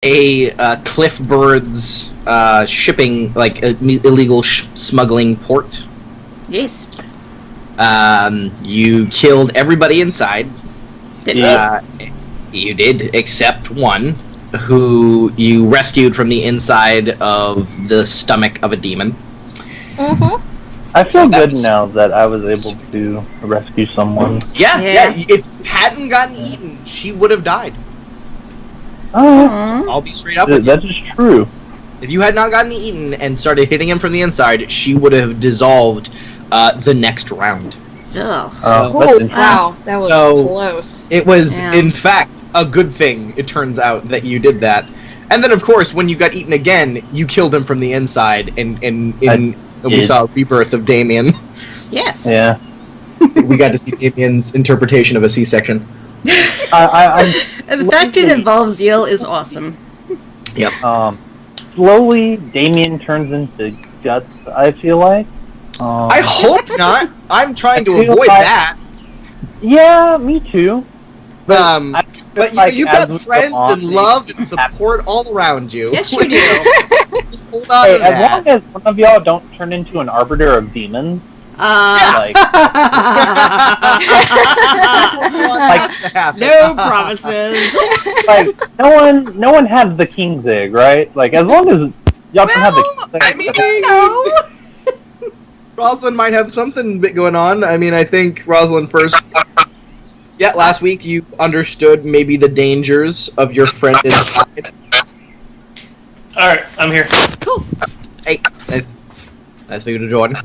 a Cliffbird's shipping, like illegal smuggling port. Yes. You killed everybody inside. Did You did, except one, who you rescued from the inside of the stomach of a demon. Mm-hmm. I feel good now that I was able to rescue someone. Yeah. If hadn't gotten eaten, she would have died. I'll be straight up with you. That is true. If you had not gotten eaten and started hitting him from the inside, she would have dissolved the next round. Ugh. Wow, that was close. It was, in fact, a good thing, it turns out, that you did that. And then, of course, when you got eaten again, you killed him from the inside, and we saw a rebirth of Damien. Yes. Yeah. We got to see Damien's interpretation of a C-section. The fact it involves Zeal is awesome. Yep. Slowly, Damien turns into guts, I feel like. I hope not. I'm trying to avoid that. Yeah, me too. But you've got friends and love and support all around you. Yes, you do. Just hold on to that. As long as one of y'all don't turn into an arbiter of demons, like no promises. Like no one has the king's egg, right? Like as long as y'all can have the king's egg. I mean, Rosalind might have something going on. I mean, I think Rosalind first. Yeah, last week you understood maybe the dangers of your friend inside. Alright, I'm here. Cool. Hey, nice for you to join.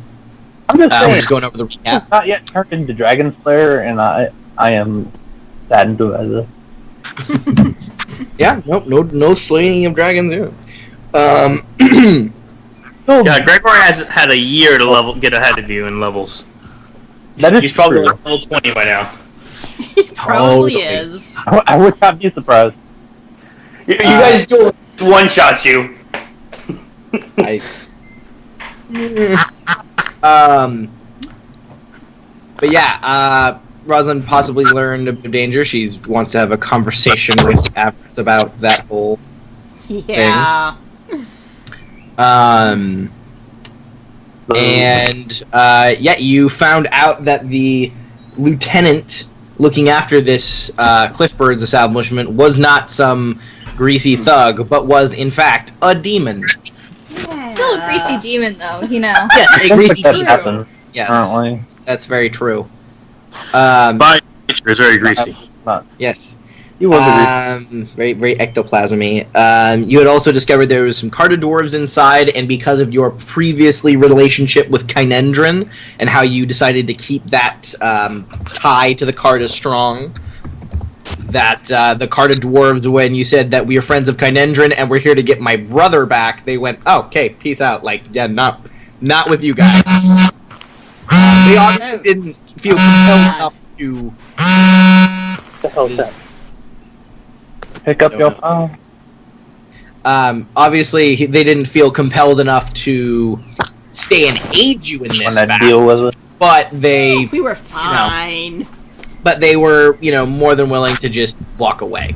I'm just saying, we're just going over the recap. He's not yet turned into Dragon Slayer, and I am saddened to it. Yeah, no slaying of dragons here. Yeah, Gregor has had a year to get ahead of you in levels. He's probably level 20 by now. He probably is. I would not be surprised. You guys do one-shots you. Nice. But yeah, Rosalind possibly learned of danger. She wants to have a conversation with Avarice about that whole thing. You found out that the lieutenant looking after this Cliffbird's establishment was not some greasy thug, but was in fact a demon. Still a greasy demon, though, you know. Yes, a greasy demon. Happens, yes, apparently. That's very true. By nature, it's very greasy. Yes. He was very, very ectoplasmy. You had also discovered there was some Carta dwarves inside, and because of your previously relationship with Kynendrin and how you decided to keep that tie to the Carta strong, that the Carta dwarves, when you said that we are friends of Kynendrin and we're here to get my brother back, they went, "Oh, okay, peace out." Like, yeah, not with you guys. They obviously didn't feel compelled enough to. What the hell is that? Pick up your phone. Obviously, they didn't feel compelled enough to stay and aid you in this battle. Deal with it. But they... we were fine. You know, but they were, more than willing to just walk away.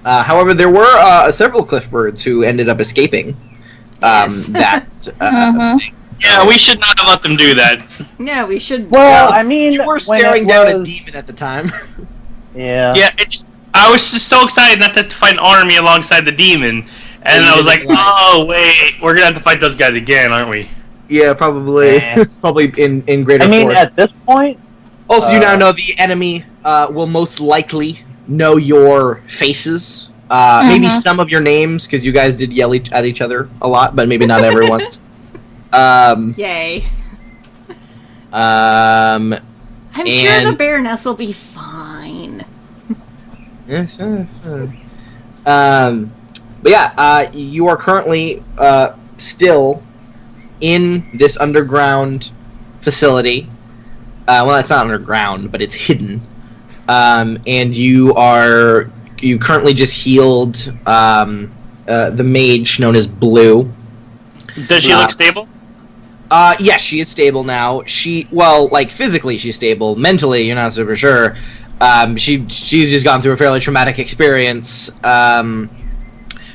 However, there were several Cliffbirds who ended up escaping. Yeah, we should not have let them do that. No, we should. Well, I mean, you were staring down a demon at the time. Yeah. Yeah, I was just so excited not to have to fight an army alongside the demon, and I was like, oh wait, we're gonna have to fight those guys again, aren't we? Yeah, probably. Probably in greater force. I mean, at this point... Also, you now know the enemy will most likely know your faces. Maybe some of your names, because you guys did yell at each other a lot, but maybe not everyone. Yay. I'm sure the Baroness will be fine. Yeah, sure. But yeah, you are currently still in this underground facility. Well, it's not underground, but it's hidden. And you currently just healed the mage known as Blue. Does she look stable? Yes, she is stable now. Physically she's stable. Mentally, you're not super sure. She's just gone through a fairly traumatic experience.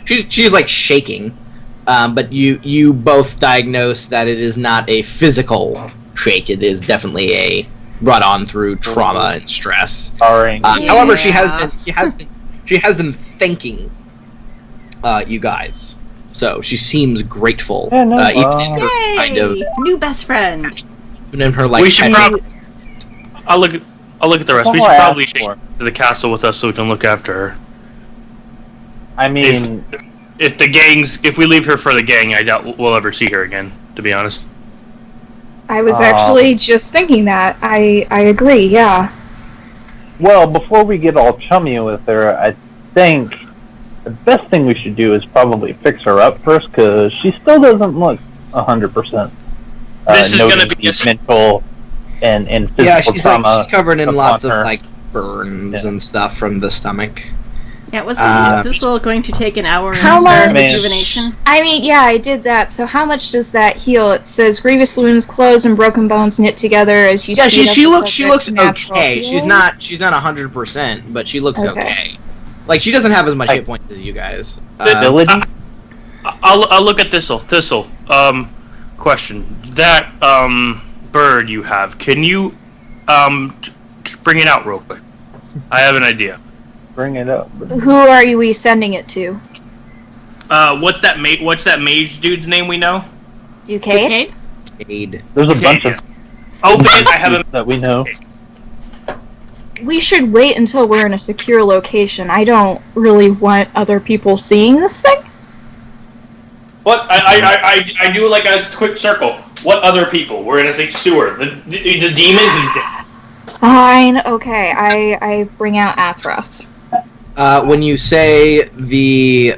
She's like shaking, but you both diagnose that it is not a physical shake. It is definitely a brought on through trauma and stress. However, she has been thanking you guys, so she seems grateful. Yay! Kind of New best friend. in her like. We should probably. I'll look at the rest. We should probably take her to the castle with us so we can look after her. I mean, if we leave her for the gang, I doubt we'll ever see her again. To be honest. I was actually just thinking that. I agree. Yeah. well, before we get all chummy with her, I think the best thing we should do is probably fix her up first, because she still doesn't look 100%. This is going to be mental and physical trauma. She's covered in lots of her. like burns and stuff from the stomach. Yeah, was this little going to take an hour How in much- rejuvenation? I mean, yeah, I did that. So how much does that heal? It says grievous wounds, closed and broken bones knit together as you. Yeah, speed up she the looks subject's natural okay. healing. She's not 100%, but she looks Okay. okay. Like she doesn't have as much hit points as you guys. Ability? I'll look at Thistle. Thistle. Question. That bird you have. Can you bring it out real quick? I have an idea. Bring it up. Who are we sending it to? What's that mage dude's name we know? Ducade? Aid. There's a Okay, bunch yeah. of Open it. I have a that we know. We should wait until we're in a secure location. I don't really want other people seeing this thing. What? I do like a quick circle. What other people? We're in a sewer. The demon, he's dead. Fine, okay. I bring out Athros. When you say the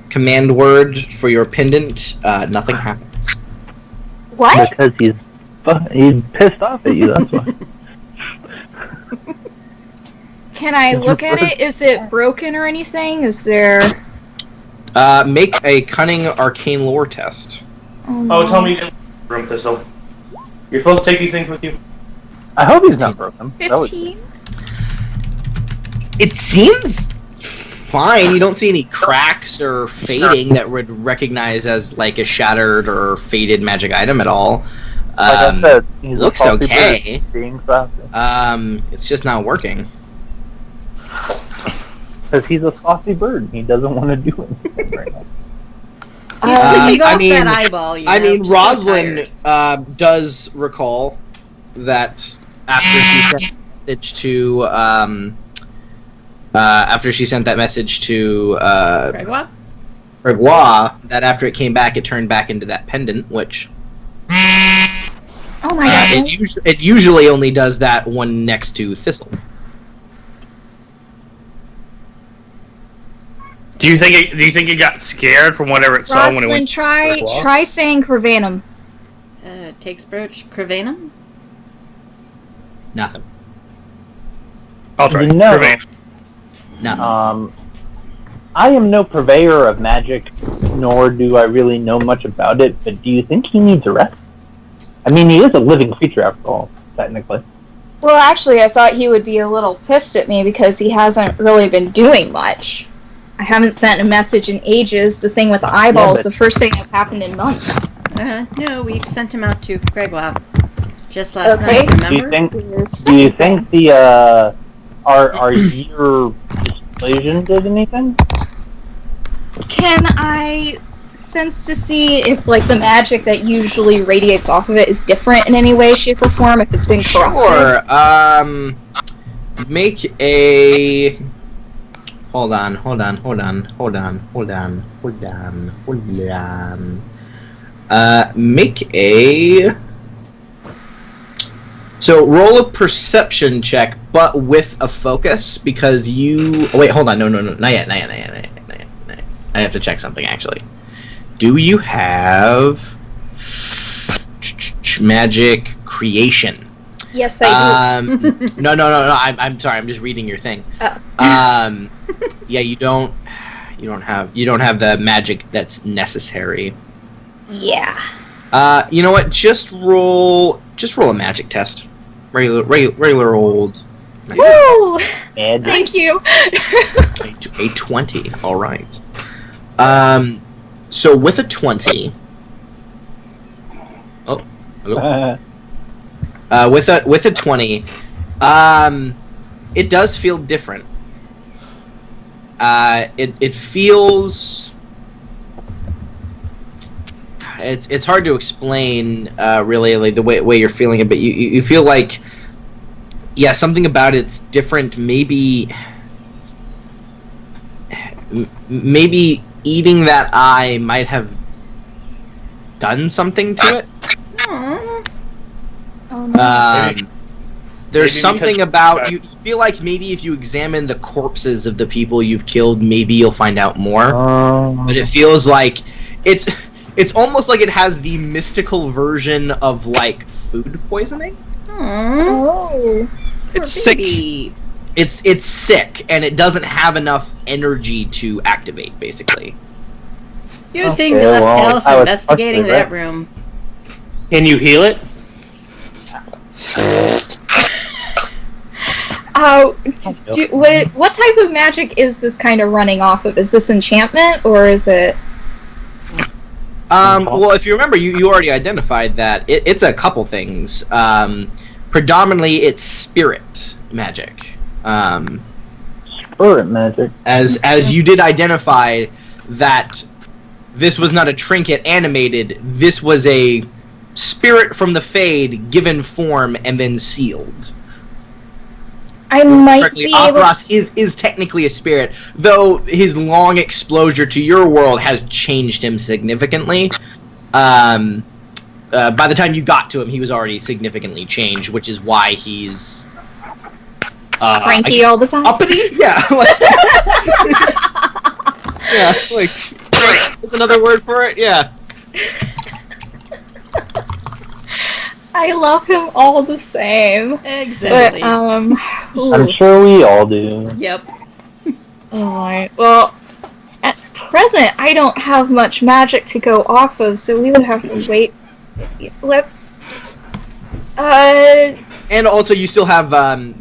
command word for your pendant, nothing happens. What? Because he's pissed off at you, that's why. Can I look at it? Is it broken or anything? Is there... Make a cunning arcane lore test. Oh, tell me, room Thistle. You're supposed to take these things with you. I hope he's not broken. That would- 15? It seems fine. You don't see any cracks or fading that would recognize as like a shattered or faded magic item at all. Like I said, he's a looks saucy okay. bird being saucy. It's just not working. Because he's a saucy bird. He doesn't want to do anything right now. He's sleeping I off mean- that eyeball, you know, I mean, just so Rosalind tired. does recall that after she sent that message to Gregoire? Gregoire, that after it came back, it turned back into that pendant, which Oh my god. it usually only does that one next to Thistle. Do you think it got scared from whatever it saw when it Rosalind, went? try saying Crevanum. Takes brooch Crevanum? Nothing. I'll try. No. Prevent. Nothing. I am no purveyor of magic, nor do I really know much about it, but do you think he needs a rest? I mean, he is a living creature after all, technically. Well, actually, I thought he would be a little pissed at me because he hasn't really been doing much. I haven't sent a message in ages. The thing with the eyeballs, but- the first thing that's happened in months. No, we've sent him out to Gregoire just last Okay. night, remember? Do you think the, our year dissuasion did anything? Can I sense to see if, like, the magic that usually radiates off of it is different in any way, shape, or form, if it's been corrupted? Sure. Make a. Hold on. Make a. So roll a perception check, but with a focus, because you. Oh, wait, hold on. No, not yet. I have to check something actually. Do you have magic creation? Yes, I No. I'm sorry. I'm just reading your thing. Oh. Yeah, you don't have the magic that's necessary. do. Yeah. You know what? Just roll a magic test. Regular old Woo! And Thank you. A 20. All right. So with a 20. Oh, hello. With a 20, it does feel different. It feels. It's hard to explain, really, like the way you're feeling it, but you feel like, yeah, something about it's different. Maybe eating that eye might have done something to it. Oh, no. There's Maybe something because- about you feel like maybe if you examine the corpses of the people you've killed, maybe you'll find out more. But it feels like it's almost like it has the mystical version of like food poisoning. Oh. It's sick. It's sick, and it doesn't have enough energy to activate. Basically, Good thing we Okay, left well, Health I was investigating frustrated, that room. Can you heal it? What type of magic is this kind of running off of? Is this enchantment, or is it... well, if you remember, you already identified that it's a couple things. Predominantly, it's spirit magic. Spirit magic. As you did identify that this was not a trinket animated, this was a spirit from the Fade given form and then sealed. I might Correctly, be able Athros is technically a spirit, though his long exposure to your world has changed him significantly. By the time you got to him, he was already significantly changed, which is why he's cranky all the time. uppity. Yeah, yeah, like there's another word for it. Yeah. I love him all the same. Exactly. But, I'm sure we all do. Yep. Alright, well, at present, I don't have much magic to go off of, so we would have to wait. Let's... And also, you still have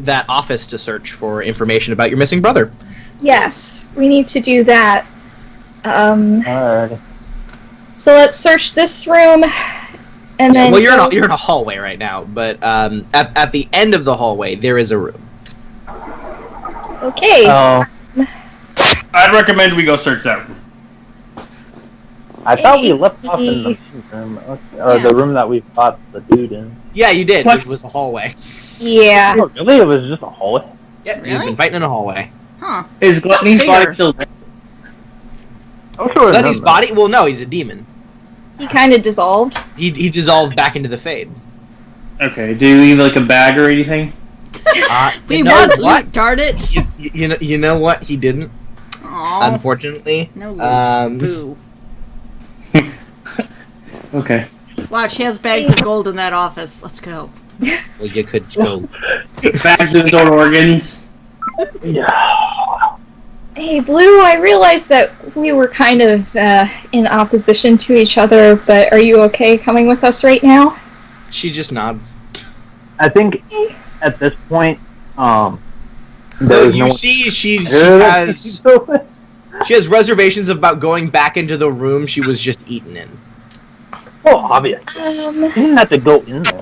that office to search for information about your missing brother. Yes, we need to do that. Alright. So let's search this room, and then... Well, you're in a hallway right now, but at the end of the hallway, there is a room. Okay. Oh, I'd recommend we go search that room. I thought we left off in the room, or the room that we fought the dude in. Yeah, you did, What? which was the hallway. Yeah. Oh, really? It was just a hallway? Yeah, you've Really? been fighting in a hallway. Huh. Is Gluttony's Bigger. body still there? I'm sure Letty's body? Well, no, he's a demon. He kind of dissolved. He dissolved back into the Fade. Okay, do you leave like a bag or anything? We you know want what? loot, darn it! You know what? He didn't, Aw. unfortunately. No loot. Boo. Okay. Watch, he has bags of gold in that office. Let's go. Well, you could go. Bags of gold organs. Yeah. Hey, Blue, I realized that we were kind of in opposition to each other, but are you okay coming with us right now? She just nods. I think at this point, No, there's you no see, she one. has reservations about going back into the room she was just eaten in. Well, obvious. You didn't have to go in there.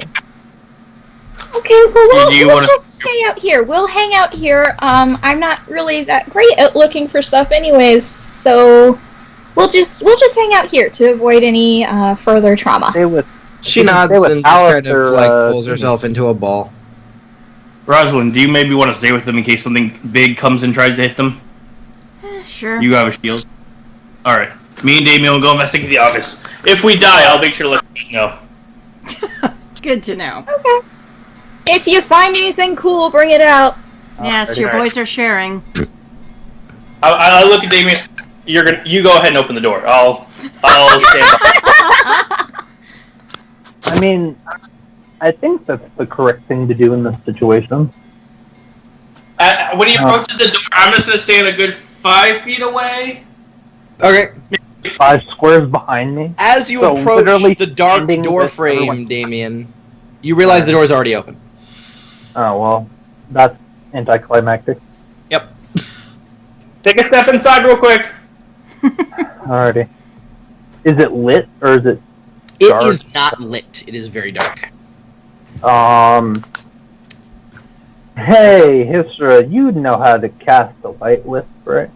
Okay, well, Do you we'll wanna- just stay out here. We'll hang out here. I'm not really that great at looking for stuff anyways, so we'll just hang out here to avoid any further trauma. Stay with. She You can nods stay with and just kind Alice or, of like pulls herself into a ball. Rosalind, do you maybe want to stay with them in case something big comes and tries to hit them? Sure. You have a shield. Alright. Me and Damien will go investigate the office. If we die, I'll make sure to let you know. Good to know. Okay. If you find anything cool, bring it out. Yes, your alright. boys are sharing. I'll look at Damien. You go ahead and open the door. I'll stand behind. I mean, I think that's the correct thing to do in this situation. When he approaches the door, I'm just gonna stand a good 5 feet away. Okay. 5 squares behind me. As you So, literally approach the dark standing door with frame, everyone. Damien, you realize the door's already open. Oh well, that's anticlimactic. Yep. Take a step inside real quick. Alrighty. Is it lit or is it It dark? is not lit. It is very dark. Hey, Hisra, you know how to cast a light wisp, right?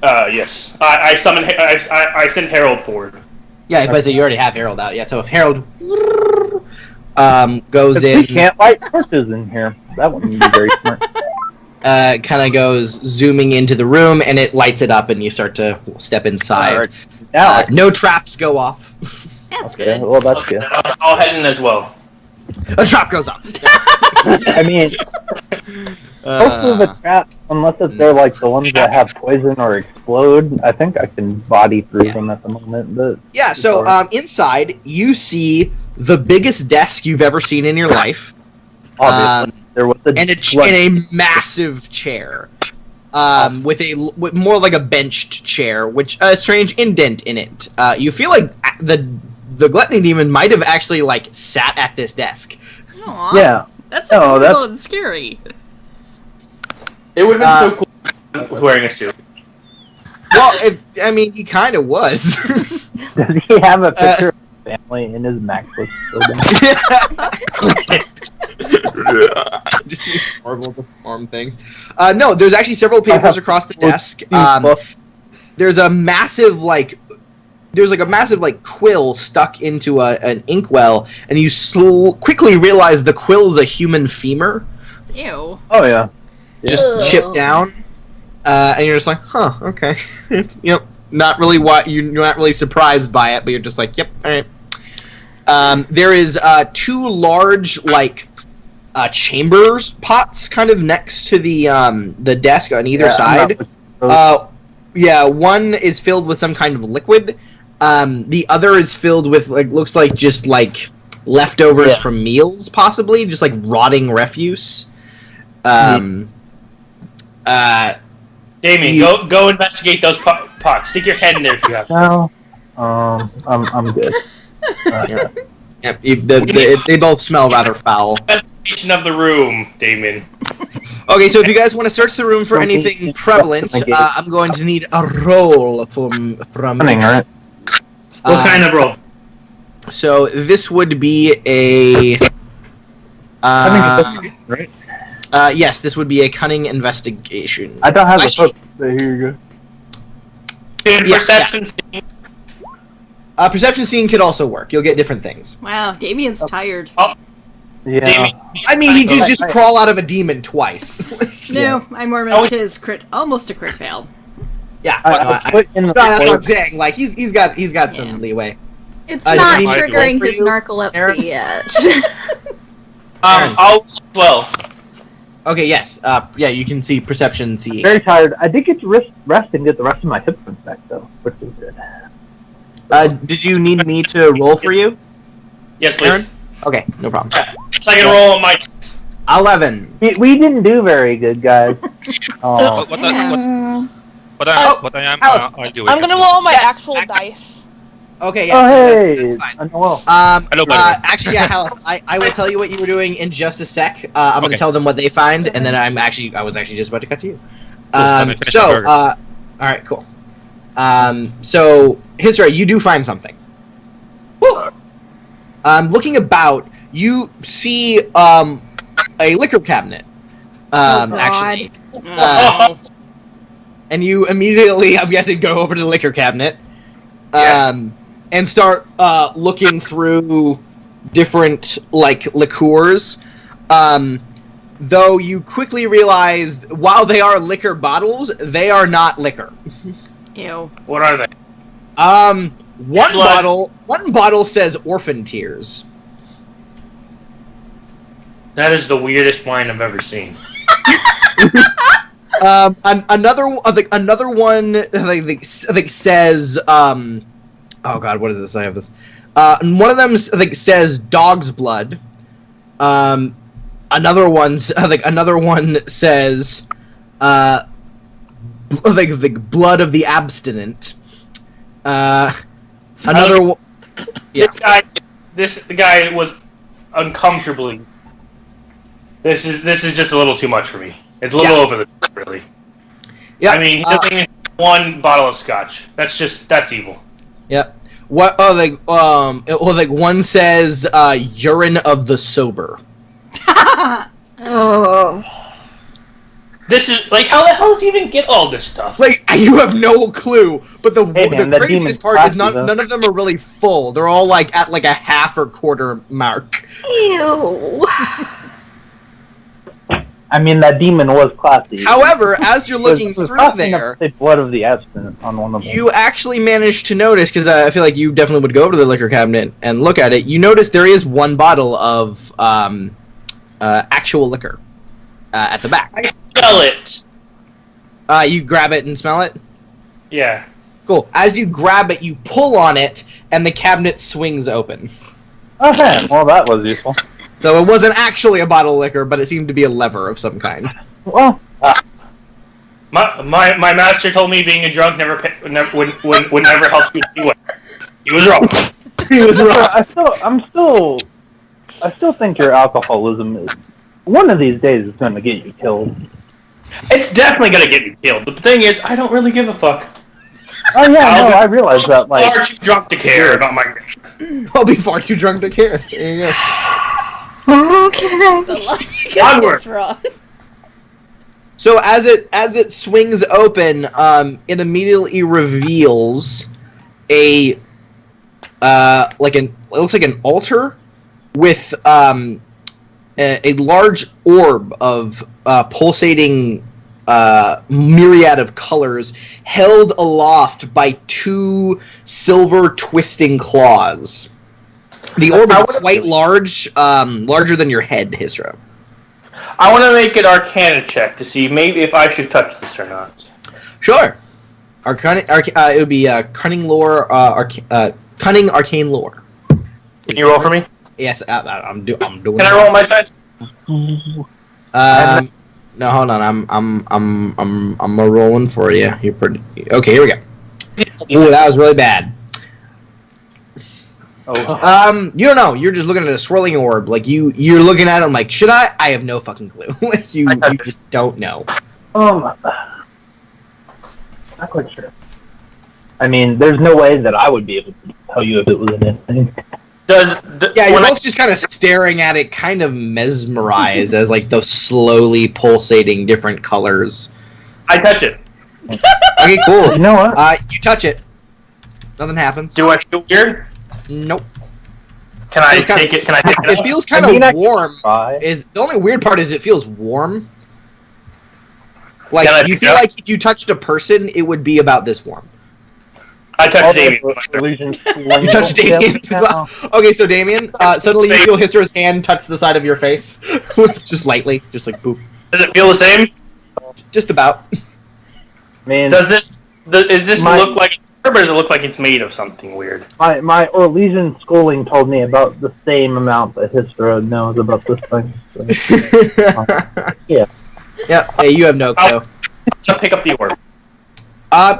Yes. I summon. I send Harold forward. Yeah, but you already have Harold out. Yeah, so if Harold goes We in, can't light torches in here. That wouldn't be very smart. kind of goes zooming into the room, and it lights it up, and you start to step inside. Alright. Now, No traps go off. That's okay, good. well, that's good. I'll head in as well. A trap goes up. I mean, most of the traps, unless if they're like the ones that have poison or explode, I think I can body through them at the moment. But Yeah, so inside, you see the biggest desk you've ever seen in your life. obviously, there was a And a massive chair. With more like a benched chair, which a strange indent in it. You feel like the gluttony demon might have actually like sat at this desk. Aw, yeah. That's No, cool and scary. It would have been so cool with wearing a suit. Well, I mean, he kind of was. Does he have a picture of his family in his MacBook building? Just these horrible deformed things. No, there's actually several papers across the desk. There's a massive quill stuck into an inkwell, and you quickly realize the quill is a human femur, Ew. Oh yeah. just chipped down, and you're just like, huh, okay. It's not really you're not really surprised by it, but you're just like, yep, all right. There is 2 large chambers pots kind of next to the desk on either side. One is filled with some kind of liquid. The other is filled with looks like just leftovers from meals, possibly just rotting refuse. Damien, go investigate those pots. Stick your head in there if you have to. No. I'm good. Yep, they both smell rather foul. Investigation of the room, Damien. Okay, so if you guys want to search the room for anything prevalent, I'm going to need a roll from Running, right? What kind of roll? So this would be a. Right? Yes, this would be a cunning investigation. I don't have the Actually- book, but here you go. And Yeah, perception. Perception scene could also work. You'll get different things. Wow, Damien's tired. Yeah. Damien. I mean, he did just crawl out of a demon twice. No, I more meant his almost a crit fail. Yeah, I put in the that's what I'm saying. He's got some leeway. It's I not need to triggering roll for his you, narcolepsy Aaron? yet. I'll 12. Okay, yes. Yeah, you can see perception C. very tired. I did get to rest and get the rest of my hit points back though, which is good. Did you need me to roll for you, Yes, please. Aaron? Okay, no problem. Second roll on my. 11. We didn't do very good, guys. Oh. What Mm, I'll do it. I'm gonna roll my Yes, actual actually- dice. Okay, Oh, yeah, hey! that's fine. Noel. Hello, by the way. Actually, yeah, Hal, I will tell you what you were doing in just a sec. I'm going to Okay. tell them what they find, and then I was actually just about to cut to you. let me finish my So, burger. all right, cool. So, Hisra, you do find something. Looking about, you see a liquor cabinet. God. Actually, Oh, and you immediately, I'm guessing, go over to the liquor cabinet. Yes. And start looking through different liqueurs. Though you quickly realize while they are liquor bottles, they are not liquor. ew. What are they? One bottle says orphan tears. That is the weirdest wine I've ever seen. Another one says oh god, what is this? I have this. One of them says dog's blood. Another one says blood of the abstinent. Another one. Yeah. The guy was uncomfortably This is just a little too much for me. It's a little over the top, really. Yeah. I mean, he doesn't even have one bottle of scotch. That's evil. Yep. What? Oh, like one says, urine of the sober. Oh. This is like, how the hell does he even get all this stuff? Like, you have no clue. But the man, that craziest demon's part is classy, though. none of them are really full. They're all like at like a half or quarter mark. Ew. I mean, that demon was classy. However, as you're looking It was through classy enough there, to say blood of the abstinent on one of them. you actually managed to notice, because I feel like you definitely would go over to the liquor cabinet and look at it. You notice there is one bottle of actual liquor at the back. I smell it. You grab it and smell it? Yeah. Cool. As you grab it, you pull on it, and the cabinet swings open. Okay, well, that was useful. So it wasn't actually a bottle of liquor, but it seemed to be a lever of some kind. Well, My master told me being a drunk would never help you anyway. He was wrong. He was wrong. I still think your alcoholism is one of these days is going to get you killed. It's definitely gonna get me killed. But the thing is, I don't really give a fuck. Oh yeah, I realize that. Like, Far too drunk to care about my. I'll be far too drunk to care. There you go. Okay. The logic of Onward. this, Ron. So as it swings open, it immediately reveals it looks like an altar with a large orb of pulsating myriad of colors held aloft by two silver twisting claws. The orb is quite large, larger than your head, Histro. I want to make an Arcana check to see maybe if I should touch this or not. Sure. It would be cunning lore, cunning arcane lore. Can you roll for me? Yes, I'm doing. Can I roll my side? No, hold on. I'm rolling for you. You're pretty. Okay, here we go. Ooh, that was really bad. oh, You don't know. You're just looking at a swirling orb. Like you're looking at it. I'm like, should I? I have no fucking clue. you just don't know. not quite sure. I mean, there's no way that I would be able to tell you if it was an anything. Yeah, you're both just kind of staring at it, kind of mesmerized as like those slowly pulsating different colors. I touch it. Okay, cool. You know what? You touch it. Nothing happens. Do I feel weird? Nope. Can I take it? Can I take it? It feels kind of warm. The only weird part is it feels warm. Like Can I you pick feel it up? like if you touched a person, it would be about this warm. I touch Damien. You touch Damien as well. Okay, so Damien, suddenly you feel Histro's hand touch the side of your face, just lightly, just like boop. Does it feel the same? Just about. Man, Does this look like, or does it look like it's made of something weird? my Orlesian schooling told me about the same amount that Histra knows about this thing. So. Yeah. Yeah. Hey, you have no clue. So pick up the orb.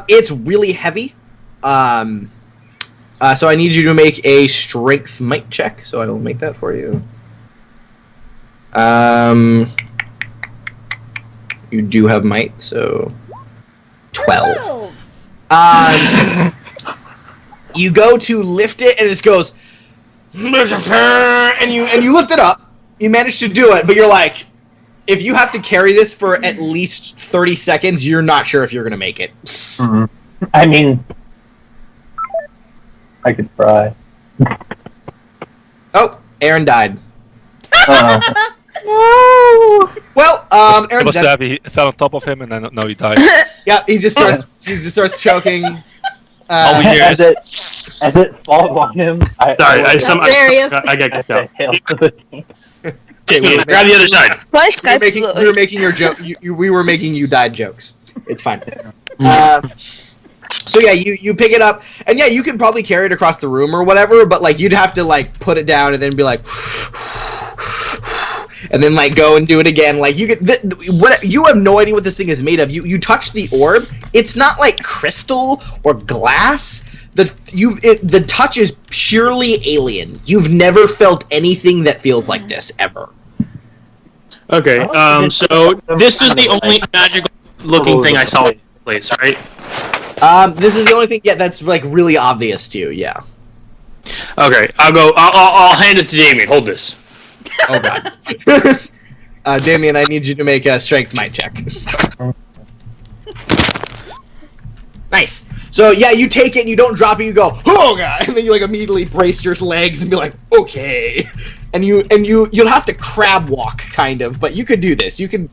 It's really heavy. So I need you to make a strength might check. So I will make that for you. You do have might, so 12. You go to lift it, and it goes, and you lift it up. You manage to do it, but you're like, if you have to carry this for at least 30 seconds, you're not sure if you're gonna make it. Mm-hmm. I mean, I could try. Oh, Aaron died. No. Well, It Aaron was dead. he fell on top of him and then now he died. Yeah, he just starts choking. All we hear As is it falls on him, Sorry, I got kicked out. hail to the team. Okay, Grab the other side. My we Skype's were making your joke. We were making you died jokes. It's fine. So yeah, you pick it up, and yeah, you can probably carry it across the room or whatever. But like, you'd have to like put it down and then be like, and then like go and do it again. Like you could, you have no idea what this thing is made of. You touch the orb. It's not like crystal or glass. The touch is purely alien. You've never felt anything that feels like this ever. Okay. So this was the only magical-looking thing I saw in the place, right? This is the only thing. Yeah, that's like really obvious to you. Yeah. Okay. I'll hand it to Damien. Hold this. Oh god. Damien, I need you to make a strength might check. Nice. So yeah, you take it and you don't drop it. You go, oh god, and then you like immediately brace your legs and be like, okay, and you'll have to crab walk kind of, but you could do this. You could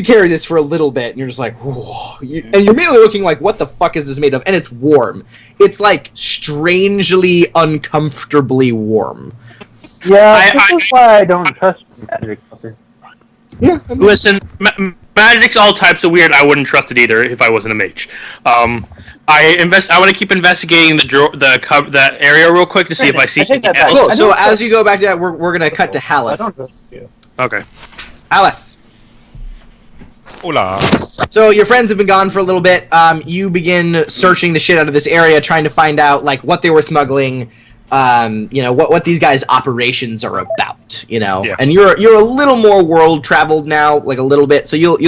carry this for a little bit, and you're just like, whoa. And you're immediately looking like, what the fuck is this made of? And it's warm. It's like strangely uncomfortably warm. Yeah, this is why I don't trust magic. Yeah. Listen, magic's all types of weird. I wouldn't trust it either if I wasn't a mage. I want to keep investigating the area real quick to see if I see anything else. Cool. So as you go back to that, we're gonna cut to Haleth. Okay. Haleth. Hola. So your friends have been gone for a little bit. You begin searching the shit out of this area, trying to find out like what they were smuggling. What these guys' operations are about. Yeah. And you're a little more world traveled now, like a little bit. So you're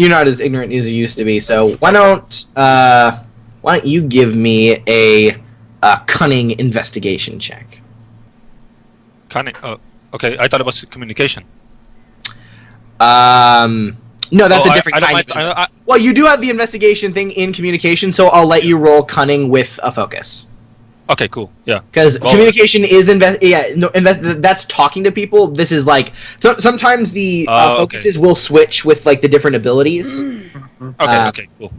not as ignorant as you used to be. So why don't you give me a cunning investigation check? Cunning. Oh, okay. I thought it was communication. No, that's a different kind of. Well, you do have the investigation thing in communication, so I'll let you roll cunning with a focus. Okay, cool. Yeah. Because communication is that's talking to people. This is like sometimes the focuses will switch with like the different abilities. Okay, cool.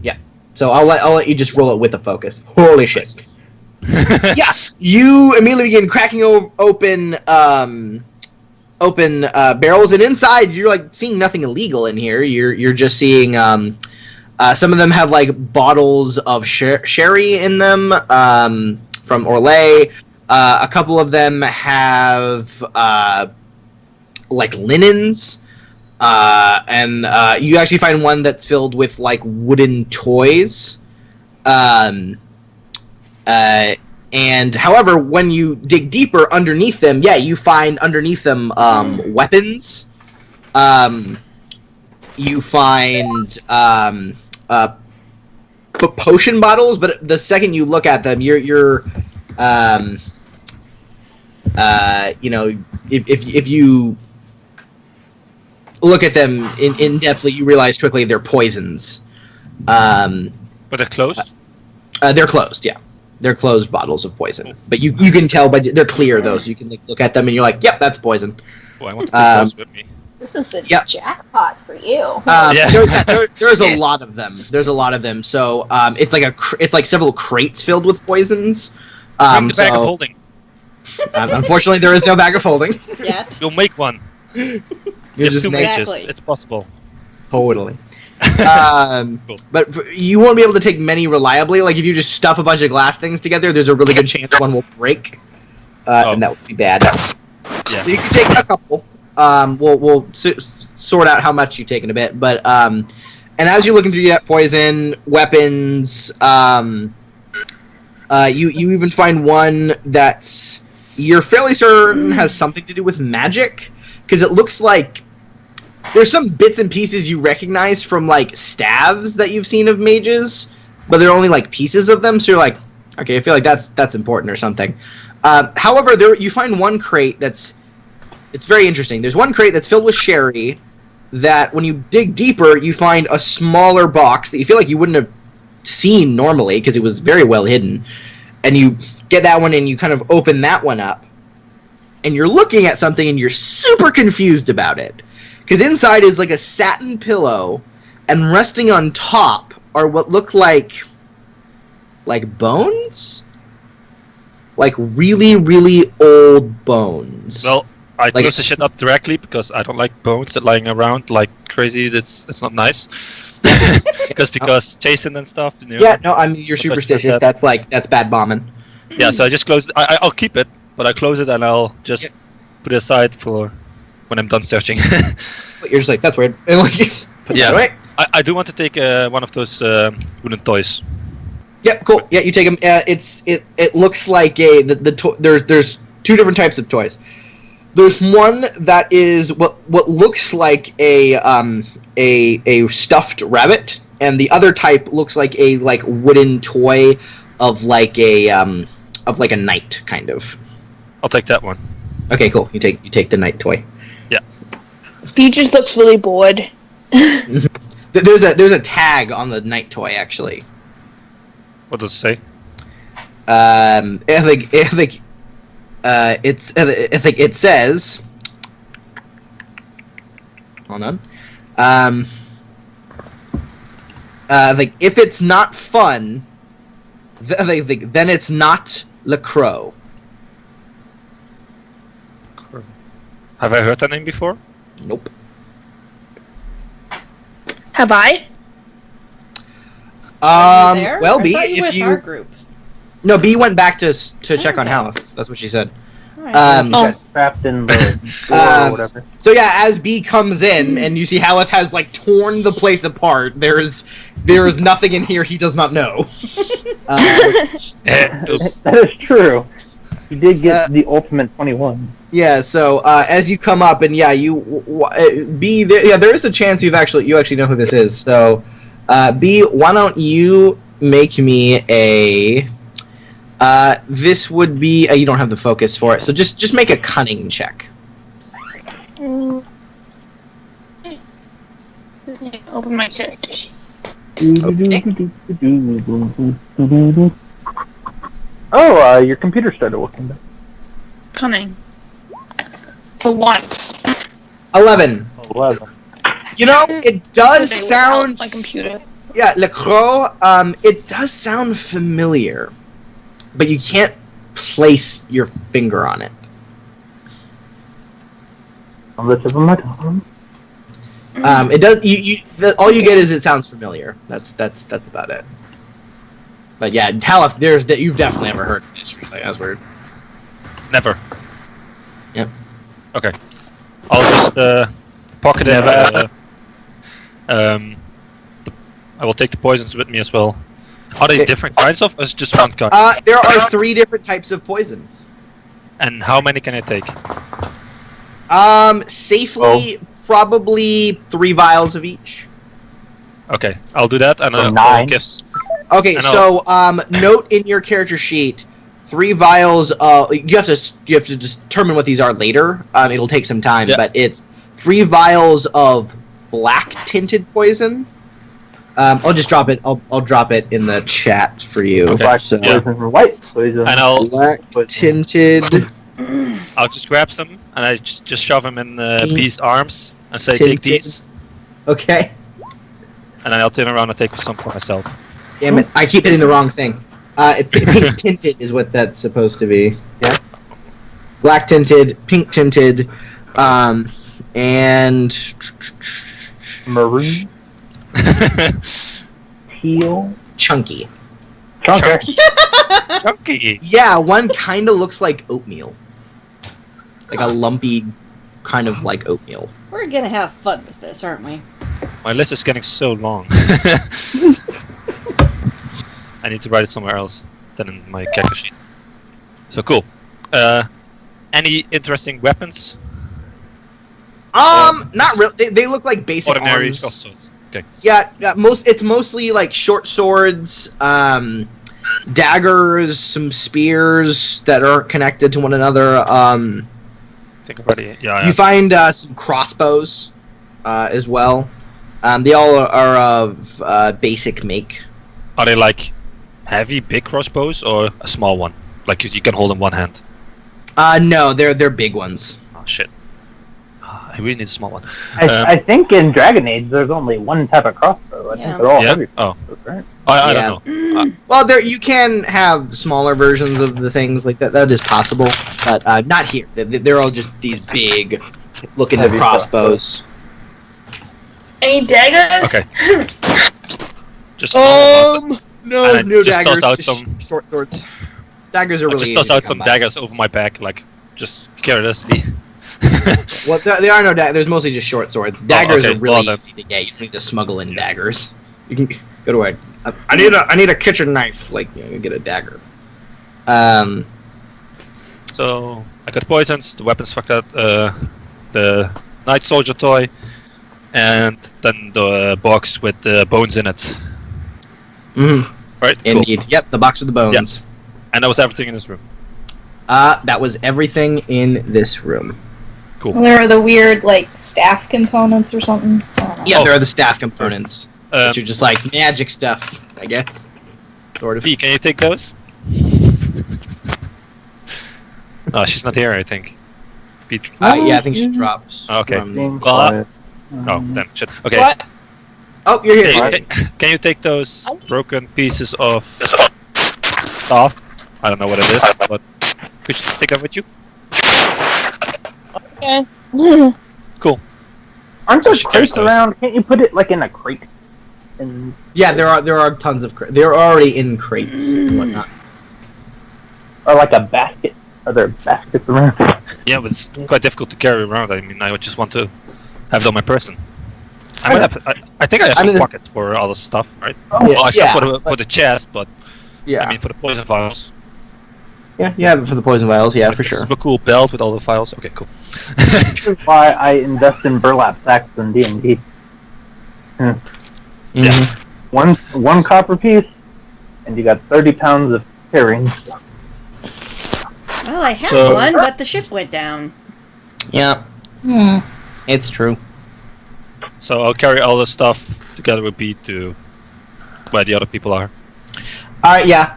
Yeah. So I'll let you just roll it with a focus. Holy shit. Yeah. You immediately begin cracking open barrels, and inside you're like seeing nothing illegal in here. You're just seeing some of them have like bottles of sherry in them from Orlais. A couple of them have like linens, and you actually find one that's filled with like wooden toys. And however, when you dig deeper underneath them, you find underneath them weapons. You find potion bottles, but the second you look at them, if you look at them in depthly, you realize quickly they're poisons. But they're closed? They're closed, yeah. They're closed bottles of poison. But you can tell, but they're clear, though, so you can look at them and you're like, yep, that's poison. Oh, I want to take those with me. This is the jackpot for you. There's a lot of them. There's a lot of them. So it's like several crates filled with poisons. Bring the bag of holding. Unfortunately, there is no bag of holding. Yet. You'll make one. You're just just mages. It's possible. Totally. Cool. But you won't be able to take many reliably. Like if you just stuff a bunch of glass things together, there's a really good chance one will break, and that would be bad. Yeah. So you can take a couple. We'll sort out how much you take in a bit. But and as you're looking through that poison weapons, you even find one that's you're fairly certain has something to do with magic, because it looks like there's some bits and pieces you recognize from like staves that you've seen of mages, but they're only like pieces of them. So you're like, okay, I feel like that's important or something. However, you find one crate it's very interesting. There's one crate that's filled with sherry that when you dig deeper, you find a smaller box that you feel like you wouldn't have seen normally because it was very well hidden. And you get that one and you kind of open that one up. And you're looking at something and you're super confused about it. Because inside is like a satin pillow, and resting on top are what look like bones? Like really, really old bones. Well, I Like close the shit up directly because I don't like bones that lying around like crazy. It's not nice. because Jason and stuff. Yeah, no, I mean you're superstitious. That's bad bombing. Yeah, so I just close. I'll keep it, but I close it and I'll just put it aside for when I'm done searching. But you're just like, that's weird. And like, put that away. I do want to take one of those wooden toys. Yeah, cool. Yeah, you take them. It looks like there's two different types of toys. There's one that is what looks like a stuffed rabbit, and the other type looks like a wooden toy of like a knight kind of. I'll take that one. Okay, cool. You take the knight toy. Yeah. Bee just looks really bored. There's a tag on the knight toy actually. What does it say? It says. Hold on. If it's not fun, then it's not Le Crow. Have I heard that name before? Nope. Have I? Are you there? Well, I B, thought you if with you our group. no, B went back to check on Okay. Haleth. That's what she said. All right. She got trapped in the door or whatever. So yeah, as B comes in and you see Haleth has torn the place apart. There is nothing in here he does not know. That is true. He did get the ultimate 21. Yeah. So as you come up and B, there is a chance you actually know who this is. So B, why don't you make me a. This would be you don't have the focus for it, so just make a cunning check. Open my character sheet. Oh, your computer started working. Cunning. For once. 11. 11. You know, it does Today without sound. my computer. Yeah, Le Crow. It does sound familiar, but you can't place your finger on it. On the tip of my tongue. It does. All you get is it sounds familiar. That's about it. But yeah, Haleth, you've definitely never heard of this. That's weird. Never. Yep. Okay. I'll just pocket it. I will take the poisons with me as well. Are they different kinds of, or is it just one kind? There are 3 different types of poison. And how many can I take? Safely, probably 3 vials of each. Okay, I'll do that, and So I'll 9. give. Okay, I so note in your character sheet 3 vials. You have to determine what these are later. It'll take some time, Yeah. but it's 3 vials of black tinted poison. I'll just drop it. I'll drop it in the chat for you. Okay. Black So, poison and white poison. And I'll black tinted. I'll just grab some, and I just shove them in Bee's arms, and say, Tinted. take these. Okay. And then I'll turn around and take some for myself. Damn it! I keep hitting the wrong thing. Pink tinted is what that's supposed to be. Yeah. Black tinted, pink tinted, and Maroon. Teal. chunky. Chunky. Chunky. Yeah, one kind of looks like oatmeal. Like a lumpy kind of like oatmeal. We're gonna have fun with this, aren't we? My list is getting so long. I need to write it somewhere else than in my character sheet. So cool. Any interesting weapons? Not really. They look like basic Ordinary arms. short swords. Okay. Yeah, it's mostly like short swords, daggers, some spears that aren't connected to one another. Think about it. Yeah. You find some crossbows as well. They all are of basic make. Are they like heavy, big crossbows, or a small one? Like you can hold in one hand? No, they're big ones. Oh shit. I really need a small one. I think in Dragon Age there's only one type of crossbow. I Yeah. think they're all Yeah? heavy Oh. crossbows, right? I Yeah. don't know. Well, you can have smaller versions of the things like that. That is possible, but not here. They're all just these big looking Heavy crossbows. Any daggers? Okay. Just normal ones. No, And I no just daggers. toss out just some- short swords. Daggers are I really just easy toss to out come some by. daggers over my back, like just carelessly. Well, there are no daggers. There's mostly just short swords. Daggers okay. are really Well, then. easy to get. You don't need to smuggle in daggers. You can go to I need a kitchen knife. Like you get a dagger. So I got poisons, the weapons fucked up, the Night Soldier toy, and then the box with the bones in it. Mm-hmm. Right? Indeed. Cool. Yep, the box with the bones. And that was everything in this room. That was everything in this room. Cool. There are the weird, like, staff components or something. I don't know. Yeah, there are the staff components, which are just like magic stuff, I guess. Sort of. P, can you take those? Oh, she's not here, I think. P, Yeah, I think she drops. okay. Being Well, quiet. oh, damn, shit. Okay. What? Oh, you're here. Can you take those broken pieces of stuff? I don't know what it is, but could you take them with you? Okay. Cool. Aren't there She carries crates those. around? Can't you put it like in a crate? And Yeah, there are tons of they're already in crates and whatnot. or like a basket? Are there baskets around? Yeah, but it's quite difficult to carry around. I mean, I would just want to have it on my person. I might have, I think I have some pockets for all the stuff, right? Oh, Yeah. Well, except for the chest, but Yeah, I mean for the poison vials. yeah, you have it for the poison vials. Yeah, for sure. Super cool belt with all the files. Okay, cool. This is why I invest in burlap sacks in D&D. Mm-hmm. One copper piece, and you got 30 pounds of carrying. Well, I had So- one, but the ship went down. Yeah, Hmm. it's true. So I'll carry all the stuff together with B to where the other people are. All right, yeah.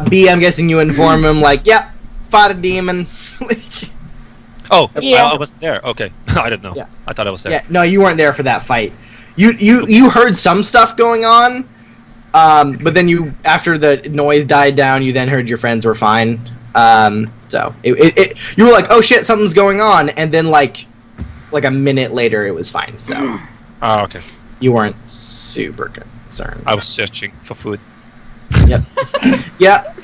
B, I'm guessing you inform him like, yep, fought a demon. Oh, Yeah. I wasn't there. Okay, I didn't know. Yeah. I thought I was there. Yeah, no, you weren't there for that fight. You heard some stuff going on, but then after the noise died down, you then heard your friends were fine. So you were like, oh shit, something's going on, and then like a minute later, it was fine. So Oh, okay. you weren't super concerned. I was searching for food. Yep. Yeah.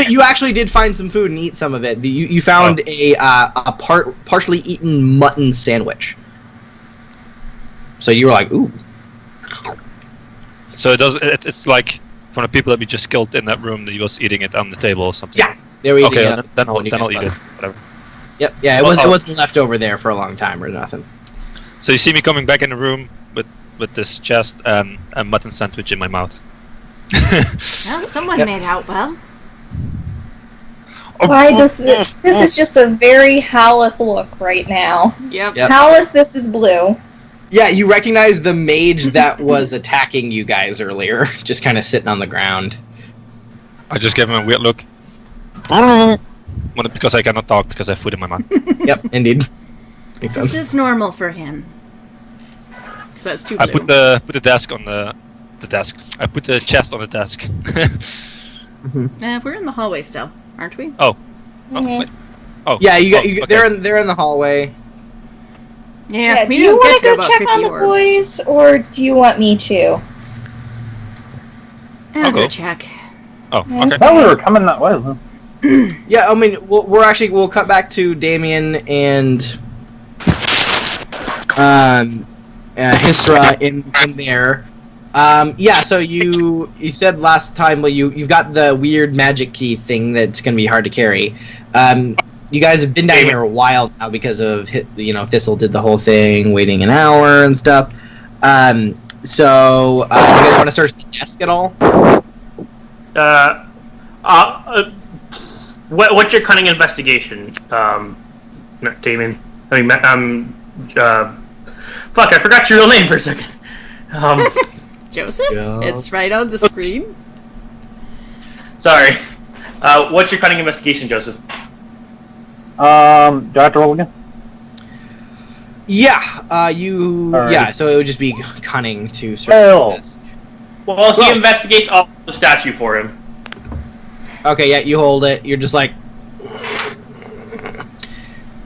You actually did find some food and eat some of it. You found a partially eaten mutton sandwich. So you were like, ooh. So it's like from the people that we just killed in that room that he was eating it on the table or something. Yeah. They were eating Okay, it. then I'll when you eat got it. back. Whatever. Yep. Yeah. It Well, wasn't left over there for a long time or nothing. So you see me coming back in the room with this chest and a mutton sandwich in my mouth. Well, someone Yep. made out well. Why does this is just a very Haleth look right now. Yep. Yep. Haleth, this is blue. Yeah. You recognize the mage that was attacking you guys earlier, just kind of sitting on the ground. I just gave him a weird look. Because I cannot talk because I have food in my mouth. Yep. Indeed. Makes This sense. is normal for him. Says too I blue. put the desk on the desk. I put the chest on the desk. We're in the hallway still, aren't we? Oh, Mhm. wait. Oh. Yeah. You oh, got. okay. They're in the hallway. Yeah, Do we you don't want get to to go about check 50 on the orbs. boys, or do you want me to? I'll go go. check. Oh, Okay. okay. I thought we were coming that way. Huh? Yeah, I mean, we'll cut back to Damien and Hisra in there. Yeah, so you said last time, well, you've got the weird magic key thing that's gonna be hard to carry. You guys have been down here a while now because of Thistle did the whole thing, waiting an hour and stuff. So you guys want to search the desk at all? What's your cunning investigation, Damon? I mean, fuck, I forgot your real name for a second. Joseph? Yeah. It's right on the screen. Sorry. What's your cunning investigation, Joseph? Do I have to roll again? Yeah, Alrighty. yeah. So it would just be cunning to search Well. the desk. Well, he Well- investigates all the statue for him. Okay, yeah, you hold it. You're just like,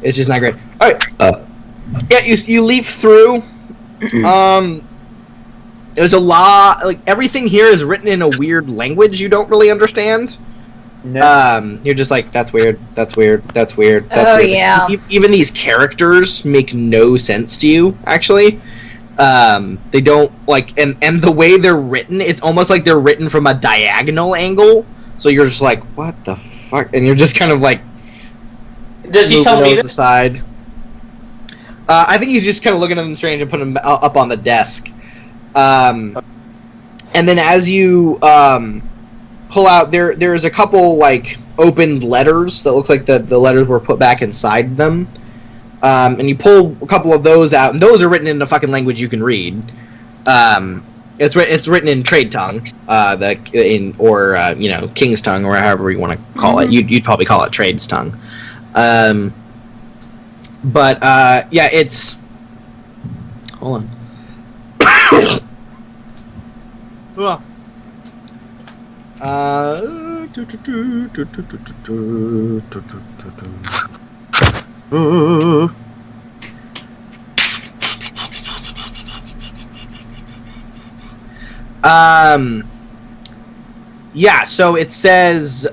it's just not great. All right. Yeah, you leap through. There's a lot. Like everything here is written in a weird language you don't really understand. No. You're just like, that's weird. That's weird. That's weird. That's Oh, weird. yeah. Even these characters make no sense to you. Actually, they don't like, and the way they're written, it's almost like they're written from a diagonal angle. So you're just like, what the fuck? And you're just kind of like, Does he tell me those this? aside. I think he's just kind of looking at them strange and putting them up on the desk. And then as you pull out, there's a couple like opened letters that looks like the letters were put back inside them. And you pull a couple of those out, and those are written in a fucking language you can read. It's written in trade tongue, King's tongue, or however you want to call it. You'd probably call it trade's tongue. It's. Hold on. So it says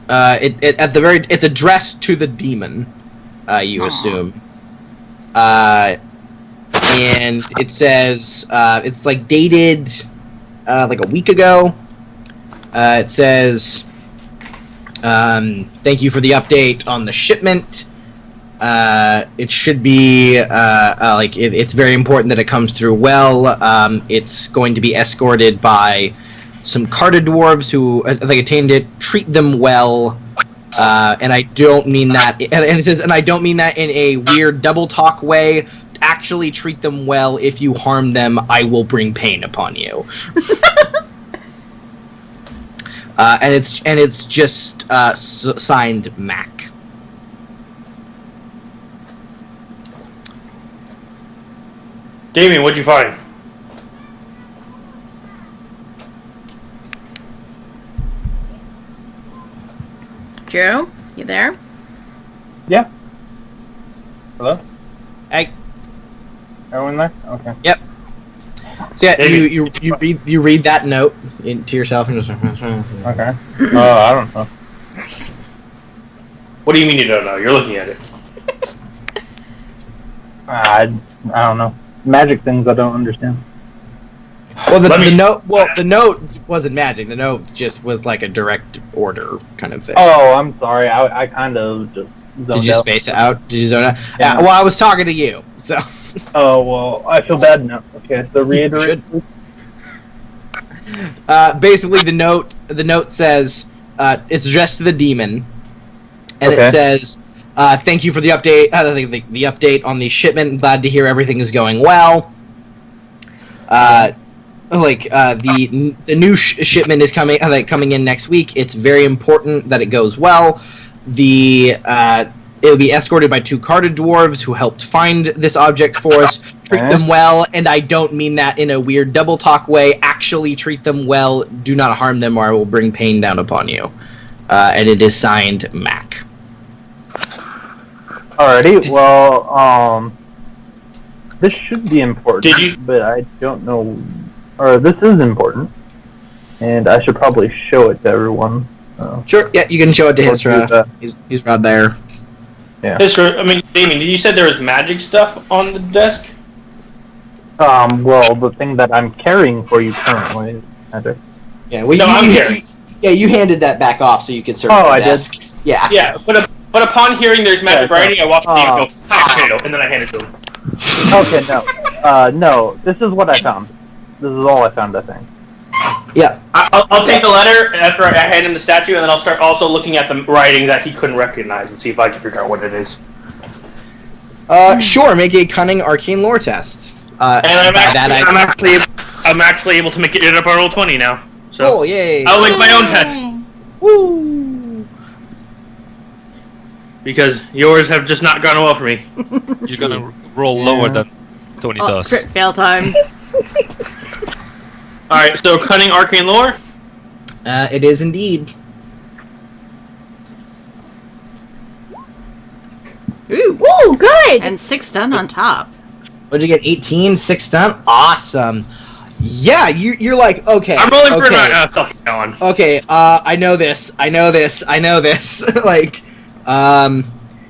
it's addressed to the demon, you assume. And it says it's like dated like a week ago. It says thank you for the update on the shipment. It should be it's very important that it comes through well. It's going to be escorted by some Carta dwarves who I think attained it. Treat them well, and I don't mean that. And it says, and I don't mean that in a weird double talk way. Actually, treat them well. If you harm them, I will bring pain upon you. And it's just signed Mac. Damien, what'd you find? Joe, you there? Yeah. Hello? Hey. Everyone there? Okay. Yep. So yeah, you read that note to yourself and just Okay. I don't know. What do you mean you don't know? You're looking at it. I don't know. Magic things I don't understand. Well, the note wasn't magic. The note just was like a direct order kind of thing. Oh, I'm sorry. I kind of just zoned out. Did you space it out? Did you zone out? Yeah. Well, I was talking to you, so. Oh, well, I feel bad now. Okay, so reiterate. Basically, the note says it's addressed to the demon, and Okay. it says, "Thank you for the update. The update on the shipment. I'm glad to hear everything is going well. The new shipment is coming in next week. It's very important that it goes well. It'll be escorted by 2 Carta dwarves who helped find this object for us. Treat them well, and I don't mean that in a weird double talk way. Actually, treat them well. Do not harm them, or I will bring pain down upon you." And it is signed Mac. Alrighty, well, this should be important, but I don't know, or this is important, and I should probably show it to everyone. Sure, yeah, you can show it to Hisra. He's right there. Yeah. Damien, you said there was magic stuff on the desk? Well, the thing that I'm carrying for you currently is magic. Yeah, well, I'm here. Yeah, you handed that back off so you could search the I desk. did? Yeah. Yeah, but upon hearing there's magic writing, I walked up to you and go, "Hi, potato," and then I handed it to him. Okay, no. No, this is what I found. This is all I found, I think. Yeah. I'll take the letter after I hand him the statue, and then I'll start also looking at the writing that he couldn't recognize and see if I can figure out what it is. Sure, make a cunning arcane lore test. And I'm actually able to make it up on roll 20 now. So cool, yay. I'll make my own test. Woo! Because yours have just not gone well for me. You're gonna roll lower than Tony does. Crit fail time. Alright, so cunning arcane lore? It is indeed. Ooh. Ooh, good! And 6 stun on top. What'd you get? 18, 6 stun? Awesome. Yeah, you're like, okay. I'm rolling for okay. myself on. Okay, I know this. Like,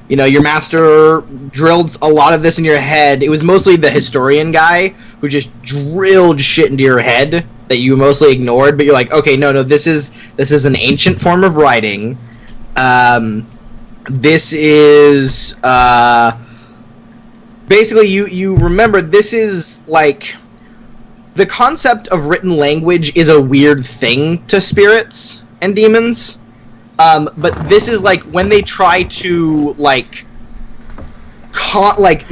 your master drilled a lot of this in your head. It was mostly the historian guy who just drilled shit into your head that you mostly ignored, but you're like, okay, no, this is an ancient form of writing. This is basically you remember this is like the concept of written language is a weird thing to spirits and demons. But this is like when they try to like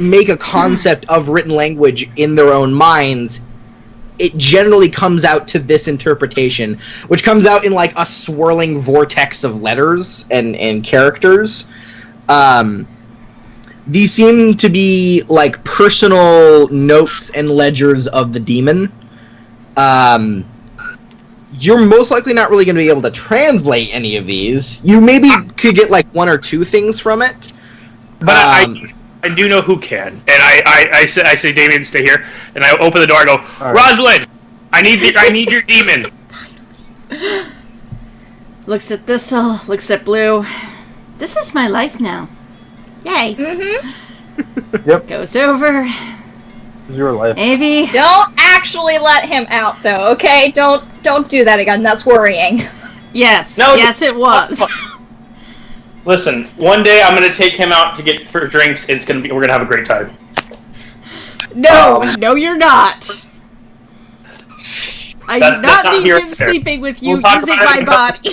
make a concept of written language in their own minds, it generally comes out to this interpretation, which comes out in like a swirling vortex of letters and characters. These seem to be like personal notes and ledgers of the demon. You're most likely not really going to be able to translate any of these. You maybe could get like one or two things from it. But I do know who can, and I say, Damien, stay here, and I open the door. I go, right. Rosalind, I need your demon. Looks at Thistle, looks at Blue. This is my life now. Yay. Mm-hmm. Yep. Goes over. This is your life. Avy. Don't actually let him out, though. Okay, don't do that again. That's worrying. Yes. No, yes, it was. Listen, one day I'm gonna take him out to get for drinks. We're gonna have a great time. No, you're not. I do not need him sleeping with you using my body.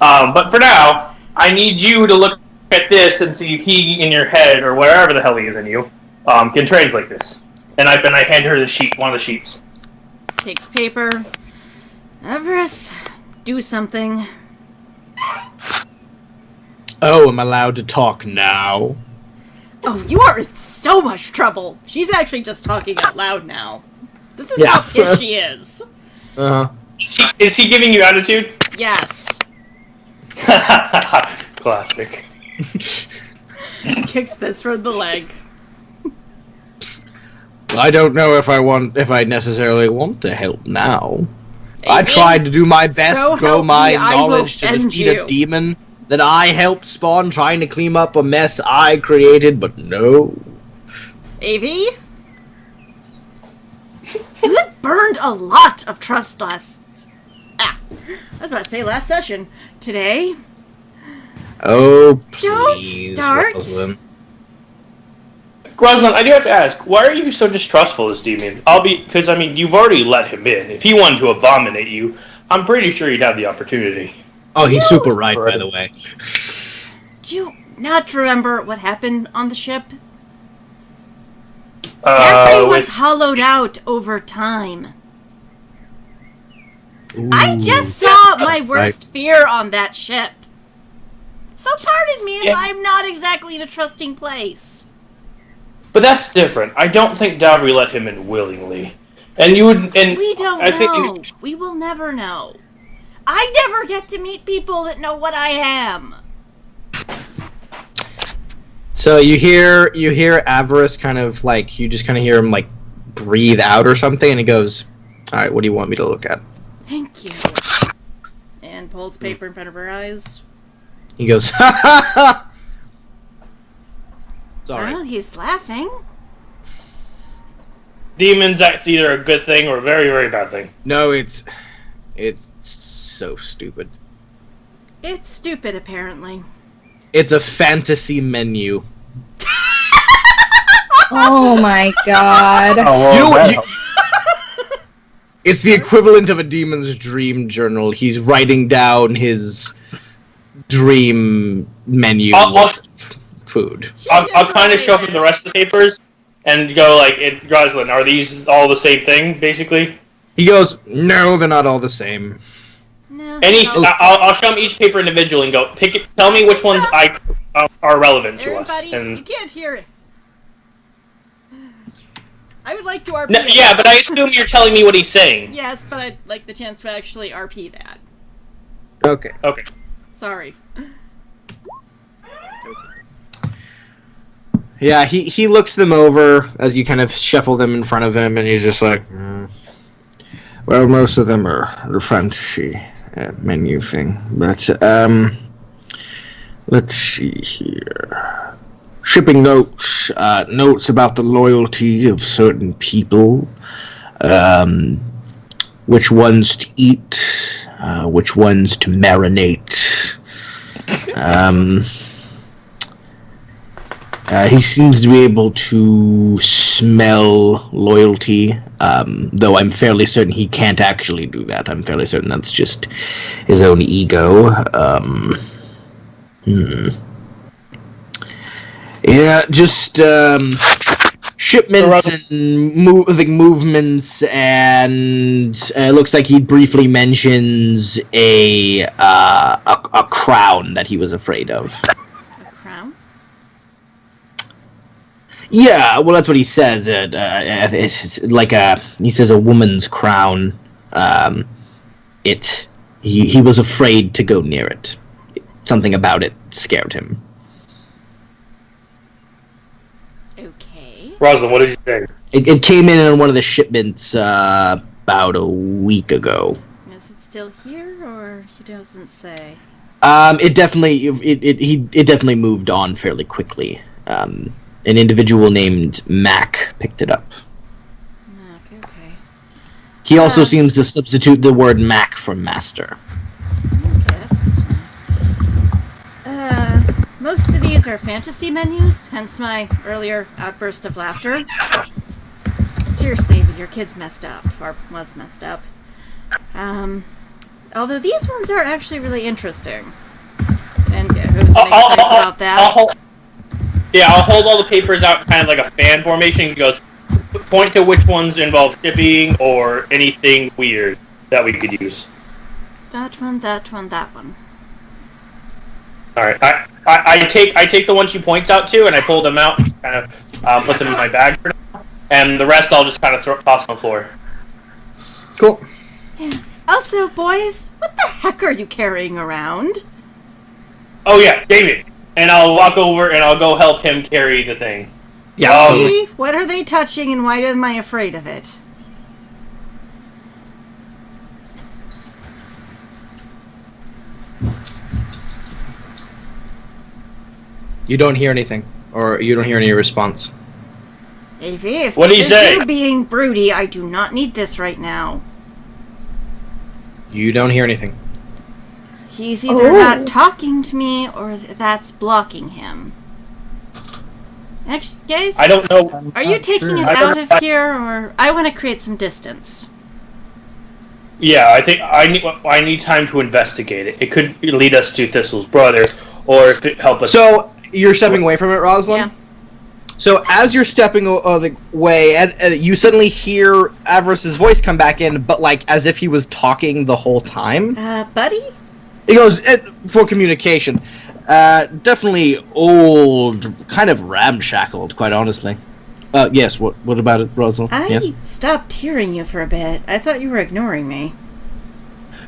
But for now, I need you to look at this and see if he in your head or wherever the hell he is in you can translate this. And I hand her the sheet, one of the sheets. Takes paper. Everest, do something. Oh, am I allowed to talk now? Oh, you are in so much trouble. She's actually just talking out loud now. This is how pissed she is. Uh-huh. Is he giving you attitude? Yes. Classic. Kicks this from the leg. I don't know if I necessarily want to help now. Amen. I tried to do my best, So grow help my me, I knowledge will to end defeat you. a demon that I helped spawn trying to clean up a mess I created, but no. Avy? You have burned a lot of trust I was about to say last session. Today? Oh, Don't please, start. Rosalind. Rosalind, I do have to ask, why are you so distrustful of this demon? Because, you've already let him in. If he wanted to abominate you, I'm pretty sure you'd have the opportunity. Oh, he's super right, by the way. Do you not remember what happened on the ship? Jeffrey was hollowed out over time. Ooh. I just saw my worst fear on that ship. So pardon me if I'm not exactly in a trusting place. But that's different. I don't think Davri let him in willingly. And you would... And we don't know. We will never know. I never get to meet people that know what I am. So you hear Avarice kind of like, you just kind of hear him like breathe out or something, and he goes, "Alright, what do you want me to look at?" Thank you. And pulls paper in front of her eyes. He goes, "Ha ha ha!" Sorry. Well, he's laughing. Demons, that's either a good thing or a very, very bad thing. No, it's so stupid. It's stupid, apparently. It's a fantasy menu. Oh my god. Oh, well, You know what? It's the equivalent of a demon's dream journal. He's writing down his dream menu food. I'll kind of show him the rest of the papers and go like, Rosalind, are these all the same thing, basically? He goes, "No, they're not all the same." No. I'll show him each paper individually and go, tell me which ones are relevant to us. Everybody, And you can't hear it. I would like to RP no, yeah, but I assume you're telling me what he's saying. Yes, but I'd like the chance to actually RP that. Okay. Okay. Sorry. Yeah, he looks them over as you kind of shuffle them in front of him, and he's just like, well, most of them are the fantasy menu thing, but let's see here. Shipping notes, notes about the loyalty of certain people, which ones to eat, which ones to marinate, He seems to be able to smell loyalty, though I'm fairly certain he can't actually do that. I'm fairly certain that's just his own ego. Yeah, just shipments and movements, and it looks like he briefly mentions a crown that he was afraid of. A crown? Yeah, well, that's what he says. It's like he says a woman's crown. He was afraid to go near it. Something about it scared him. Okay. Rosalind, what did you say? It came in one of the shipments about a week ago. Is it still here, or he doesn't say? It definitely moved on fairly quickly. An individual named Mac picked it up. Mac, okay. He also seems to substitute the word Mac for master. Okay, that's good to know. Most of these are fantasy menus, hence my earlier outburst of laughter. Seriously, your kid's messed up, or was messed up. Although these ones are actually really interesting. And who's going to explain about that? I'll hold all the papers out kind of like a fan formation and goes, point to which ones involve shipping or anything weird that we could use. That one, that one, that one. Alright, I take the ones she points out to and I pull them out and kind of put them in my bag for now. And the rest I'll just kind of toss on the floor. Cool. Yeah. Also, boys, what the heck are you carrying around? Oh yeah, David. And I'll walk over and I'll go help him carry the thing. Yeah. What are they touching and why am I afraid of it? You don't hear anything, or you don't hear any response. Avy, if What do this you is say? you being broody, I do not need this right now. You don't hear anything. He's either not talking to me or that's blocking him. Actually, guys, I don't know. are you taking it out of here, or I want to create some distance? Yeah, I think I need time to investigate it. It could lead us to Thistle's brother, or if it help us. So you're stepping away from it, Rosalind? Yeah. So as you're stepping away, and you suddenly hear Avarice's voice come back in, but like as if he was talking the whole time. Buddy? He goes, for communication. Definitely old, kind of ramshackled, quite honestly. Yes, what about it, Rosalind? I stopped hearing you for a bit. I thought you were ignoring me.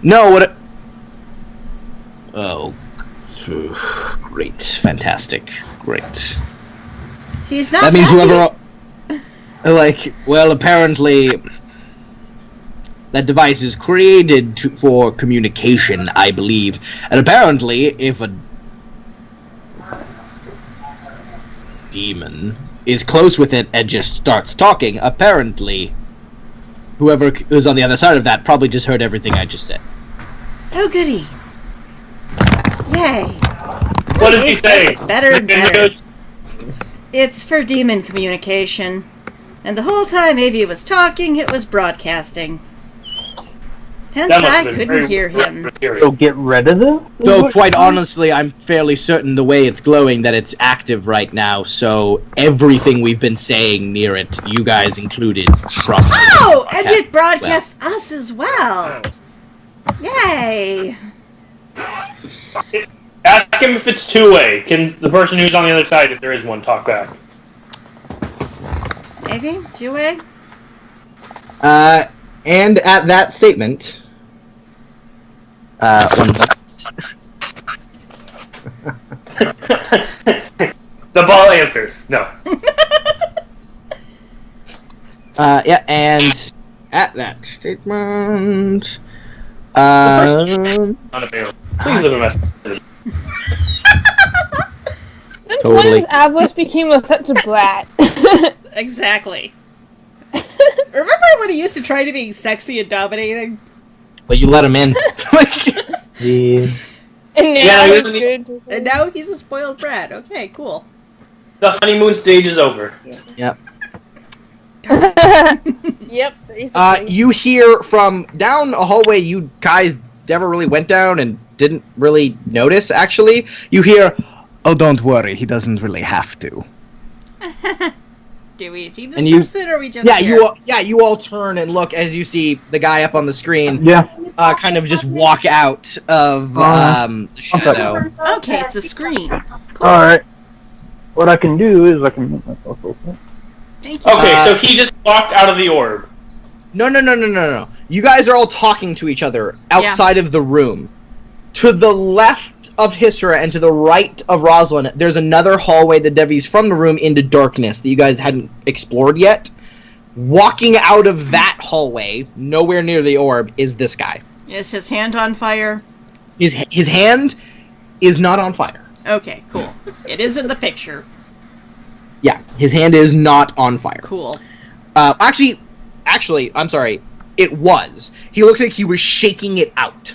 No, what... Oh, great, fantastic, great. He's not That means happy. whoever... well, apparently... That device is created for communication, I believe. And apparently, if a demon is close with it and just starts talking, apparently whoever is on the other side of that probably just heard everything I just said. Oh, goody. Yay. What did he say? It's better and better. It's for demon communication. And the whole time Avy was talking, it was broadcasting. Hence, I couldn't hear him. So get rid of it? So quite honestly, I'm fairly certain the way it's glowing that it's active right now, so everything we've been saying near it, you guys included, from... Oh! And it broadcasts us as well! Yay! Ask him if it's two-way. Can the person who's on the other side, if there is one, talk back? Avy? Two-way? And at that statement... The ball answers. No. Yeah, and at that statement... Unavailable. Please leave a message. Since Totally. when Avos became such a brat? Exactly. Remember when he used to try to be sexy and dominating? But you let him in. Yeah. And now Yeah, he's isn't good. And now he's a spoiled brat. Okay, cool. The honeymoon stage is over. Yep. Basically. You hear from down a hallway you guys never really went down and didn't really notice, actually. You hear, "Oh, don't worry, he doesn't really have to." Do we see this And you- person, or are we just Yeah, here? you all turn and look as you see the guy up on the screen Yeah. kind of just walk out of the shadow. Okay, it's a screen. Cool. Alright. What I can do is I can make myself open. Thank you. Okay, so he just walked out of the orb. No. You guys are all talking to each other outside of the room. To the left of Hysra and to the right of Rosalind, there's another hallway that deviates from the room into darkness that you guys hadn't explored yet. Walking out of that hallway, nowhere near the orb, is this guy. Is his hand on fire? His hand is not on fire. Okay, cool. It is in the picture. Yeah, his hand is not on fire. Cool. Actually, I'm sorry. It was. He looks like he was shaking it out.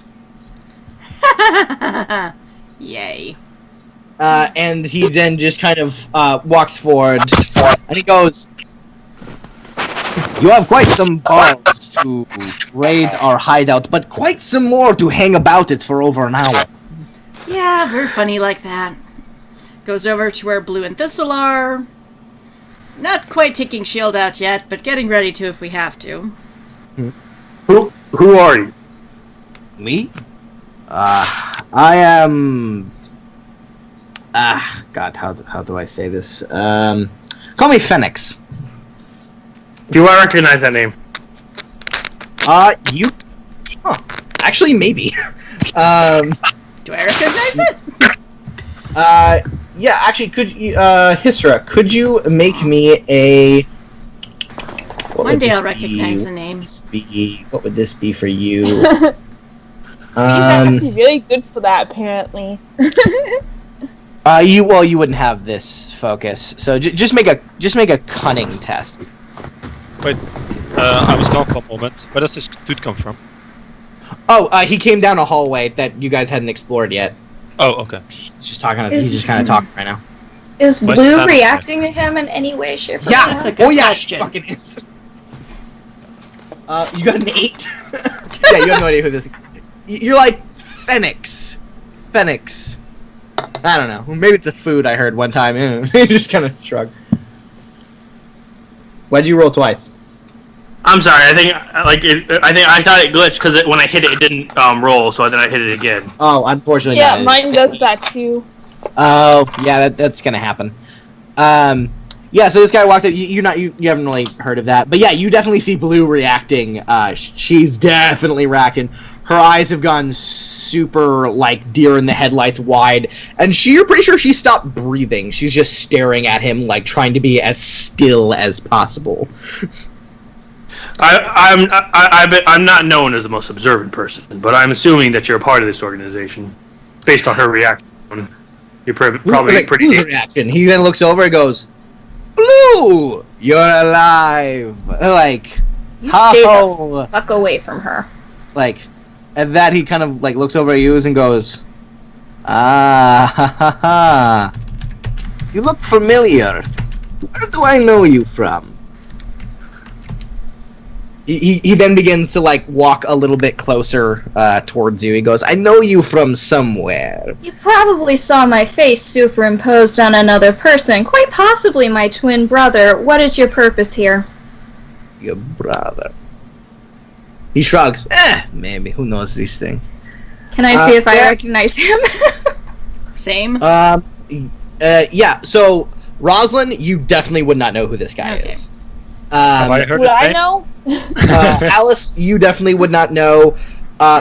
Yay. And he then just kind of walks forward, and he goes, "You have quite some balls to raid our hideout, but quite some more to hang about it for over an hour." Yeah, we're funny like that. Goes over to where Blue and Thistle are. Not quite taking Shield out yet, but getting ready to if we have to. Who are you? Me? I am... God, how do I say this? Call me Phoenix. Do I recognize that name? You... Huh. Actually, maybe. Do I recognize it? Yeah, actually, could you, Hysra, could you make me a... One day I'll recognize the name. What would this be for you? He's actually really good for that, apparently. You wouldn't have this focus, so just make a cunning test. Wait, I was gone for a moment. Where does this dude come from? Oh, he came down a hallway that you guys hadn't explored yet. Oh, okay. He's just talking. He's just kind of talking right now. Is What's Blue that? reacting to him in any way, shape, or Yeah, form? That's a good she question. fucking is. You got an 8. Yeah, you have no idea who this is. You're like Phoenix. I don't know. Maybe it's a food I heard one time. You just kind of shrug. Why'd you roll twice? I'm sorry. I thought it glitched because when I hit it, it didn't roll. So then I hit it again. Oh, unfortunately. Yeah, not. mine does that too. Oh, yeah, that's gonna happen. Yeah, so this guy walks up. You haven't really heard of that, but yeah, you definitely see Blue reacting. She's definitely reacting. Her eyes have gone super like deer in the headlights wide, and you're pretty sure she stopped breathing. She's just staring at him, like trying to be as still as possible. I'm not known as the most observant person, but I'm assuming that you're a part of this organization, based on her reaction. You're probably Like, pretty. Blue's reaction. He then looks over and goes, "Blue, you're alive!" Like, You stay how? the fuck away from her. Like, at that he kind of like looks over at you and goes, "Ah, ha, ha, ha. You look familiar. Where do I know you from?" He then begins to like walk a little bit closer towards you. He goes, "I know you from somewhere." You probably saw my face superimposed on another person, quite possibly my twin brother. What is your purpose here? Your brother. He shrugs. Maybe. Who knows these things? Can I see if I yeah. recognize him? Same. Yeah. So Rosalind, you definitely would not know who this guy Okay. is. Have I heard Would his I name? know? Alice, you definitely would not know.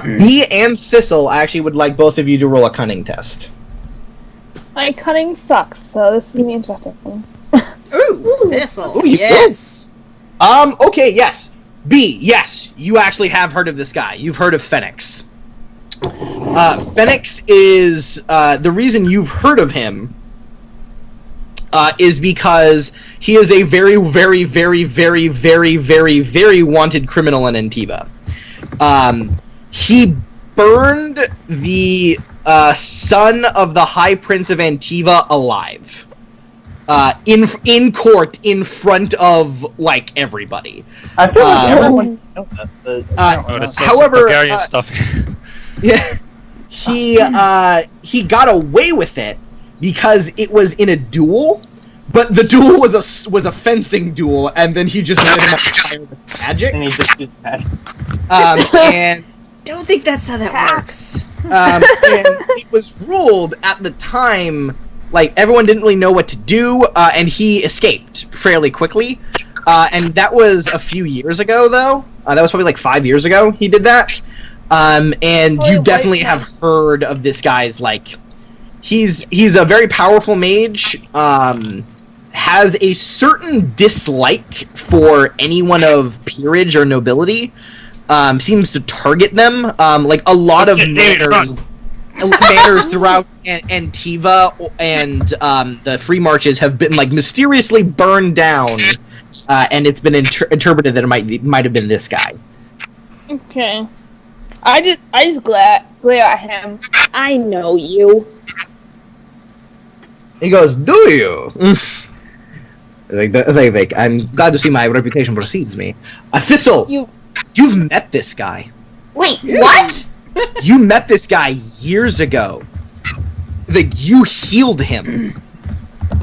B and Thistle, I actually would like both of you to roll a cunning test. My cunning sucks, so this is gonna be interesting. Ooh, Thistle. Ooh, you- Yes. Okay, yes. B, yes, you actually have heard of this guy. You've heard of Phoenix. Phoenix is, the reason you've heard of him is because he is a very, very, very, very, very, very, very wanted criminal in Antiva. He burned the son of the High Prince of Antiva alive. In court, in front of, like, everybody. I feel like everyone knows that. However, Bulgarian stuff. yeah, he got away with it because it was in a duel, but the duel was a fencing duel, and then he just lit him on fire with magic. And he just used magic. And Don't think that's how that works. and it was ruled at the time, like, everyone didn't really know what to do, and he escaped fairly quickly. And that was a few years ago, though. That was probably like 5 years ago he did that. And you definitely have heard of this guy's, like, he's a very powerful mage, has a certain dislike for anyone of peerage or nobility, seems to target them, like a lot of manors throughout Antiva and the Free Marches have been, like, mysteriously burned down, and it's been interpreted that it might have been this guy. Okay. I just glare at him. I know you. He goes, "Do you?" like, I'm glad to see my reputation precedes me. Thistle, you've met this guy. Wait, what? You met this guy years ago. Like, you healed him.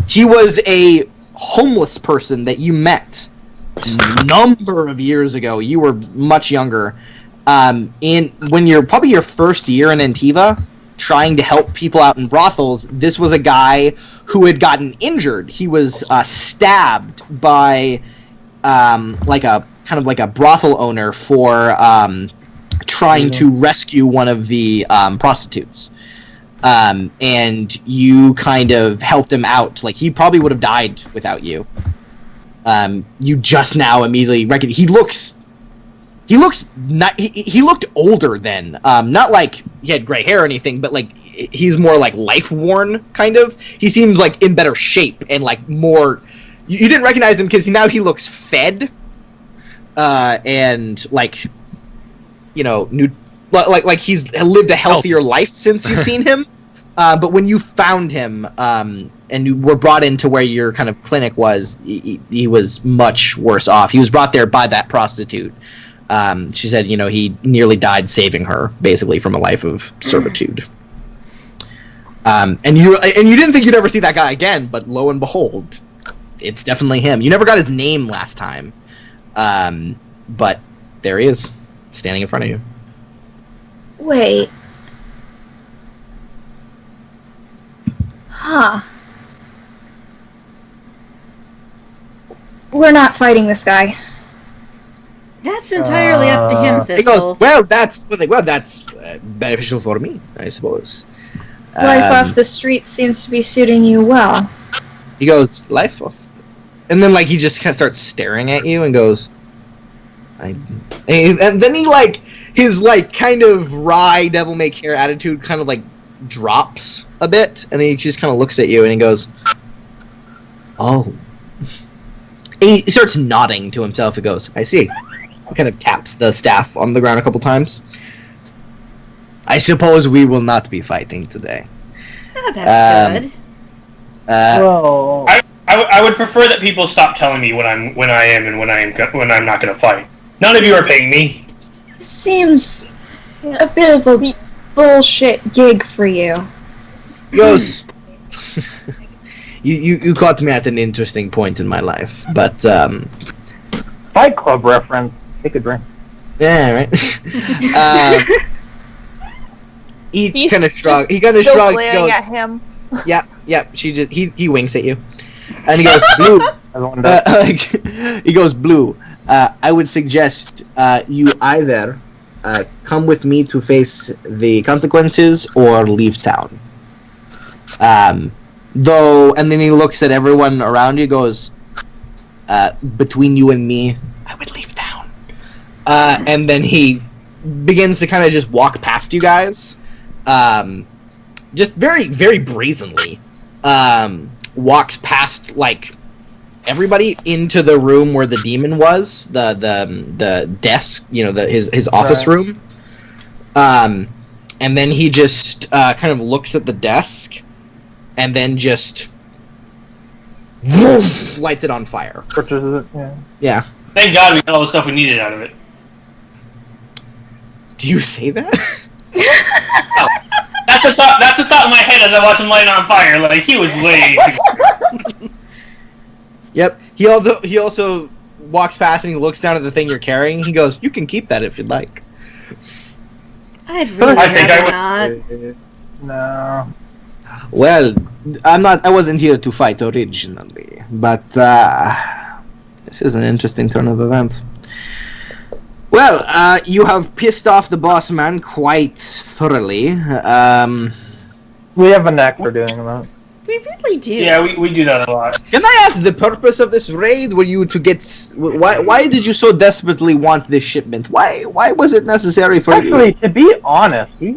He was a homeless person that you met a number of years ago. You were much younger. When you're probably your first year in Antiva, trying to help people out in brothels, this was a guy who had gotten injured. He was stabbed by like a brothel owner for trying to rescue one of the prostitutes. And you kind of helped him out. Like, he probably would have died without you. You just now immediately recognize he looked older then. Not like he had gray hair or anything, but, like, he's more, like, life-worn, kind of. He seems, like, in better shape and, like, more... You didn't recognize him because now he looks fed. And, like, you know, like he's lived a healthier life since you've seen him. But when you found him, and you were brought into where your kind of clinic was, he was much worse off. He was brought there by that prostitute. She said, you know, he nearly died saving her, basically, from a life of servitude. And you didn't think you'd ever see that guy again, but lo and behold, it's definitely him. You never got his name last time, but there he is, standing in front of you. Wait. Huh. We're not fighting this guy. That's entirely up to him, He Thistle. goes, well, that's beneficial for me, I suppose. Life off the streets seems to be suiting you well. He goes, life off, and then, like, he just kind of starts staring at you and goes, and then he, like, his, like, kind of wry devil may care attitude kind of, like, drops a bit, and he just kind of looks at you and he goes, oh. And he starts nodding to himself. He goes, I see. He kind of taps the staff on the ground a couple times. I suppose we will not be fighting today. Oh, that's good. Well, I would prefer that people stop telling me when I am and when I'm not going to fight. None of you are paying me. Seems a bit of a bullshit gig for you. He goes, you caught me at an interesting point in my life, but Fight Club reference. Take a drink. yeah, right. He kind of shrugs. He kind of Still shrugs. glaring Goes, at him. yeah. He winks at you, and he goes, Blue. Everyone does. He goes, Blue. I would suggest you either come with me to face the consequences or leave town. Though, and then he looks at everyone around you, goes, between you and me, I would leave town. And then he begins to kind of just walk past you guys, just very, very brazenly. Walks past, like, everybody into the room where the demon was, the desk, you know, his office room. and then he just kind of looks at the desk, and then just woof, lights it on fire. Purchases it, yeah. Yeah. Thank God we got all the stuff we needed out of it. Do you say that? That's a thought in my head as I watch him light it on fire. Like, he was way too... Yep. He also walks past and he looks down at the thing you're carrying. He goes, "You can keep that if you'd like." I'd really I think rather I not. No. Well, I wasn't here to fight originally, but this is an interesting turn of events. Well, you have pissed off the boss man quite thoroughly. We have a knack for doing that. We really do. Yeah, we do that a lot. Can I ask the purpose of this raid? Were you to get... Why did you so desperately want this shipment? Why was it necessary for you? Actually, to be honest, we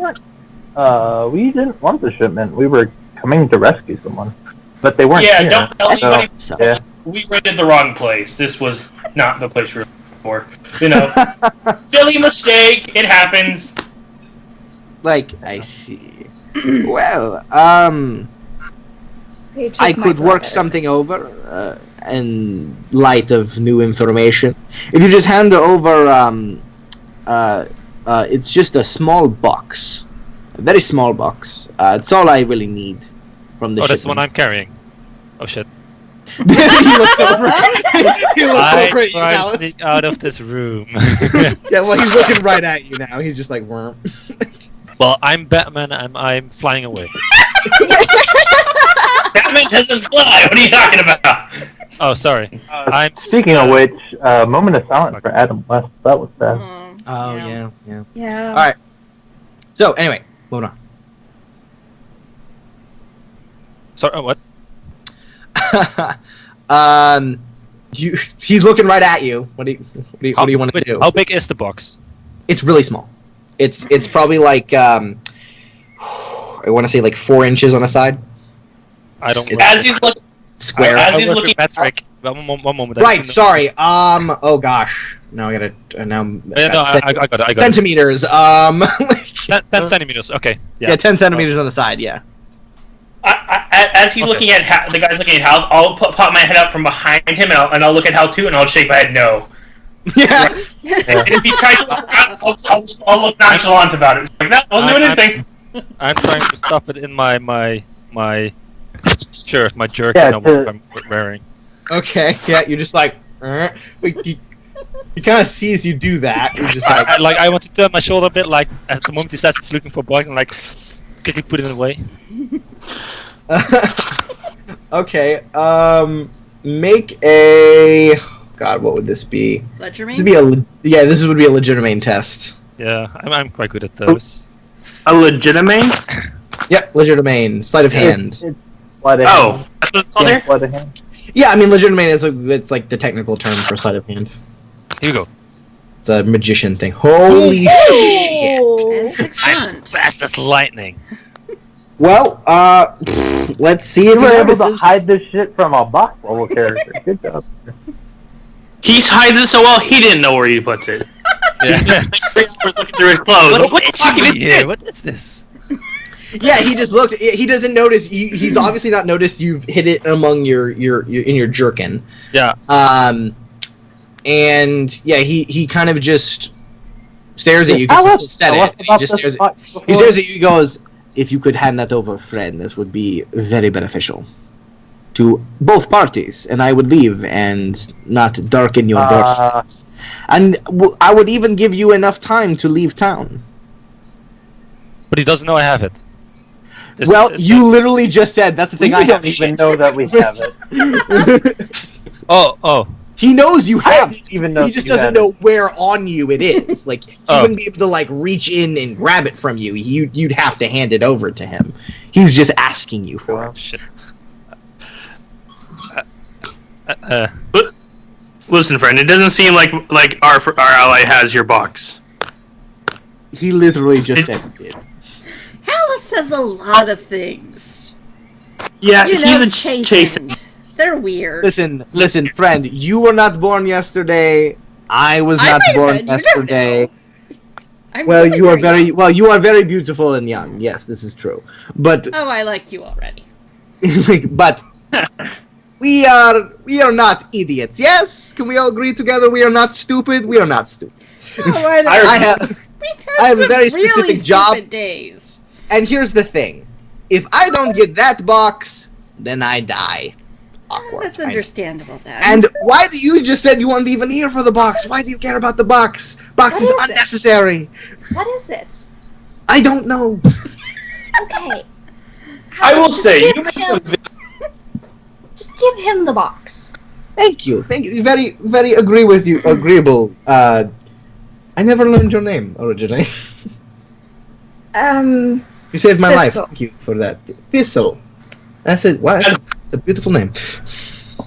didn't want the shipment. We were coming to rescue someone, but they weren't here. Don't tell anybody. So, Yeah. We rented the wrong place. This was not the place we were for. You know, silly mistake. It happens. Like, I see. Well, I could work something over in light of new information. If you just hand over, it's just a small box, a very small box. It's all I really need from the shipment. that's the one I'm carrying. Oh shit. He looks over. He looks I over at you try now. to sneak out of this room. Yeah, well, he's looking right at you now. He's just like, worm. Well, I'm Batman and I'm flying away. Batman doesn't fly. What are you talking about? Oh, sorry. I'm Speaking of which, moment of silence for Adam West. That was sad. Oh, yeah. Yeah. All right. So, anyway, moving Sorry, what? on. He's looking right at you. What do you want to do? How big is the box? It's really small. It's probably like I want to say like 4 inches on the side. I don't. As he's looking, Square. As he's looking, metric. One moment. Right. Sorry. Oh gosh. Now I gotta. Now. Yeah, no, I got it. Centimeters. 10 centimeters. Okay. Yeah. 10 centimeters on the side. Yeah. as he's looking at Hal, the guy's looking at Hal, I'll pop my head up from behind him and I'll look at Hal too, and I'll shake my head no. Yeah. And if he tries to look out, I'll look nonchalant about it. Like, no, I'll do anything. I'm trying to stuff it in my shirt, my jerkin I'm wearing. Okay. Yeah. You're just like. He kind of sees you do that. You're just like. I want to turn my shoulder a bit, like at the moment he says it's looking for a boy, and like quickly put it away. Okay. Make a. God, what would this be? Legerdemain? This would be a legitimate test. Yeah, I'm quite good at those. A legitimate? Yeah, legitimate. Sleight of hand. It's sleight of Oh, hand. that's what it's called Yeah, there? sleight of hand. Yeah, I mean, legitimate is it's like the technical term for sleight of hand. Here you go. It's a magician thing. Holy shit! And 6 I'm months. fast as lightning. Well, let's see You if were he able to notices. hide this shit from a box level character. Good job. He's hiding it so well, he didn't know where he puts it. Yeah. We're looking through his clothes. What the fuck is this? What is this? Yeah, he just looked. He doesn't notice. He's obviously not noticed you've hid it among your in your jerkin. Yeah. And yeah, he kind of just stares at you. Tell Because us- he said tell us it. And he about just this stares. box He before. stares at you. He goes, "If you could hand that over, friend, this would be very beneficial to both parties, and I would leave and not darken your doorsteps. And I would even give you enough time to leave town." But he doesn't know I have it. You literally just said that's the thing. We I don't have. even know that we have it. Oh. He knows you I have. didn't even know He just you doesn't had know where on you it is. Like he Oh. wouldn't be able to like reach in and grab it from you. You'd have to hand it over to him. He's just asking you for it. Shit. Listen, friend, it doesn't seem like our ally has your box. He literally just said he did. Alice says a lot of things. Yeah, You he's know, a chastened. They're weird. Listen, friend. You were not born yesterday. I was I not might have born been, you don't yesterday. I'm Well, really you are very young. you are very beautiful and young. Yes, this is true. But Oh, I like you already. but we are not idiots. Yes, can we all agree together? We are not stupid. We are not stupid. Oh, I don't I have, We've had I have a some very really specific stupid job. days. And here's the thing: if I don't get that box, then I die. Awkward. That's I know. understandable then. And why do you just said you weren't even here for the box? Why do you care about the box? Box What is is it? unnecessary. What is it? I don't know. Okay. I will Just say, give you make him- some Just give him the box. Thank you. Very, very agree with you. Agreeable. I never learned your name originally. You saved my life. Thistle. Thank you for that. Thistle. That's it. Wow, that's a beautiful name.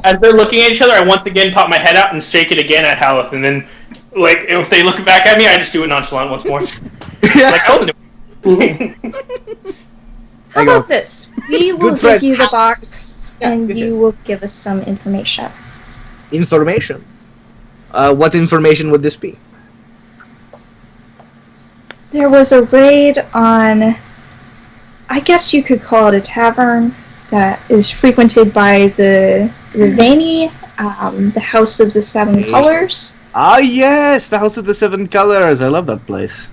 As they're looking at each other, I once again pop my head out and shake it again at Haleth, and then, like, if they look back at me, I just do it nonchalant once more. Like, oh, How I go, about this? We will Good friend. give you the box, Yeah, and good you will give us some information. information. What information would this be? There was a raid on, I guess you could call it a tavern, that is frequented by the Rivani, the House of the Seven Hey. Colors. Ah, yes, the House of the Seven Colors. I love that place.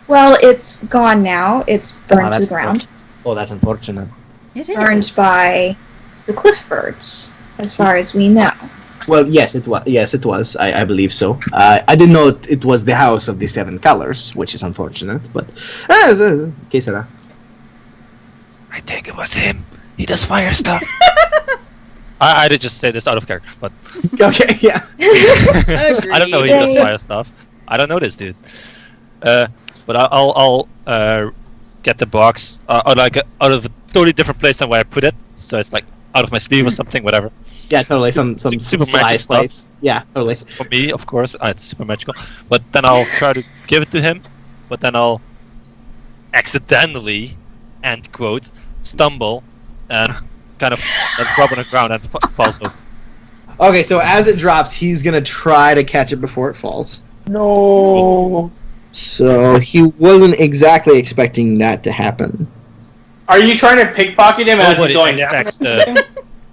Well, it's gone now. It's burned to that's the ground. Oh, that's unfortunate. It is. Burned by the Cliffbirds, as far as we know. Well, yes, it was. Yes, it was. I believe so. I didn't know it was the House of the Seven Colors, which is unfortunate. But que será? I think it was him. He does fire stuff. I did just say this out of character, but Okay, yeah. I don't know he does Agreed. fire stuff. I don't know this dude. But I'll get the box out of a totally different place than where I put it. So it's like out of my sleeve or something, whatever. Yeah, totally. Some Super sly magic stuff. place. Yeah, totally. For me, of course, it's super magical. But then I'll try to give it to him. But then I'll accidentally, end quote, stumble and kind of drop on the ground and falls over. Okay, so as it drops, he's gonna try to catch it before it falls. No. So he wasn't exactly expecting that to happen. are you trying to pickpocket him as he's Nobody going down? expects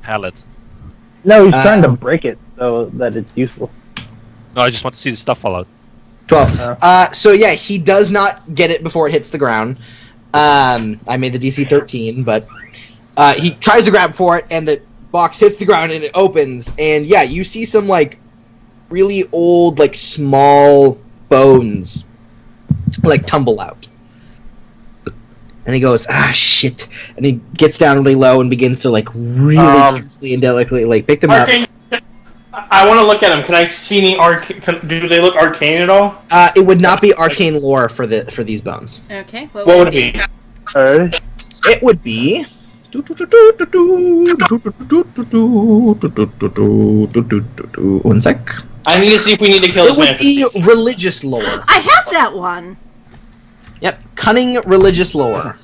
Hallet. No, he's trying to Um, break it so that it's useful. No, I just want to see the stuff fall out. 12. So yeah, he does not get it before it hits the ground. I made the DC 13, but he tries to grab for it, and the box hits the ground, and it opens. And yeah, you see some like really old, like small bones, like tumble out. And he goes, ah, shit. And he gets down really low and begins to like really carefully and delicately like pick them up. Arcane. I want to look at them. Can I see any arcane? Do they look arcane at all? It would not be arcane lore for these bones. Okay, What would it be? It would be. One sec. I need to see if we need to kill It this would man. be religious lore. I have that one. Yep, cunning religious lore.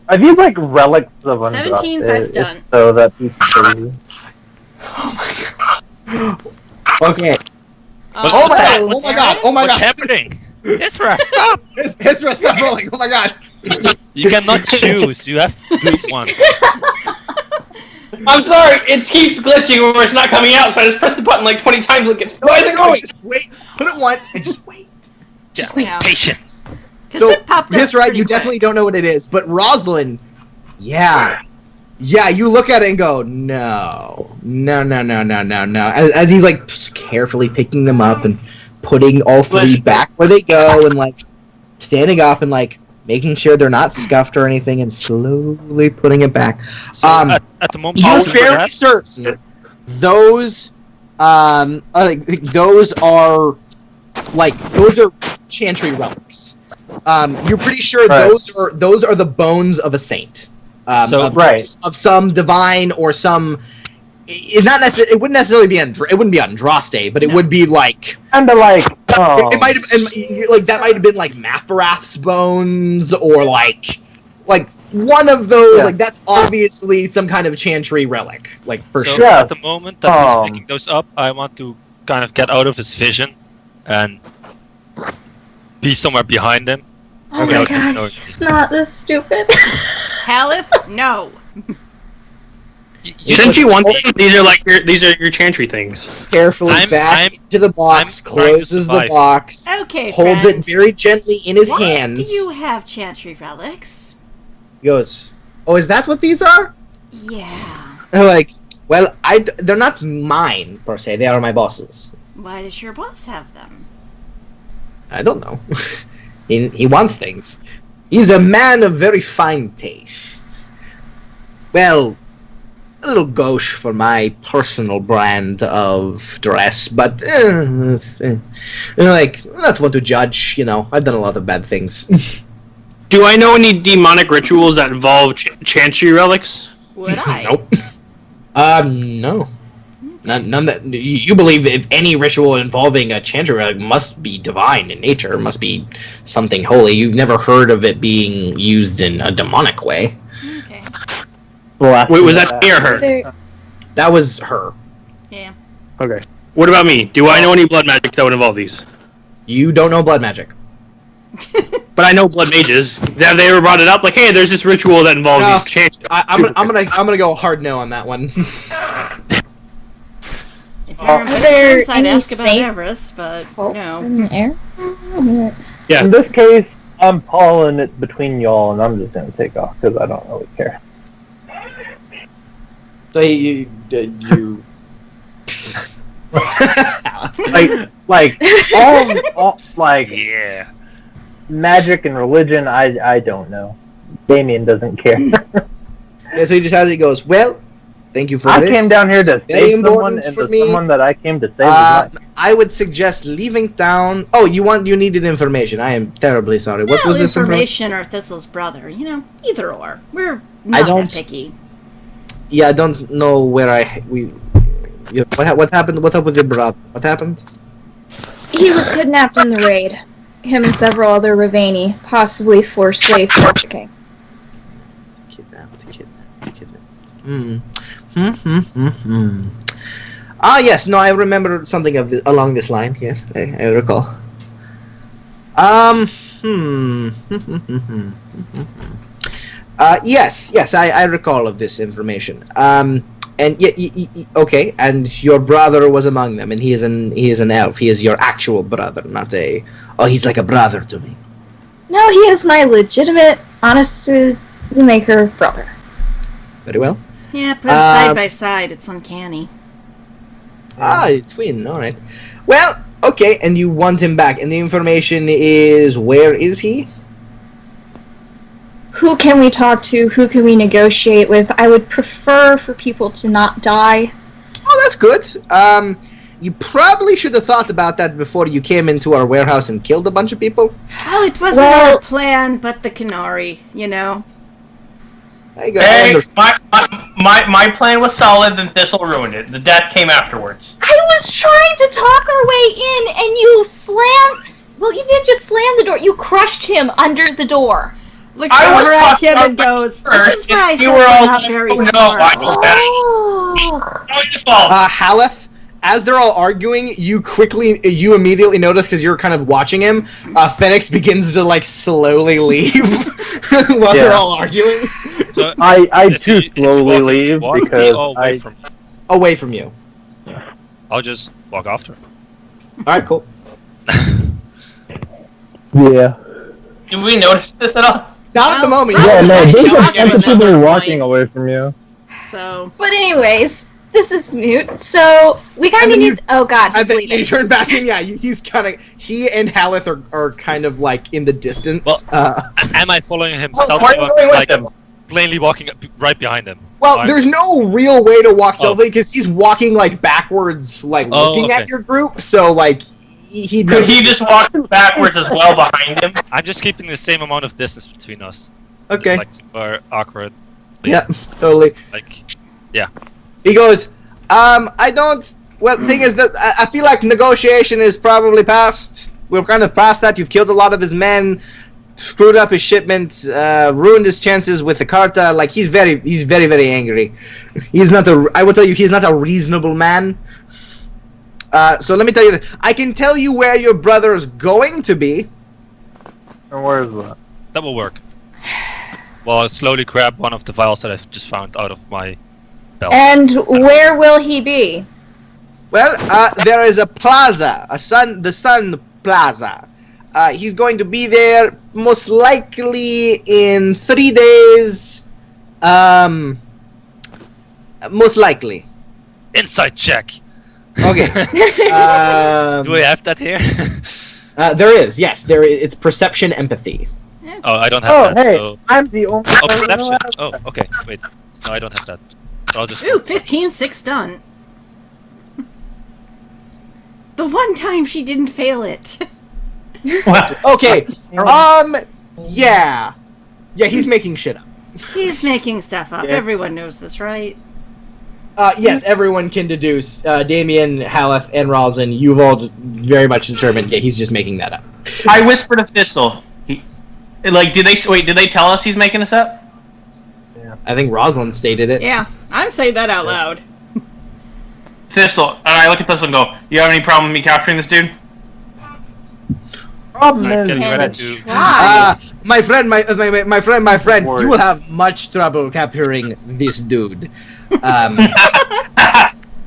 Are these like relics of 17, Andraste? five's done. So that piece crazy. Okay. Oh my god! Oh my god! Oh my What's god! happening? Isra, stop! Ezra, stop rolling! Oh my god! You cannot choose. You have to do one. I'm sorry, it keeps glitching or it's not coming out, so I just press the button like 20 times and it gets. Why is it going? Just wait. Put it one and just wait. Yeah. Patience. Because So it popped up this right, pretty you quick. definitely don't know what it is, but Rosalind, yeah. You look at it and go, no. As he's like just carefully picking them up and putting all three back where they go and like standing up and like making sure they're not scuffed or anything and slowly putting it back. So at the moment, You're I'll do fairly that. certain those those are chantry relics. You're pretty sure Right. those are the bones of a saint. Of some divine or some. It's not necessarily. It wouldn't necessarily be it wouldn't be Andraste, but it would be like. Kind of like. It might have like that might have been like Matharath's bones or like one of those. Yeah. Like that's obviously some kind of chantry relic. Like for So sure. Yeah. at the moment that he's picking those up, I want to kind of get out of his vision and be somewhere behind them. Oh my god, it's not this stupid. Haleth, no. Since you want them, these are your chantry things. Carefully back to the box, closes the box, Okay, holds friend. it very gently in his Why hands. do you have chantry relics? He goes, "Oh, is that what these are?" Yeah. I'm like, well, they're not mine per se. They are my boss's. Why does your boss have them? I don't know. he wants things. He's a man of very fine tastes. Well, a little gauche for my personal brand of dress, but like, not one to judge. You know, I've done a lot of bad things. Do I know any demonic rituals that involve chantry relics? Would I? Nope. No. None that you believe if any ritual involving a chantry relic must be divine in nature, must be something holy. You've never heard of it being used in a demonic way. Okay. Wait, was that me or her? That was her. Yeah. Okay. What about me? Do I know any blood magic that would involve these? You don't know blood magic. But I know blood mages. Have they ever brought it up? Like, hey, there's this ritual that involves No. these chantry. I'm gonna go hard no on that one. If you're in there I'd any ask about saint Everest, but Hulks no. in the air? Yeah. In this case, I'm pawing it between y'all, and I'm just gonna take off because I don't really care. So you like all like Yeah. magic and religion. I don't know. Damien doesn't care. Yeah, so he just has it. He goes, well, thank you for I this. came down here to Very save someone, important and for the me. someone that I came to save is not. I would suggest leaving town. Oh, you needed information. I am terribly sorry. What Well, was this information? information or Thistle's brother? You know, either or. We're not don't- that picky. Yeah, I don't know where what happened? What up with your brother? What happened? He was kidnapped in the raid. Him and several other Ravani, possibly for slave trafficking. Kidnapped. Ah, yes. No, I remember something along this line. Yes, I recall. Yes, I recall of this information. And okay, and your brother was among them, and he is an elf. He is your actual brother, not a. Oh, he's like a brother to me. No, he is my legitimate, honest to the maker brother. Very well. Yeah, put it side by side. It's uncanny. Ah, twin. All right. Well, okay, and you want him back, and the information is where is he? Who can we talk to? Who can we negotiate with? I would prefer for people to not die. Oh, that's good. You probably should have thought about that before you came into our warehouse and killed a bunch of people. Well, it wasn't Well- our plan, but the Canary, you know. There you go. Hey, my plan was solid, then Thistle ruined it. The death came afterwards. I was trying to talk our way in, and you slammed. Well, you didn't just slam the door. You crushed him under the door. Looks I was over at him talking and goes, about this is where I you said were we're all not like, very "Oh, no, smart. I know that." Oh. No, it's your fault. Haleth, as they're all arguing, you immediately notice, because you're kind of watching him, Phoenix begins to, like, slowly leave while they're all arguing. So I is too he slowly walking leave towards me because or away from me? Away from you. I'll just walk after him. Alright, cool. yeah. Did we notice this at all? Not at the Well, moment. Russ Yeah, is no, actually they talking just with them people at one walking point. away from you. So, But anyways, this is moot. So we kind And of then need. Oh God, I he's think you leaving. turn back and he and Haleth are kind of like in the distance. Well, Am I following him Well, stealthily why are you or going just with like him? plainly walking right behind him? well, there's no real way to walk Oh. stealthily because he's walking like backwards, like Oh, looking okay. at your group. So like he Could he just walk backwards as well behind him? I'm just keeping the same amount of distance between us. Okay. Just, like super awkward. Yeah, totally. Like, He goes, I don't. Well, the thing is that I feel like negotiation is probably past. We're kind of past that. You've killed a lot of his men, screwed up his shipment, ruined his chances with the Carta. Like he's very, very angry. He's not a. I will tell you, he's not a reasonable man. So let me tell you this. I can tell you where your brother is going to be. And where is that? That will work. Well, I'll slowly grab one of the vials that I've just found out of my belt. And where will he be? Well, there is a plaza, the Sun Plaza. He's going to be there most likely in 3 days. Most likely. Insight check. Okay. Do we have that here? There is, yes. It's perception empathy. Oh, I don't have that. Hey, So... I'm the only Oh, person who perception. has Oh, that. okay. Wait. No, I don't have that. So I'll just. Ooh, 15, 6 done. The one time she didn't fail it. Okay. Yeah. Yeah, he's making shit up. He's making stuff up. Yeah. Everyone knows this, right? Yes, everyone can deduce. Damien, Haleth, and Rosin, you've all very much determined. Yeah, he's just making that up. I whispered to Thistle. Did they tell us he's making this up? I think Rosalind stated it. Yeah, I'm saying that out loud. Thistle, and I look at Thistle and go, "You have any problem with me capturing this dude?" Problem Alright, is, getting ready to. My friend, Worry. you will have much trouble capturing this dude. And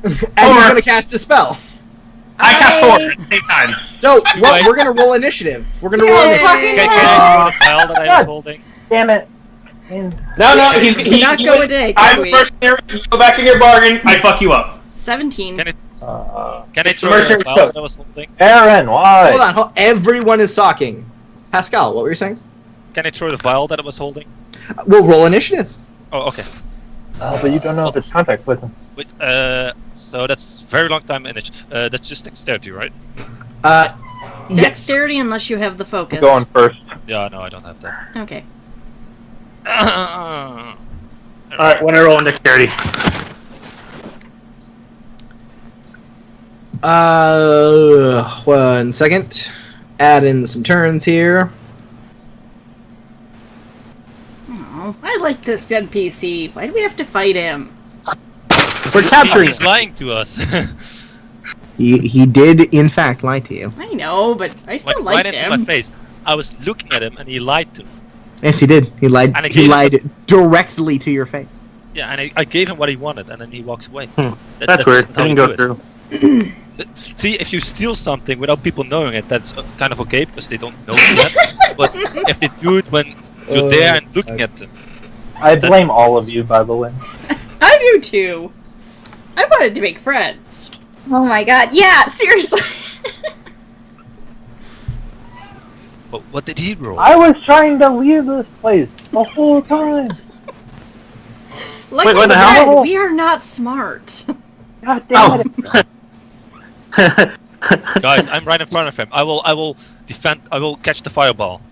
he's gonna cast a spell. I cast 4 at the same time. So, well, we're gonna roll initiative. We're gonna roll initiative. Can I throw the file that I was holding? damn it. No, Could not go a day, could I'm we? a mercenary. You go back in your bargain. I fuck you up. 17. Can I It's throw mercenary the file spell. that I was holding? Aaron, why? Hold on, everyone is talking. Pascal, what were you saying? Can I throw the vial that I was holding? We'll roll initiative. Oh, okay. Oh, but you don't know if it's contact with him. Wait, so that's very long time initiative. That's just dexterity, right? Yes. Dexterity unless you have the focus. Going first. Yeah, no, I don't have that. Okay. Alright, when I roll in dexterity. 1 second. Add in some turns here. Oh, I like this NPC. Why do we have to fight him? We're capturing He's him. lying to us. He did, in fact, lie to you. I know, but I still Right liked into my him. face. I was looking at him and he lied to me. Yes, he did. He lied. And I He gave him lied directly to your face. Yeah, and I gave him what he wanted, and then he walks away. That's weird. isn't how Didn't you go do it. through. See, if you steal something without people knowing it, that's kind of okay because they don't know that. But if they do it when you're there and looking at them, I blame all of you, by the way. I do too. I wanted to make friends. Oh my god, yeah, seriously. but what did he roll? I was trying to leave this place the whole time. Like Wait, what I the said, hell? we are not smart. God damn it. Guys, I'm right in front of him. I will defend. I will catch the fireball,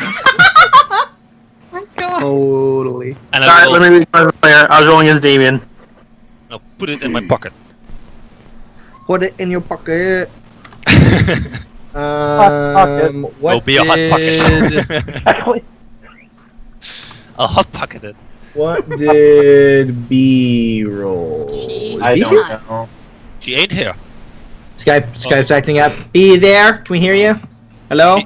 Oh my god. Totally. and Alright, I let will me read my player. I was rolling as Damien. I'll put it in my pocket. Put it in your pocket. pocket. What It'll be a hot did- pocket. Actually, I'll hot pocket it. What did B roll? She- I B? don't know. She ain't here. Skype's acting up. B there? Can we hear you? Hello?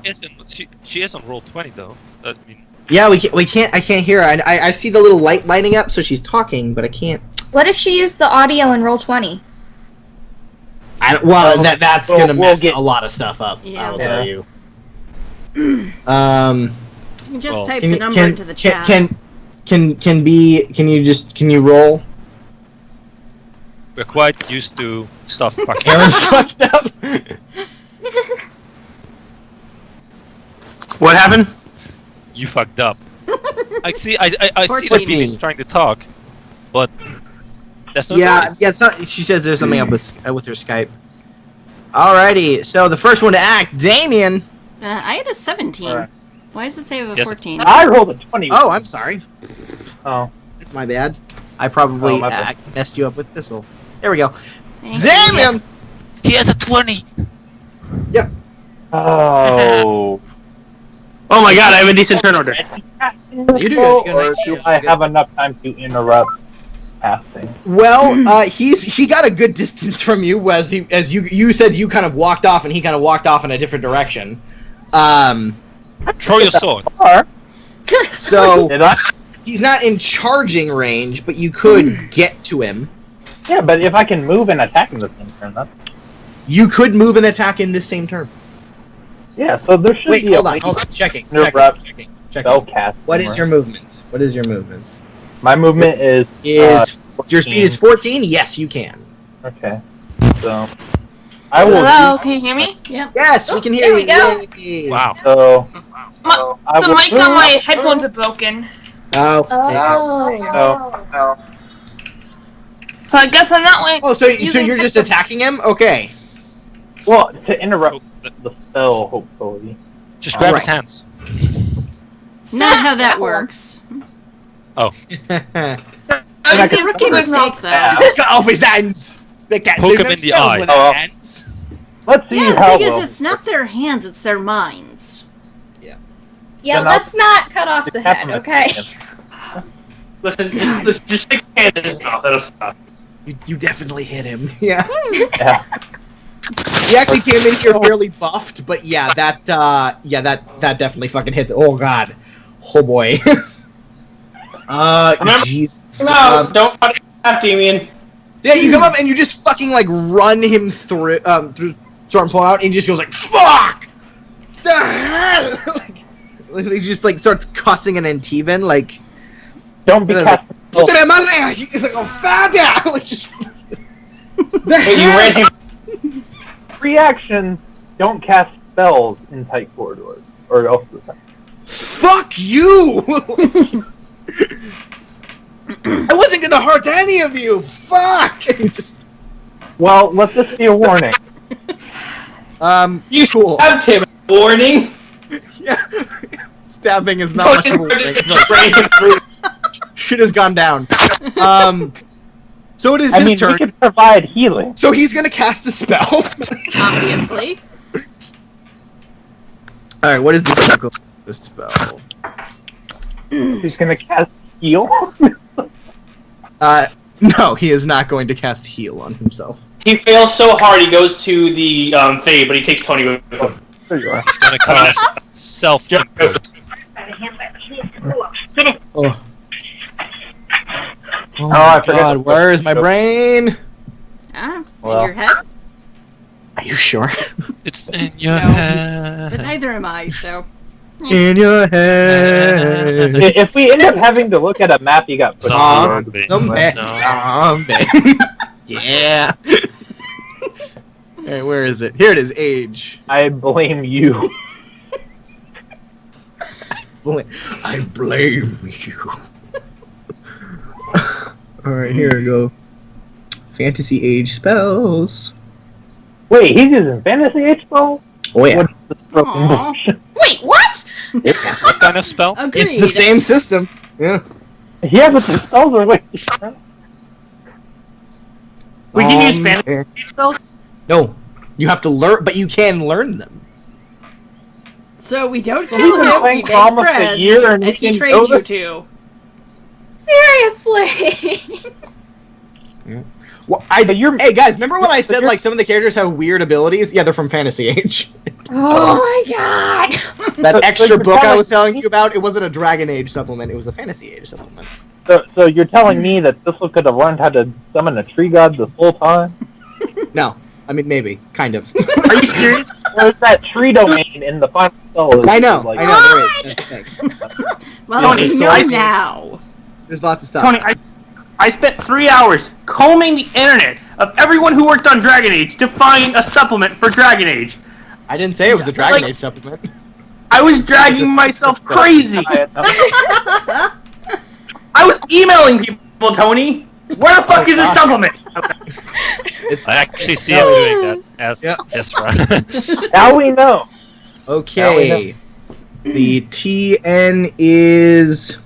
She is on roll 20 though. I mean, Yeah, we can't. I can't hear her. I see the little light lighting up, so she's talking, but I can't. What if she used the audio in Roll20? That's Well, gonna we'll mess get- a lot of stuff up. Yeah. I'll Yeah. tell you. You can just Well, type Can the you- number into the chat. Can you roll? we're quite used to stuff fucking. Aaron's fucked up. What happened? You fucked up. I see that 14. he's trying to talk, but that's not Yeah, noise. yeah. It's not. She says there's something up with her Skype. Alrighty, so the first one to act, Damien. I had a 17. Alright. Why does it say I have a Yes. 14? I rolled a 20. Oh, I'm sorry. Oh. It's my bad. I probably Oh, my bad. messed you up with Thistle. There we go. Thank you. Damien. He has a 20. Oh. Oh my god, I have a decent turn order. You do, you do Or nice do job. I have enough time to interrupt casting? Well, he got a good distance from you as you said you kind of walked off and he kind of walked off in a different direction. Throw your sword. So Did I? he's not in charging range, but you could get to him. Yeah, but if I can move and attack in the same turn, that's... You could move and attack in this same turn. Yeah, so there should Wait, be hold a on. Checking. interrupt Checking. spell cast. What is your movement? What is your movement? My movement is... Your speed is 14? Yes, you can. Okay. So... I will... Hello, can you hear me? Yep. Yes, we can hear there you. we go. Yay. Wow. So... I The will mic on move- my headphones are broken. Oh. So I guess I'm not like. Oh, so using you're just headphones. attacking him? Okay. Well, to interrupt the spell, hopefully. Just grab his Alright. hands. Not how that works. I I It's a can- rookie mistake, though. Just cut off his hands. They can't Poke do him no in the spells eye. with Oh. their hands. Let's see Yeah, the how thing well... is, it's not their hands, it's their minds. Yeah, Then I'll- let's not cut off the head, okay? Listen, just take a hand in his mouth. That'll stop. You definitely hit him. Yeah. Yeah. He actually came in here fairly buffed, but yeah, that definitely fucking hits. Oh god. Oh boy. Remember- Jesus. No, don't fight half, Damien. Yeah, you come up and you just fucking like run him through storm pull out, and he just goes like, "Fuck! The hell!" Like, he just like starts cussing an Antivan, like, Don't be like, casting "Puta spells. de madre!" He's like, "Oh, fada!" Like just. The Hey, you ran hell? him. Reaction, don't cast spells in tight corridors. Or else the same. Fuck you! I wasn't gonna hurt any of you. Fuck! And you just Well, let this be a warning. You cool. stabbed him. Warning. Yeah. Stabbing is not much of a warning. Ran him through. Shit has gone down. So it is I his mean, turn. we can provide healing. So he's gonna cast a spell. Obviously. Alright, what is the typical of this spell? He's gonna cast heal. No, he is not going to cast heal on himself. He fails so hard he goes to the Fae, but he takes Tony with him. There you are. It's gonna cast self-impact. Oh. Oh, I my forgot god, to- where is my brain? Ah, Well. in your head? Are you sure? It's in your No. head. But neither am I, so. In your head. If we end up having to look at a map, you got put on. Zombie. Zombie. No. Zombie. Yeah. Alright, where is it? Here it is, age. I blame you. I blame you. Alright, here we go. Fantasy age spells. Wait, he's using fantasy H spell? Oh yeah. What's the broken Aw. motion? Wait, what? What kind of spell? Agreed. It's the same system. Yeah. Yeah, but the spells are way different. We can use fantasy spells. No. You have to learn, but you can learn them. So we don't Well, kill we've been him, we playing make for almost a friends, year and we he can trains go you to- to. Seriously! Well, you're- hey guys, remember when I said like some of the characters have weird abilities? Yeah, they're from Fantasy Age. Oh my god! That But extra you're book I telling was telling me- you about, it wasn't a Dragon Age supplement, it was a Fantasy Age supplement. So you're telling me that Thistle could have learned how to summon a tree god this whole time? No, I mean maybe, kind of. Are you serious? Or is that tree domain in the final spell? I know, Like, there is. That's the thing. Well, Tony, we so know I- now. There's lots of stuff. Tony, I spent 3 hours combing the internet of everyone who worked on Dragon Age to find a supplement for Dragon Age. I didn't say it was a Dragon Like- Age supplement. I was dragging myself crazy. I was emailing people, Tony. Where the fuck is this supplement? It's I actually see him doing that as Yeah. Ezra. Now we know. okay. The TN is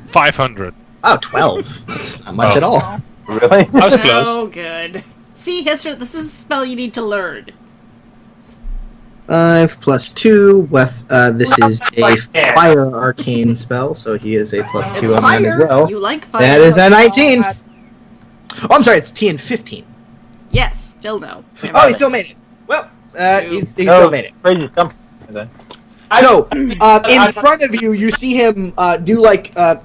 500. 12. That's not much Oh. at all. Really? I was close. Oh, good. See, Hister, this is the spell you need to learn. 5 plus 2. With this is a fire arcane spell, so he is a plus 2 It's on that as fire. well. You like fire. That is a 19. God. Oh, I'm sorry, it's TN 15. Yes, still no. Oh, he still made it. Well, he No, still made it. Crazy something. Then. So, in front of you, you see him do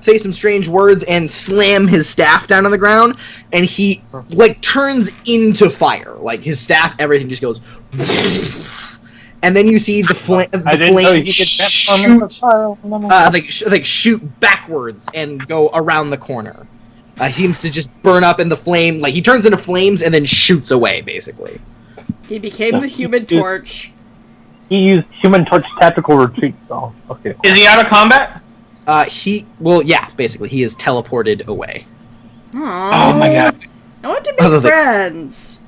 say some strange words and slam his staff down on the ground, and he turns into fire. Like his staff, everything just goes. And then you see the flame shoot backwards and go around the corner. He seems to just burn up in the flame. Like he turns into flames and then shoots away, basically. He became the Human Torch. He used Human Torch tactical retreat spell. Okay. Is he out of combat? Basically, he is teleported away. Aww. Oh my god. I want to be friends.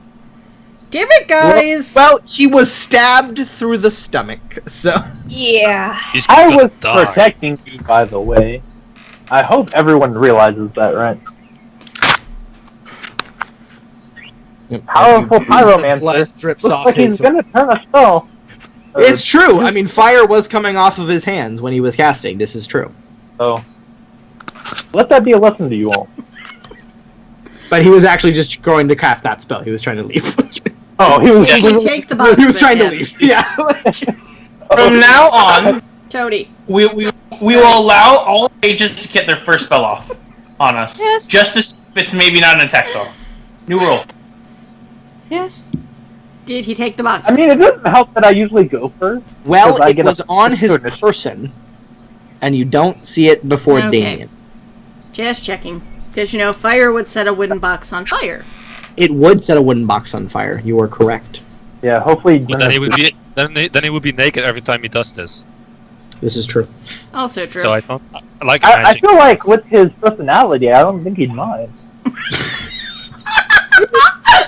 Damn it, guys! Well, he was stabbed through the stomach, so... Yeah. I was protecting you, by the way. I hope everyone realizes that, right? Powerful pyromancer. Blood drips Looks off like he's his... gonna turn a spell. It's true! I mean, fire was coming off of his hands when he was casting. This is true. So, let that be a lesson to you all. But he was actually just going to cast that spell. He was trying to leave. Oh, he was... He can take the box. He was trying to leave. Yeah. From now on, Tony. we will allow all mages to get their first spell off on us. Yes. Just to see if it's maybe not an attack spell. New rule. Yes. Did he take the box? I mean, it doesn't help that I usually go first. Well, I it get was a- on his person, and you don't see it before Okay. Damien. Just checking. Because, fire would set a wooden box on fire. It would set a wooden box on fire. You are correct. Yeah, hopefully... But then he would be then he would be naked every time he does this. This is true. Also true. So I don't. I like I imagining. feel like with his personality, I don't think he'd mind.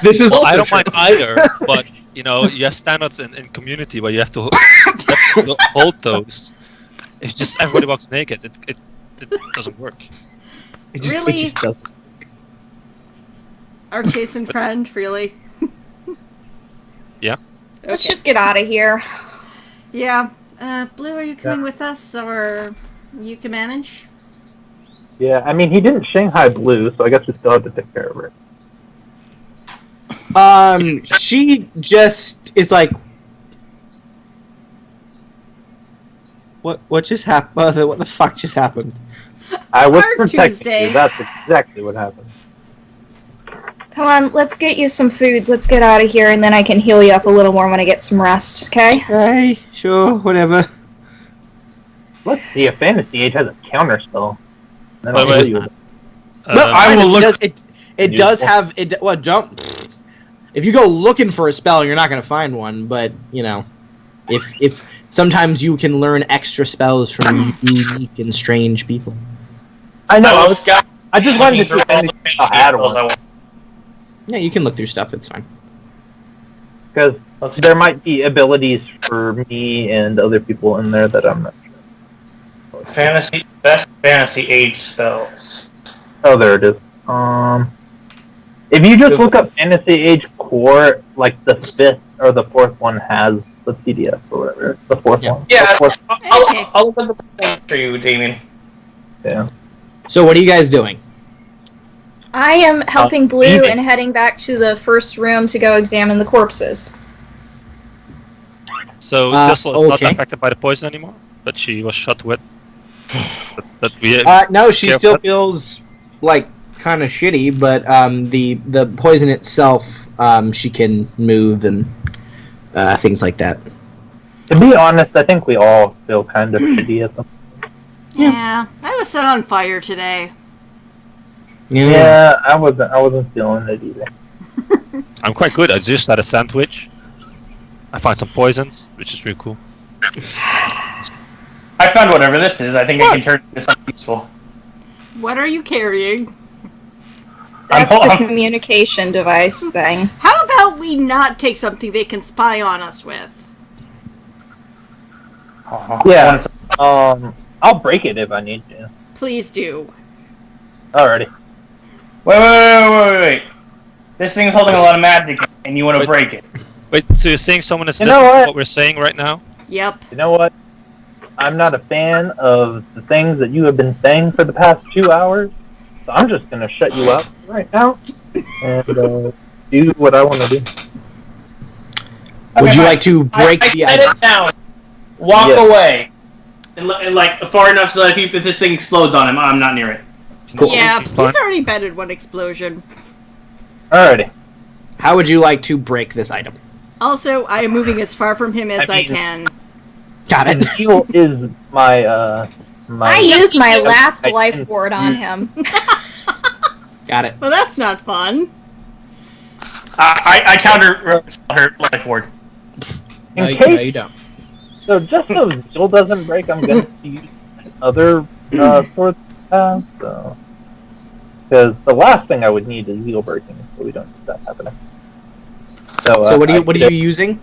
This is also I don't true. mind either, but you have standards in community where you have to hold those. If just everybody walks naked, it doesn't work. It just, Really? It just doesn't. Our chastened friend, really? Yeah. Let's just get out of here. Yeah. Blue, are you coming with us, or you can manage? Yeah, I mean, he didn't Shanghai Blue, so I guess we still have to take care of her. She just is like, what just happened? What the fuck just happened? I was Our protecting Tuesday. you. That's exactly what happened. Come on, let's get you some food. Let's get out of here, and then I can heal you up a little more when I get some rest, okay? Okay, sure, whatever. Let's see if Fantasy Age has a counter spell. Then Wait, I'll wait. heal you. I will look. It does have it. Well, jump. If you go looking for a spell, you're not going to find one. But if sometimes you can learn extra spells from unique and strange people. I know. I I, will scout. I just wanted to see if Fantasy Age had one. Yeah, you can look through stuff. It's fine. Because there might be abilities for me and other people in there that I'm not sure. Best fantasy age spells. Oh, there it is. If you just look up Fantasy Age Core, like the 5th or the 4th one has the PDF or whatever. The 4th one. Yeah, The 4th, I'll look at the thing for you, Damien. yeah. So what are you guys doing? I am helping Blue eating. and heading back to the first room to go examine the corpses. So Thistle is not okay. affected by the poison anymore, but she was shot with. But we. No, she Careful. still feels like kind of shitty, but the poison itself, she can move and things like that. To be honest, I think we all feel kind of shitty at them. Yeah. I was set on fire today. Yeah, I wasn't feeling it either. I'm quite good. I just had a sandwich. I found some poisons, which is really cool. I found whatever this is. I think I can turn it into something useful. What are you carrying? That's hold the on. communication device thing. How about we not take something they can spy on us with? Yeah. I'll break it if I need to. Please do. Alrighty. Wait. This thing's holding a lot of magic, and you want to Wait. break it. Wait, so you're saying someone is You know listening to what? what we're saying right now? Yep. You know what? I'm not a fan of the things that you have been saying for the past 2 hours, so I'm just gonna shut you up right now and do what I want to do. Would Okay, you fine. like to break I the set item? it down. walk Yes. away, and like far enough so that if this thing explodes on him, I'm not near it. Cool. Yeah, Fine. he's already been in one explosion. Alrighty. How would you like to break this item? Also, I am moving as far from him as I I mean- can. Got And it. heal is my my. I used my I- last I- life ward on him. Got it. Well, that's not fun. I counter her life ward. In No, case, you don't. so just so Zill doesn't break, I'm going to use other swords. So, because the last thing I would need is Zeal breaking, so we don't need that happening. So what are you I what are did you using?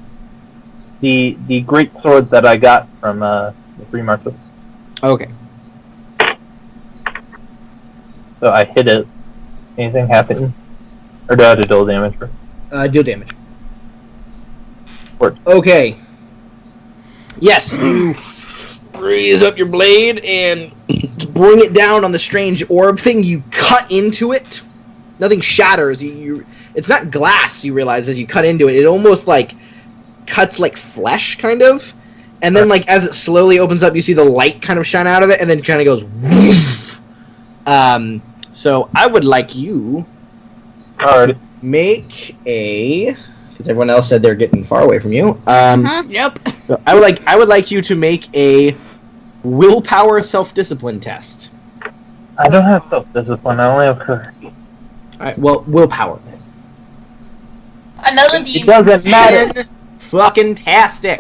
The great sword that I got from the free market. Okay. So I hit it. Anything happen? Or do I have to deal damage for? Deal damage. Word. Okay. Yes, you raise up your blade and bring it down on the strange orb thing. You cut into it. Nothing shatters. It's not glass, you realize, as you cut into it. It almost, like, cuts like flesh, kind of. And then, like, as it slowly opens up, you see the light kind of shine out of it, and then kind of goes woof. So I would like you Alright. make a, because everyone else said they're getting far away from you. Yep. So I would like you to make a willpower self-discipline test. I don't have self-discipline, I only have courage. All right. Well, willpower. Another It demon. doesn't matter. Fucking tastic.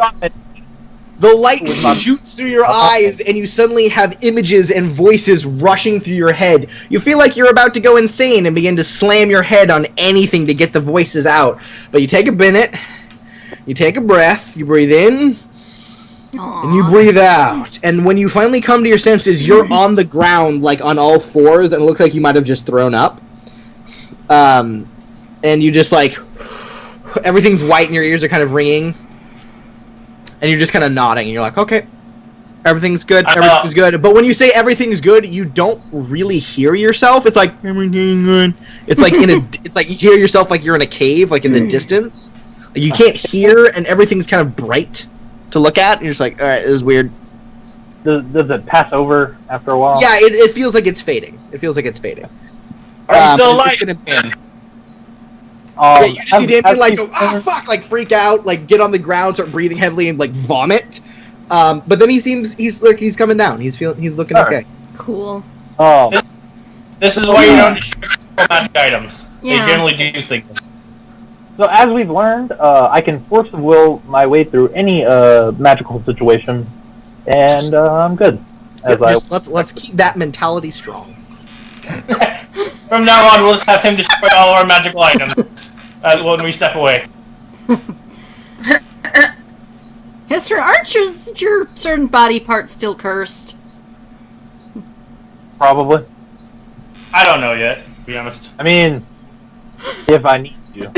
The light shoots through your eyes, and you suddenly have images and voices rushing through your head. You feel like you're about to go insane and begin to slam your head on anything to get the voices out. But you take a minute, you take a breath, you breathe in, and you breathe out. And when you finally come to your senses, you're on the ground, like on all fours, and it looks like you might have just thrown up. And you just like, everything's white and your ears are kind of ringing. And you're just kind of nodding, and you're like, okay, everything's good, everything's good. But when you say everything's good, you don't really hear yourself. It's like, everything's good. It's like it's like you hear yourself like you're in a cave, like in the distance. Like you can't hear, and everything's kind of bright to look at, and you're just like, all right, this is weird. Does it pass over after a while? Yeah, it feels like it's fading. It feels like it's fading. Are you still it's alive? gonna- Yeah, you just see Damien like go, oh fuck, like freak out, like get on the ground, start breathing heavily, and like vomit. But then he's coming down. He's looking okay. Cool. Oh, This is why you don't destroy magic items. Yeah. They generally do things. so as we've learned, I can force of will my way through any magical situation, and I'm good. As Let's keep that mentality strong. From now on, we'll just have him destroy all our magical items when we step away. Hester, aren't your certain body parts still cursed? probably. I don't know yet, to be honest. I mean, if I need to.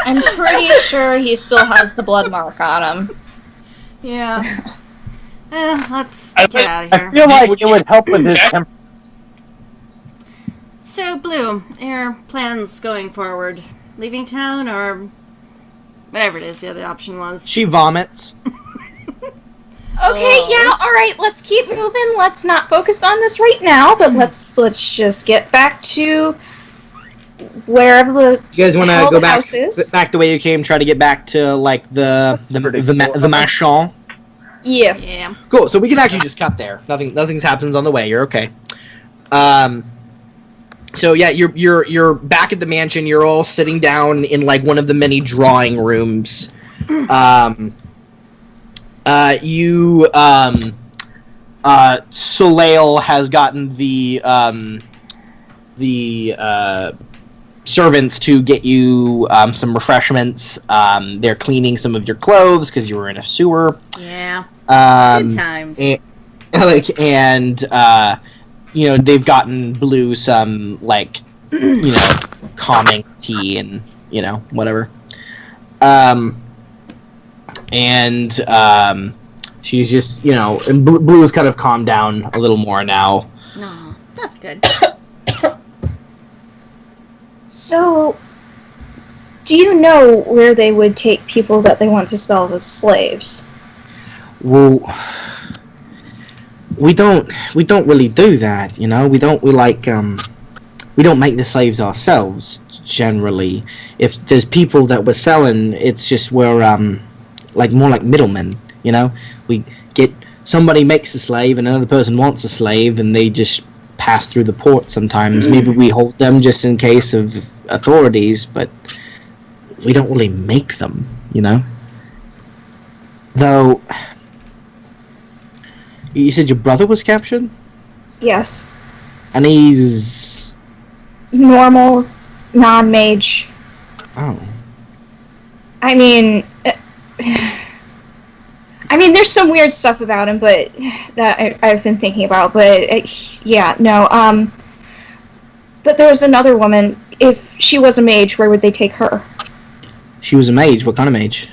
I'm pretty sure he still has the blood mark on him. Yeah. Let's I get out of I here. feel like it would help with his temper. So, Blue, your plans going forward? Leaving town or whatever it is the other option was? She vomits. Okay, yeah, alright, let's keep moving. Let's not focus on this right now, but let's just get back to wherever the You guys want to hell go the back house is. back the way you came? Try to get back to like the Machon. Yes. Yeah. Cool. So we can actually just cut there. Nothing's happens on the way. You're okay. So yeah, you're back at the mansion. You're all sitting down in like one of the many drawing rooms. Soleil has gotten the servants to get you some refreshments. They're cleaning some of your clothes because you were in a sewer. Yeah. Good Good times. You know, they've gotten Blue some like you know, calming tea and you know whatever. She's just, you know, and Blue's kind of calmed down a little more now. No, that's good. So, Do you know where they would take people that they want to sell as slaves? Well, we don't really do that, you know. We don't make the slaves ourselves generally. If there's people that we're selling, it's just we're more like middlemen, you know. We get somebody makes a slave and another person wants a slave and they just pass through the port sometimes. Maybe we hold them just in case of authorities, but we don't really make them, you know. Though, you said your brother was captured? Yes. And he's... normal, non-mage. Oh. I mean, there's some weird stuff about him, but that I've been thinking about. But yeah, no. But there was another woman. If she was a mage, where would they take her? She was a mage. What kind of mage?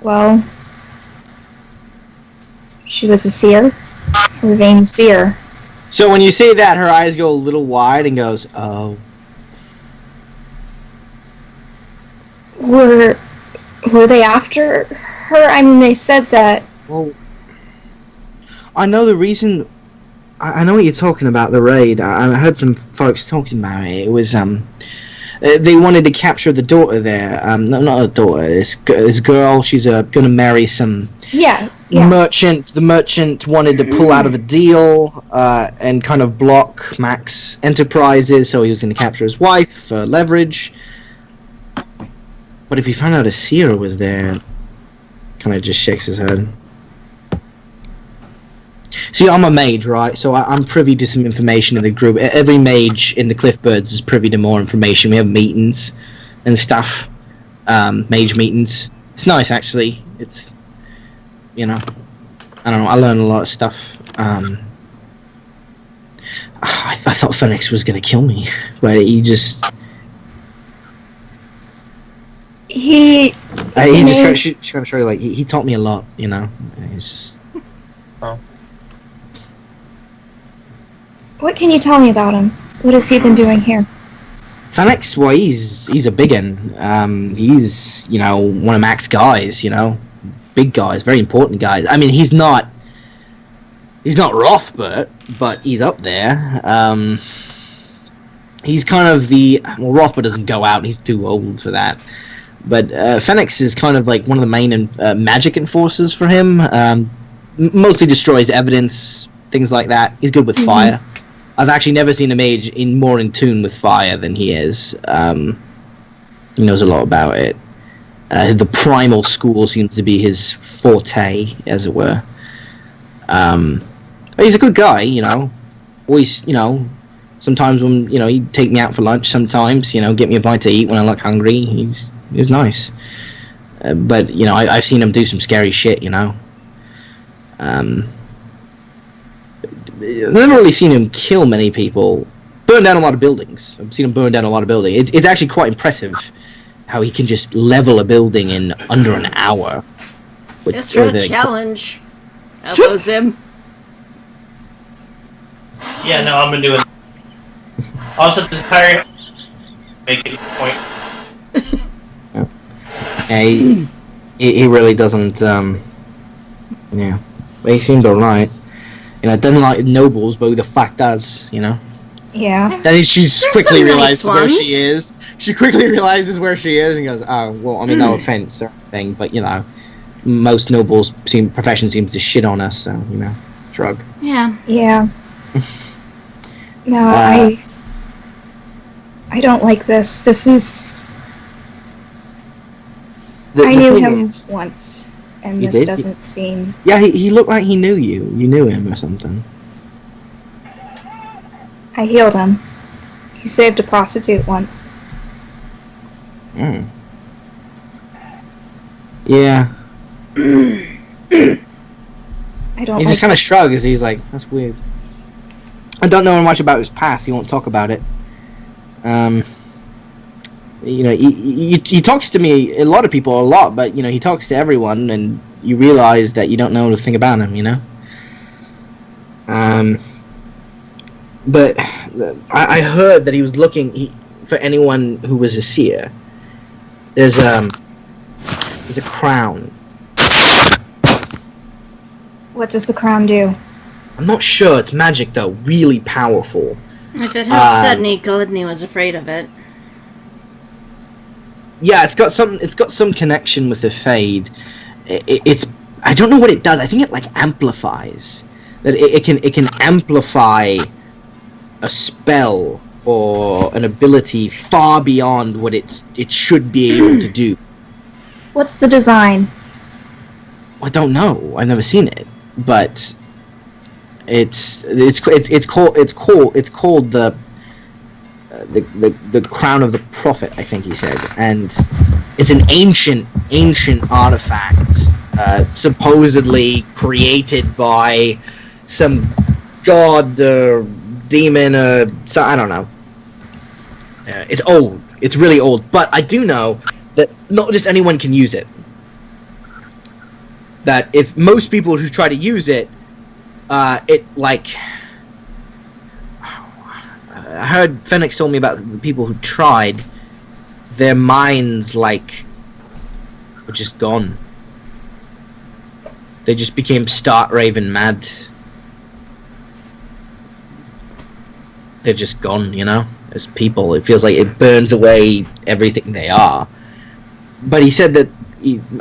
Well, she was a seer. Ravane seer. So when you say that, her eyes go a little wide and goes, oh. Were they after her? I mean, they said that... Well, I know the reason... I know what you're talking about, the raid. I heard some folks talking about it. It was, they wanted to capture the daughter there. No, not a daughter. This girl, she's gonna marry some... Yeah. merchant. The merchant wanted to pull out of a deal and kind of block Max Enterprises, so he was going to capture his wife for leverage. But if he found out a seer was there, kind of just shakes his head. See, I'm a mage, right? So I'm privy to some information in the group. Every mage in the Cliffbirds is privy to more information. We have meetings and stuff, mage meetings. It's nice, actually. It's... you know, I don't know, I learned a lot of stuff. I thought Phoenix was going to kill me, but he just... He just kind of show you, like, he taught me a lot, you know? It's just... Oh. What can you tell me about him? What has he been doing here? Phoenix, well, he's a big one. He's, you know, one of Mac's guys, you know? Big guys, very important guys. I mean, he's not Rothbert, but he's up there. He's kind of Rothbert doesn't go out, he's too old for that. But Phoenix is kind of like one of the main magic enforcers for him. Mostly destroys evidence, things like that. He's good with fire. I've actually never seen a mage more in tune with fire than he is. He knows a lot about it. The primal school seems to be his forte, as it were. He's a good guy, you know. Always, you know, sometimes when, you know, he'd take me out for lunch sometimes, you know, get me a bite to eat when I look hungry. He was nice. But, you know, I've seen him do some scary shit, you know. I've never really seen him kill many people. Burn down a lot of buildings. I've seen him burn down a lot of buildings. It's actually quite impressive how he can just level a building in under an hour. That's for a challenge. Elbows him. Yeah, no, I'm gonna do it. Also, the entire make it a point. Yeah, he really doesn't. Yeah, he seemed alright. You know, doesn't like nobles, but who the fuck does? You know. Yeah. Then she quickly realizes nice where she is. She quickly realizes where she is and goes, "Oh, well, I mean, no offense or anything, but you know, most nobles profession seems to shit on us, so you know, shrug." Yeah. Yeah. No, I don't like this. This is... I knew him once, and this doesn't seem... Yeah, he looked like he knew you. You knew him or something. I healed him. He saved a prostitute once. Mm. Yeah. I don't He just kind of shrugs. He's like, that's weird. I don't know much about his past. He won't talk about it. You know, he talks to me, a lot of people, a lot, but, you know, he talks to everyone, and you realize that you don't know anything about him, you know? But I heard that he was looking for anyone who was a seer. There's a crown. What does the crown do? I'm not sure. It's magic though, really powerful. If it helps Sydney, Gluttony was afraid of it. Yeah, it's got some connection with the Fade. It's I don't know what it does. I think it like amplifies. That it can amplify a spell or an ability far beyond what it should be able to do. What's the design? I don't know. I've never seen it, but it's called the Crown of the Prophet, I think he said, and it's an ancient artifact, supposedly created by some god or demon or so, I don't know. It's old. It's really old, but I do know that not just anyone can use it. That if most people who try to use it, it like I heard Phoenix told me about the people who tried, their minds like were just gone. They just became stark raving mad. They're just gone, you know, as people. It feels like it burns away everything they are. But he said that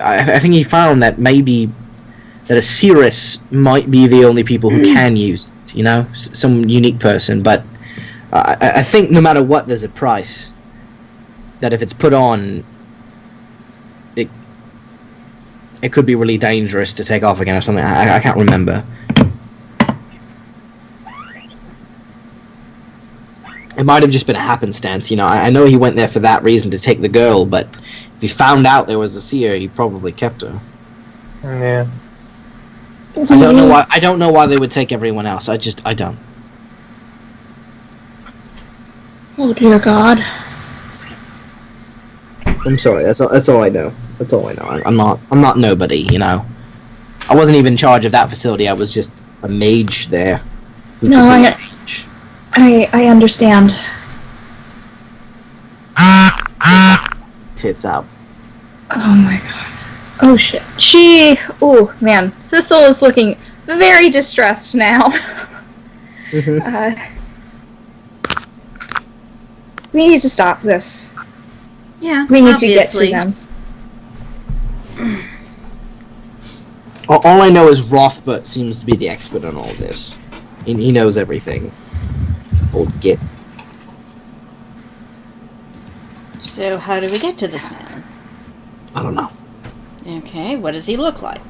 I think he found that maybe that a Seeress might be the only people who can use it, you know, some unique person. But I think no matter what, there's a price. That if it's put on, it could be really dangerous to take off again or something. I can't remember. It might have just been a happenstance, you know. I know he went there for that reason, to take the girl, but if he found out there was a seer, he probably kept her. Yeah. I don't know why they would take everyone else. I don't. Oh dear God. I'm sorry. That's all I know. That's all I know. I'm not nobody, you know. I wasn't even in charge of that facility. I was just a mage there. No, I understand. Tits out. Oh my God. Oh shit. Oh man. Sissel is looking very distressed now. We need to stop this. Yeah, we need obviously. to get to them. All I know is Rothbert seems to be the expert on all this. He knows everything. Old git. So how do we get to this man? I don't know. Okay, what does he look like?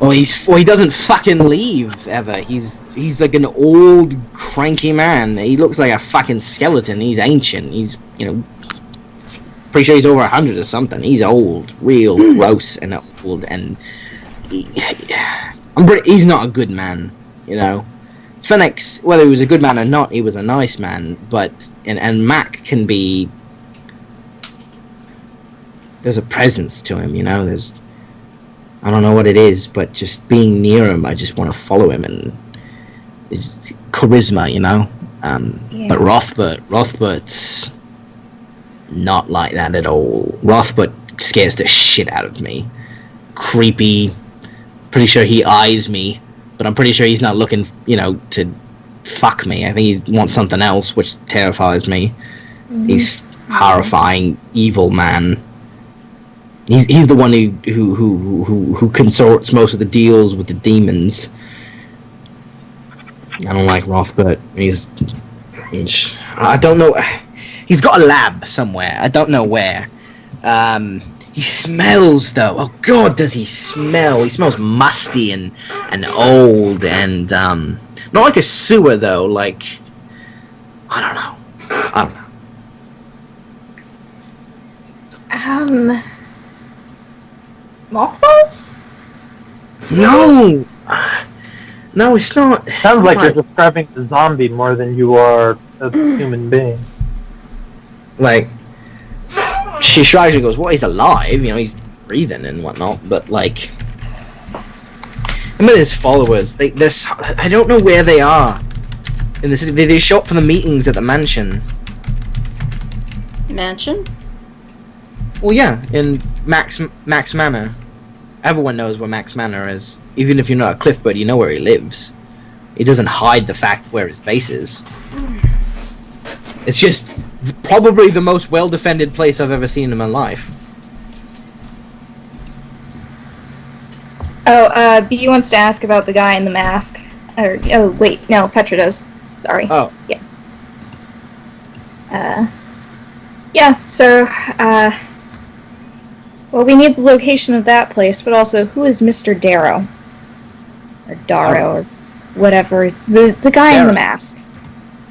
Oh, he doesn't fucking leave ever. He's like an old cranky man. He looks like a fucking skeleton. He's ancient. He's, you know, pretty sure he's over 100 or something. He's old, real gross and old, and he's not a good man, you know. Phoenix, whether he was a good man or not, he was a nice man, but and Mac can be, there's a presence to him, you know. There's, I don't know what it is, but just being near him, I just want to follow him, and it's charisma, you know. Yeah. But Rothbert's not like that at all. Rothbert scares the shit out of me. Creepy. Pretty sure he eyes me, but I'm pretty sure he's not looking, you know, to fuck me. I think he wants something else, which terrifies me. Mm-hmm. He's horrifying, evil man. He's the one who consorts most of the deals with the demons. I don't like Rothbert. He's I don't know. He's got a lab somewhere. I don't know where. He smells though. Oh God, does he smell? He smells musty and old and not like a sewer though. Like I don't know. Mothballs? No. No, it's not. Sounds like you're describing a zombie more than you are a human being. Like, she shrugs and goes, well, he's alive, you know, he's breathing and whatnot, but, like, him and his followers, I don't know where they are. in the city. They show up for the meetings at the mansion. Mansion? Well, yeah, in Max Manor. Everyone knows where Max Manor is. Even if you're not a Cliffbird, you know where he lives. He doesn't hide the fact where his base is. It's just probably the most well-defended place I've ever seen in my life. Oh, B wants to ask about the guy in the mask. Oh, wait, no, Petra does. Sorry. Oh. Yeah. Yeah, so, well, we need the location of that place, but also, who is Mr. Darrow? Or Darrow, or whatever. The guy in the mask.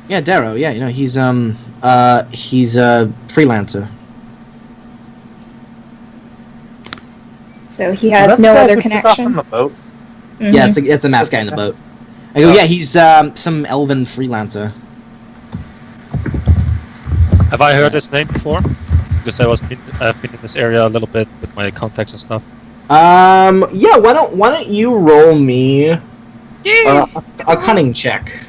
Yeah, Darrow, yeah, you know, he's a freelancer. So he has no other connection? On the boat? Mm-hmm. Yeah, it's the masked guy in the boat. I go, yeah, he's some elven freelancer. Have I heard this name before? Because I've been in this area a little bit with my contacts and stuff. Yeah, why don't you roll me a cunning check?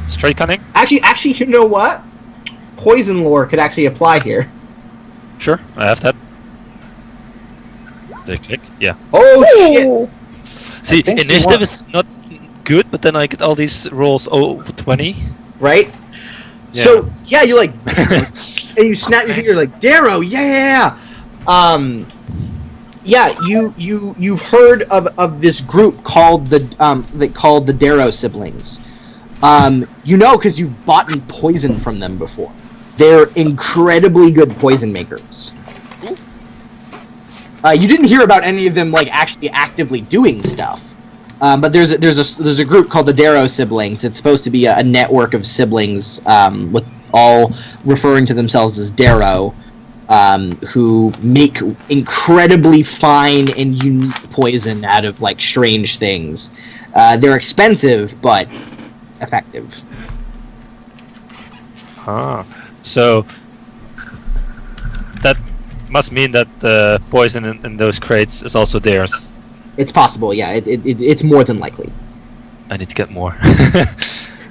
Straight cunning? Actually, you know what? Poison lore could actually apply here. Sure, I have that. Did I click? Yeah. Oh Ooh. shit! See, initiative is not good, but then I get all these rolls over 20. Right? Yeah. So yeah, you're like, and you snap your finger like, Darrow, yeah. Yeah, you've heard of this group called the Darrow siblings. You know, because you've bought poison from them before. They're incredibly good poison makers. You didn't hear about any of them like actually actively doing stuff, but there's a group called the Darrow siblings. It's supposed to be a network of siblings with all referring to themselves as Darrow, who make incredibly fine and unique poison out of like strange things. They're expensive, but effective. So that must mean that the poison in those crates is also theirs. It's possible, yeah. It's more than likely. I need to get more. Yeah,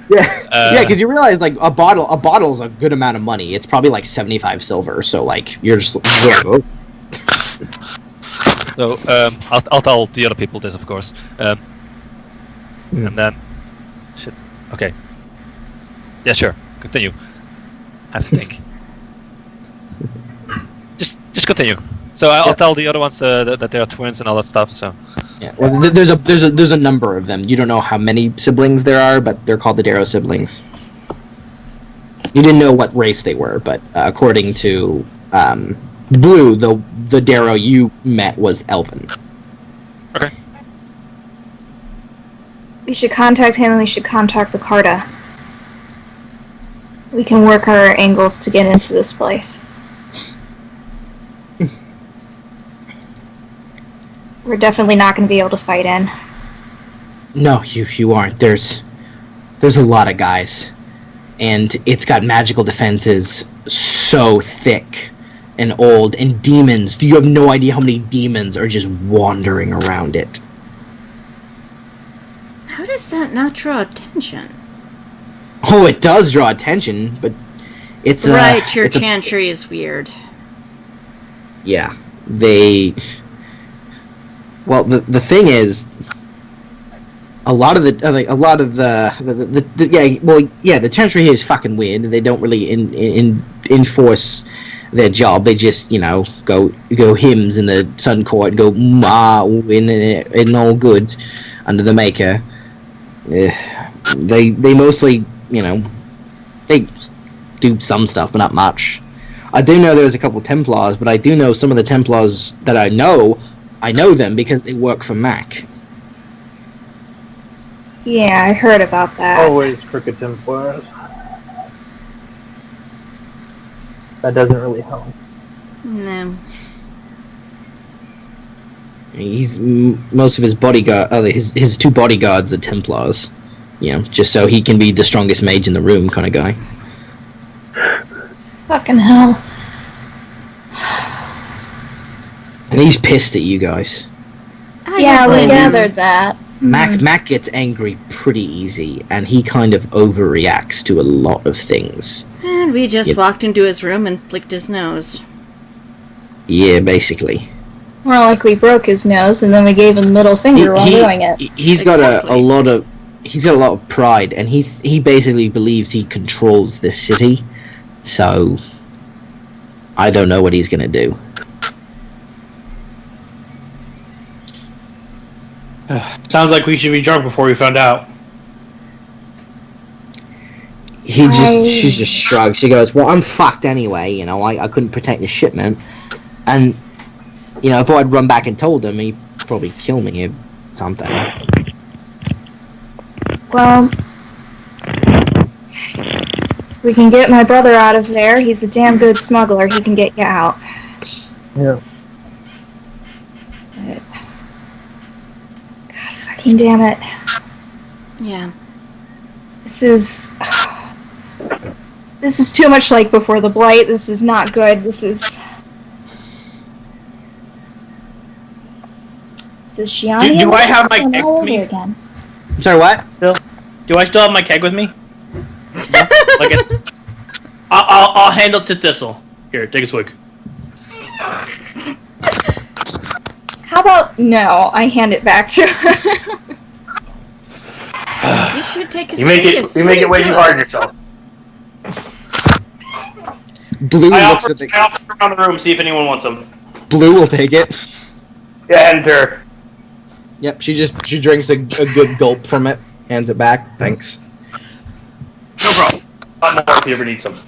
yeah, because you realize like a bottle's a good amount of money. It's probably like 75 silver. So like you're just So I'll tell the other people this, of course. And then, shit. Okay. Yeah, sure. Continue. I have to think. Just continue. So I'll tell the other ones that they are twins and all that stuff. So. Yeah, well, there's a number of them. You don't know how many siblings there are, but they're called the Darrow siblings. You didn't know what race they were, but according to Blue, the Darrow you met was elven. Okay. We should contact him and we should contact the Carta. We can work our angles to get into this place. We're definitely not going to be able to fight in. No, you aren't. There's a lot of guys, and it's got magical defenses so thick and old, and demons. You have no idea how many demons are just wandering around it. How does that not draw attention? Oh, it does draw attention, but it's right. Your chantry is weird. Yeah, they. Well, the thing is, a lot of the chantry here is fucking weird. They don't really enforce their job. They just go hymns in the Sun Court, go in all good under the Maker. They mostly they do some stuff, but not much. I do know there's a couple Templars, but I do know some of the Templars that I know them because they work for Mac. Yeah, I heard about that. Always crooked Templars. That doesn't really help. No. Most of his bodyguard, his two bodyguards are Templars. Just so he can be the strongest mage in the room, kind of guy. Fucking hell. And he's pissed at you guys. Yeah, we gathered that. Mac gets angry pretty easy, and he kind of overreacts to a lot of things. And we just Yep. walked into his room and flicked his nose. Yeah, basically. More like we broke his nose and then we gave him the middle finger while doing it. He's got a Exactly. lot of pride, and he basically believes he controls this city. So I don't know what he's gonna do. Sounds like we should be drunk before we found out. She just shrugs. She goes, "Well, I'm fucked anyway. You know, I couldn't protect the shipment, and you know, if I'd run back and told him, he'd probably kill me or something." Well, we can get my brother out of there. He's a damn good smuggler. He can get you out. Yeah. But, God fucking damn it. Yeah. This is too much like Before the Blight. This is not good. This is Shiani. Do I have my Going keg all with me? over again. I'm sorry, what? Do I still have my keg with me? Like it's, I'll hand it to Thistle. Here, take a swig. How about no? I hand it back to her. You should take a You make swig. it. It's You make it way really too good. hard on yourself. Blue I looks offer at the around the room, see if anyone wants them. Blue will take it. Yeah, enter. Yep, she drinks a good gulp from it, hands it back. Thanks. No problem. Not more if you ever need some.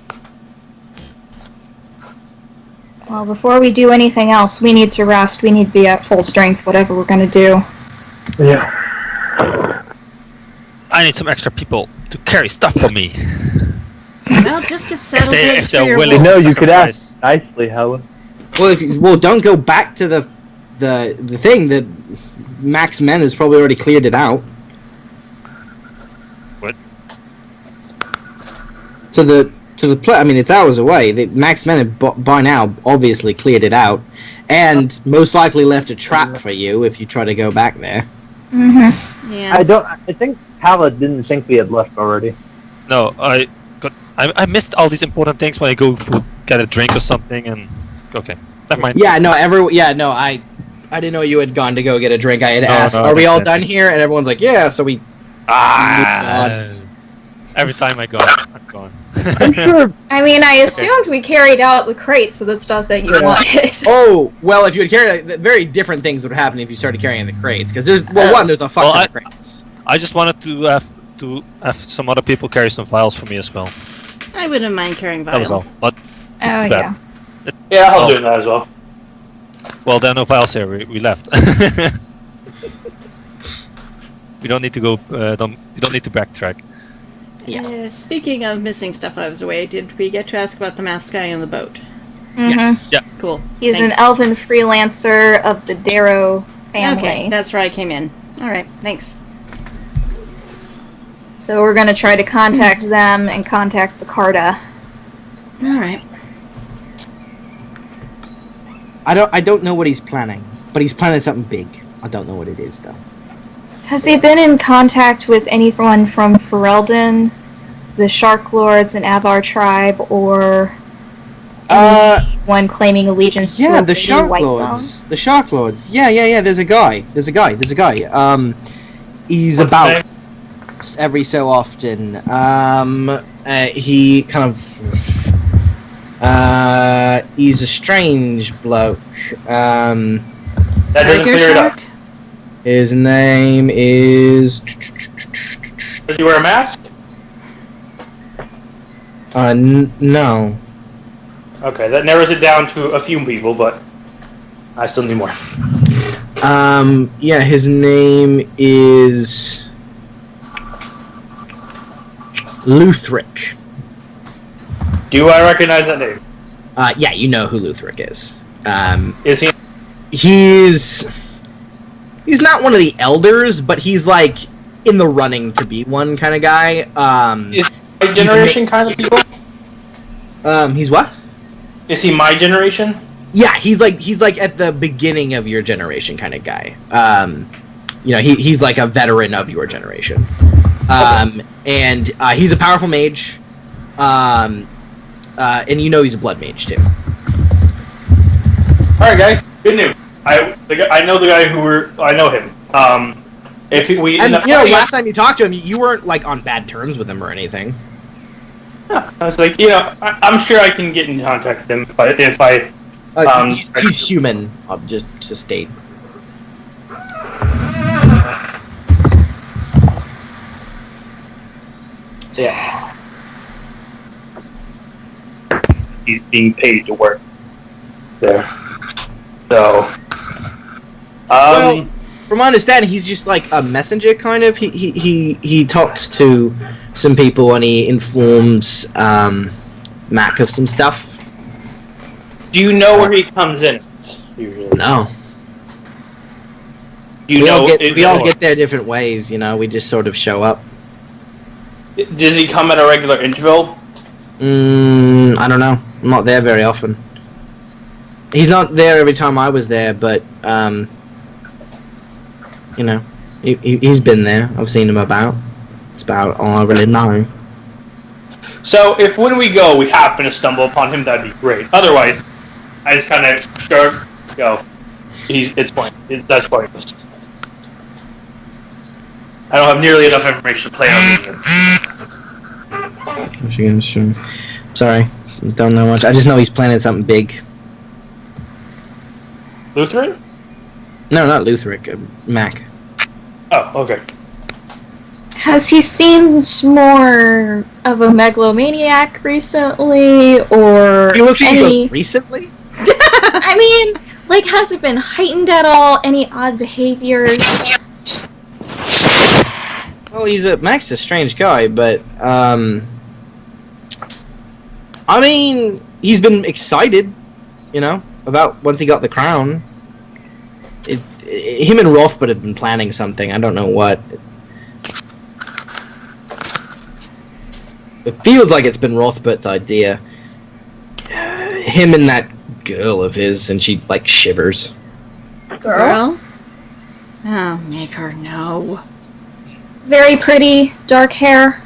Well, before we do anything else, we need to rest. We need to be at full strength, whatever we're gonna do. Yeah. I need some extra people to carry stuff for me. Well, just get settled in if for they're your willing. wolf. No, you could ask Sacrifice. nicely, Helen. Well, don't go back to the thing that Max Men has probably already cleared it out. What? I mean, it's hours away. Max Men have by now obviously cleared it out, and most likely left a trap for you if you try to go back there. Mm-hmm. Yeah. I think Hala didn't think we had left already. No, I missed all these important things when I go for get a drink or something, and okay, never mind. Yeah, no, I didn't know you had gone to go get a drink. I had asked, no, "Are we all that's- done here?" And everyone's like, "Yeah." So we. Every time I go, I'm gone. I'm sure. I mean, I assumed we carried out the crates of the stuff that you wanted. Oh well, if you had carried very different things would happen if you started carrying the crates. Because there's there's a fuck ton of crates. I just wanted to have some other people carry some files for me as well. I wouldn't mind carrying That was vial. all. But Oh, bad. yeah. Yeah, I'll Oh. do that as well. well, there are no files here. We left. We don't need to go. We don't need to backtrack. Speaking of missing stuff I was away, did we get to ask about the masked guy on the boat? Mm-hmm. Yeah. Cool. He's Thanks. an elven freelancer of the Darrow family. Okay, that's where I came in. Alright, thanks. So we're going to try to contact them and contact the Carta. Alright. I don't know what he's planning, but he's planning something big. I don't know what it is though. Has he been in contact with anyone from Ferelden, the Shark Lords and Avar tribe, or anyone claiming allegiance to Yeah, a the Shark White Lords. The Shark Lords. Yeah. There's a guy. He's What's about his every so often. He kind of. He's a strange bloke. That doesn't Tiger clear it up. shark? His name is. Does he wear a mask? No. Okay, that narrows it down to a few people, but I still need more. Yeah, his name is. Luthric. Do I recognize that name? Yeah, you know who Luthric is. Is he? He's not one of the elders, but he's like in the running to be one kind of guy. Is he my generation kind of people? He's what? Is he my generation? Yeah, he's like at the beginning of your generation kind of guy. he's like a veteran of your generation. And he's a powerful mage. And he's a blood mage too. All right, guys. Good news. I know the guy I know him. Last time you talked to him, you weren't like on bad terms with him or anything. Yeah, I was like, I'm sure I can get in contact with him if I. He's human. Just to state. Yeah. He's being paid to work there. So. Well, from my understanding, he's just like a messenger, kind of. He talks to some people and he informs Mac of some stuff. Do you know where he comes in? Usually, no. We all get there different ways, We just sort of show up. Does he come at a regular interval? I don't know. I'm not there very often. He's not there every time I was there, but he's been there. I've seen him about. It's about all I really know. So, if when we go, we happen to stumble upon him, that'd be great. Otherwise, I just kind of go. That's pointless. I don't have nearly enough information to play on. Sorry, don't know much. I just know he's planning something big. Lutheran? No, not Lutheric. Mac. Oh, okay. Has he seemed more of a megalomaniac recently, or he looks at you recently? I mean, has it been heightened at all? Any odd behaviors? Well, Mac's a strange guy, but I mean, he's been excited, about once he got the crown. Him and Rothbard have been planning something. I don't know what. It feels like it's been Rothbard's idea. Him and that girl of his, and she shivers. Girl? Oh, make her know. Very pretty, dark hair.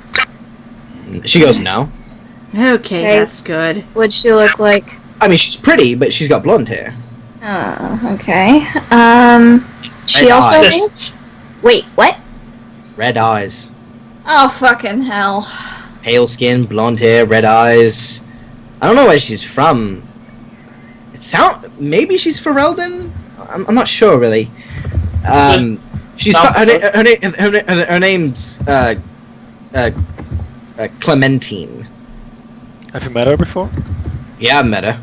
She goes, no. Okay, that's good. What'd she look like? I mean, she's pretty, but she's got blonde hair. Okay. She also rich? Wait, what? Red eyes. Oh, fucking hell. Pale skin, blonde hair, red eyes. I don't know where she's from. Maybe she's Ferelden? I'm not sure, really. Her name's Clementine. Have you met her before? Yeah, I've met her.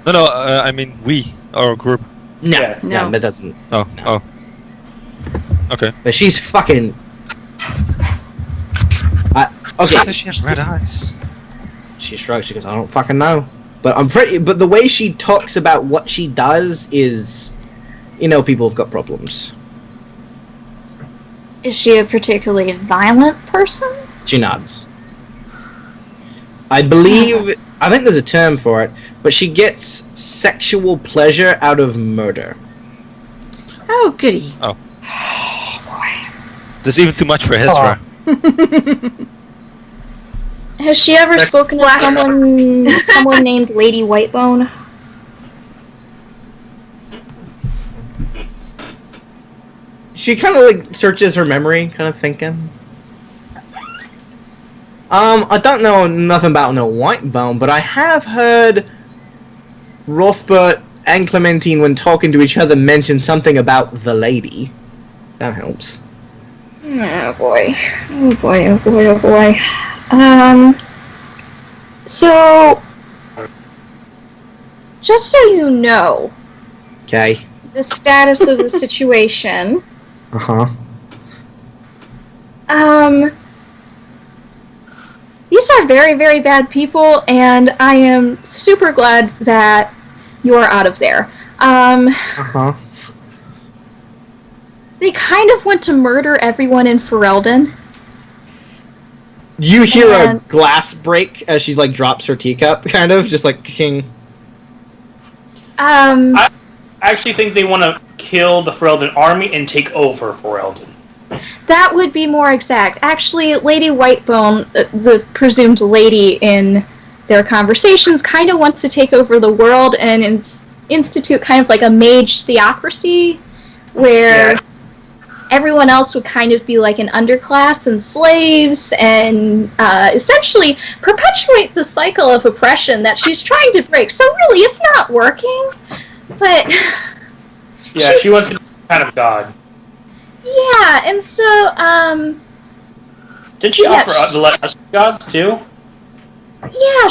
No, I mean we, our group. No, Yeah. no, that doesn't. Oh. Okay. But she's fucking. Okay. She has red eyes. She shrugs. She goes, "I don't fucking know." But But the way she talks about what she does is, people have got problems. Is she a particularly violent person? She nods. I think there's a term for it, but she gets sexual pleasure out of murder. Oh, goody. Oh. There's even too much for Hezra. Has she ever spoken to someone named Lady Whitebone? She kind of searches her memory, kind of thinking. I don't know nothing about no Whitebone, but I have heard Rothbard and Clementine, when talking to each other, mention something about the lady. That helps. Oh boy. Oh boy, oh boy, oh boy. So, just so you know, Okay. the status of the situation, Uh-huh. these are very, very bad people, and I am super glad that you are out of there. Uh-huh. They kind of went to murder everyone in Ferelden. You hear a And- glass break as she drops her teacup, kind of, just king. I actually think they want to kill the Ferelden army and take over Ferelden. That would be more exact. Actually, Lady Whitebone, the presumed lady in their conversations, kind of wants to take over the world and institute kind of like a mage theocracy, where everyone else would kind of be like an underclass and slaves, and essentially perpetuate the cycle of oppression that she's trying to break. So really, it's not working. But yeah, she wants to be kind of god. Yeah, and so did she offer to let us be gods too? Yeah,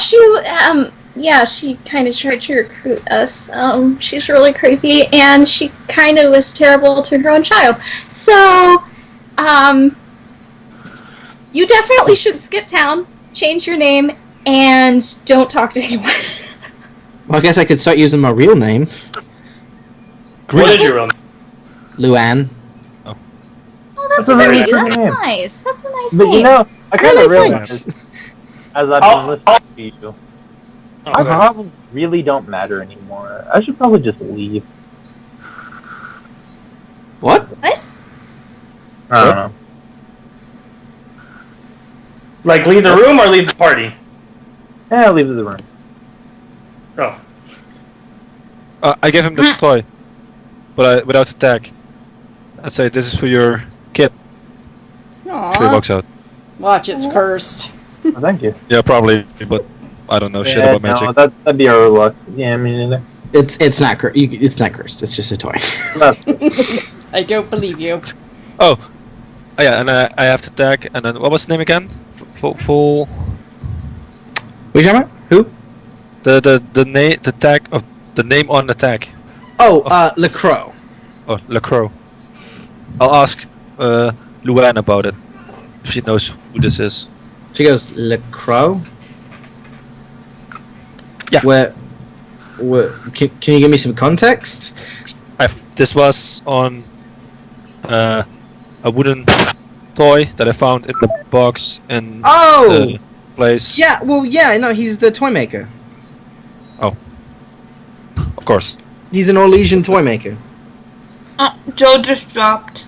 she kind of tried to recruit us. She's really creepy, and she kind of was terrible to her own child. So, you definitely should skip town, change your name, and don't talk to anyone. Well, I guess I could start using my real name. What is your real name? Luann. Oh, that's a very nice. good That's name. nice. That's a nice But name. you know, I kind of Really? realized as I've been listening to you, I Okay. probably really don't matter anymore. I should probably just leave. What? What? I don't know. Like leave the room or leave the party? Yeah, leave the room. Oh. I gave him the toy, but without the tag. I say, this is for your kid. So he Aww. walks out. Watch, it's cursed. Oh, thank you. Yeah, probably, but I don't know shit Yeah, about magic. no, that'd be our luck. Yeah, me neither. It's not cursed. It's not cursed. It's just a toy. I don't believe you. Oh, yeah, and I have the tag, and then what was the name again? Full. What are you talking about? Who? The tag of the name on the tag. Oh, LaCroix. Oh, LaCroix. I'll ask Luann about it if she knows who this is. She goes, LaCroix? Yeah. Where can you give me some context? This was on a wooden toy that I found in the box in Oh! the place. Yeah, well, yeah, no, he's the toy maker. Of course. He's an Orlesian toy maker. Oh, Joe just dropped.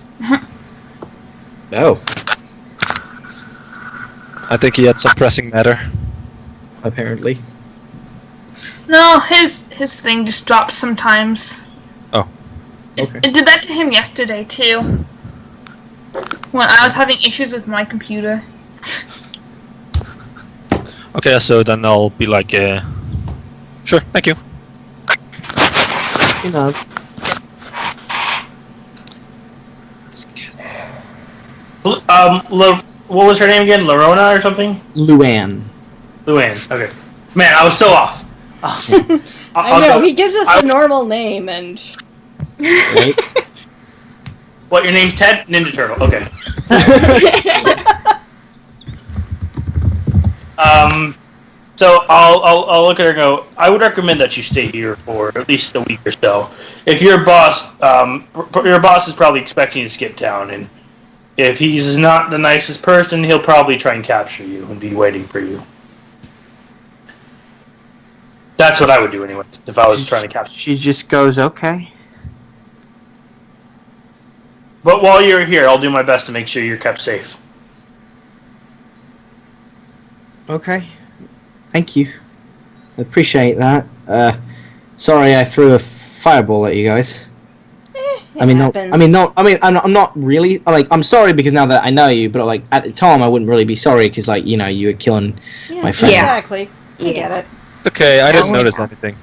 Oh, I think he had some pressing matter. apparently. No, his thing just drops sometimes. Oh. Okay. It did that to him yesterday too. When I was having issues with my computer. Okay, so then I'll be like, sure, thank you. You know. What was her name again? Lorona or something? Luann. Luann. Okay. Man, I was so off. I know, he gives us the normal name and... Right? What, your name's Ted? Ninja Turtle. Okay. So I'll look at her and go, I would recommend that you stay here for at least a week or so. If your boss is probably expecting you to skip town, and if he's not the nicest person, he'll probably try and capture you and be waiting for you. That's what I would do anyway, if I was trying to capture you. She just goes, okay. But while you're here, I'll do my best to make sure you're kept safe. Okay. Thank you. I appreciate that. Sorry I threw a fireball at you guys. I'm not really, I'm sorry because now that I know you, but like at the time I wouldn't really be sorry because like, you know, you were killing my friend. Exactly. I get it. Okay, I didn't notice anything.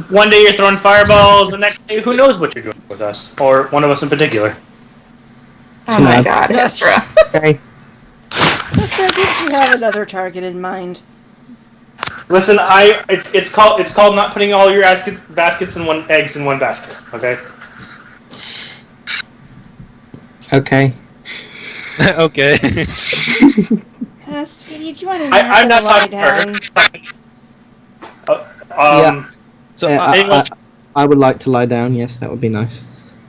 One day you're throwing fireballs, the next day who knows what you're doing with us, or one of us in particular. Oh my god, Ezra. Okay. So did you have another target in mind? Listen, it's called not putting all your eggs in one basket. Okay. Okay. Okay. Sweetie, do you want to I'm not lie talking down? Yeah. So, I would like to lie down, yes, that would be nice.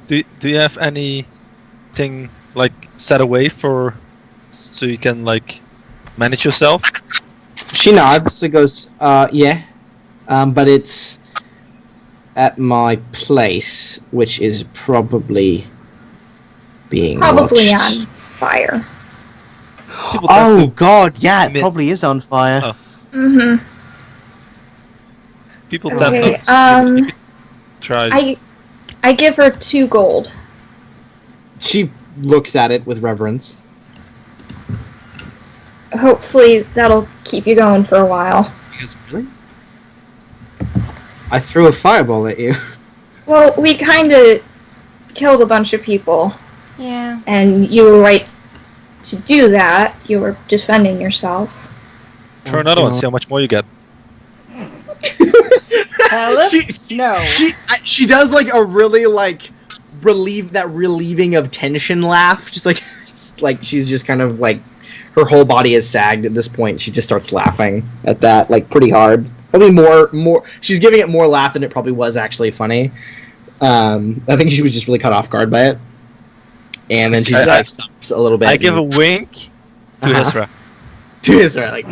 do you have anything like set away so you can like manage yourself? She nods, so goes, yeah. But it's at my place, which is probably being Probably watched. on fire. People tend Oh to god, yeah, it miss. probably is on fire. Oh. Mm-hmm. People Okay, tend to try. I give her 2 gold. She looks at it with reverence. Hopefully that'll keep you going for a while. Because really? I threw a fireball at you. Well, we kind of killed a bunch of people, Yeah. and you were right to do that. You were defending yourself. Throw another one. See how much more you get. No. She does like a really like relieving of tension laugh, just like she's just kind of like her whole body is sagged at this point. She just starts laughing at that like pretty hard. Probably more. She's giving it more laugh than it probably was actually funny. I think she was just really caught off guard by it, and then she just like stops a little bit. I give a wink to Hisra. To Hisra, like.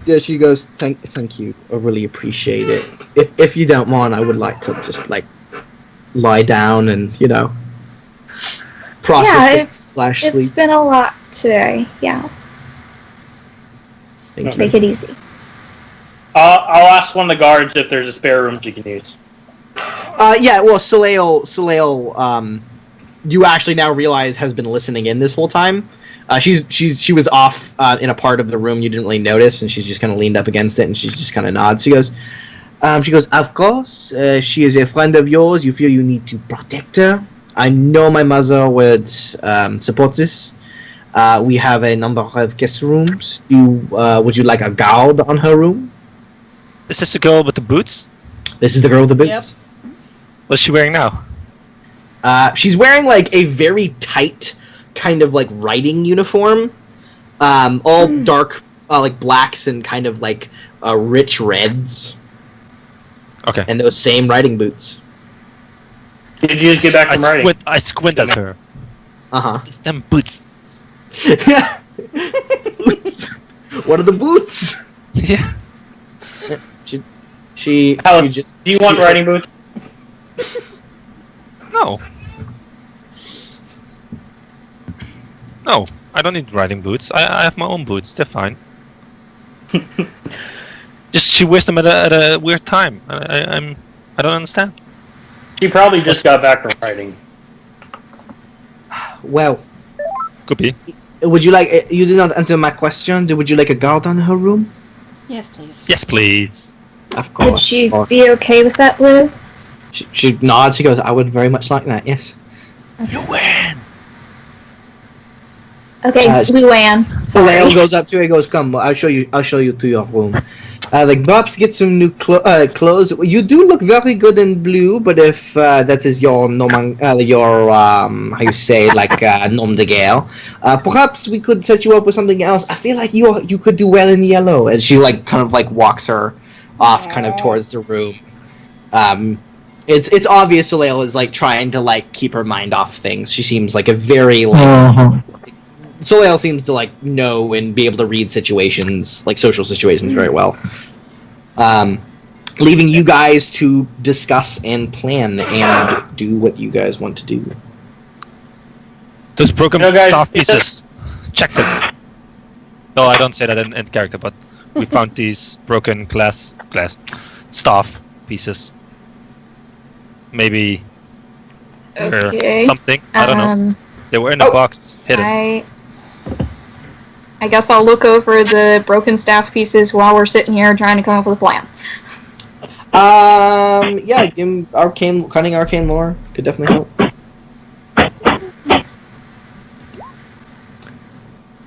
Yeah, she goes, thank you. I really appreciate it. If you don't mind, I would like to just like lie down and process it's sleep. been a lot today. Yeah, take it easy. I'll ask one of the guards if there's a spare room she can use. Yeah. Well, Soleil, you actually now realize has been listening in this whole time. She was off in a part of the room you didn't really notice, and she's just kind of leaned up against it, and she just kind of nods. She goes, of course, she is a friend of yours. You feel you need to protect her. I know my mother would support this. We have a number of guest rooms. Would you like a guard on her room? Is this the girl with the boots? This is the girl with the boots. Yep. What's she wearing now? She's wearing like a very tight kind of like riding uniform, all dark like blacks and kind of like rich reds. Okay. And those same riding boots. Did you just get back from riding? I squint at her. It's them boots. Boots. What are the boots? Yeah. She just. Do you want riding boots? No. No, I don't need riding boots. I have my own boots. They're fine. Just she wears them at a weird time. I don't understand. She probably just got back from riding. Well, could be. Would you like? You did not answer my question. Would you like a guard on her room? Yes, please. Yes, please. Of course. Would she be okay with that, Lou? She nods. She goes, "I would very much like that." Yes. Luann. Okay, Luann. Soleil goes up to her and goes, "Come, I'll show you to your room. Like perhaps get some new clothes. You do look very good in blue, but if that is your how you say like nom de guerre, perhaps we could set you up with something else. I feel like you could do well in yellow." And she like kind of like walks her off kind of towards the room. It's obvious Soleil is like trying to like keep her mind off things. She seems like a very like Soleil seems to like know and be able to read situations, like social situations, very well. Leaving you guys to discuss and plan and do what you guys want to do. Those broken guys, staff pieces. Check them. No, I don't say that in character, but we found these broken glass staff pieces. Maybe Okay. something. I don't know. They were in a box hidden. I guess I'll look over the broken staff pieces while we're sitting here trying to come up with a plan. Yeah, give him cunning arcane lore could definitely help.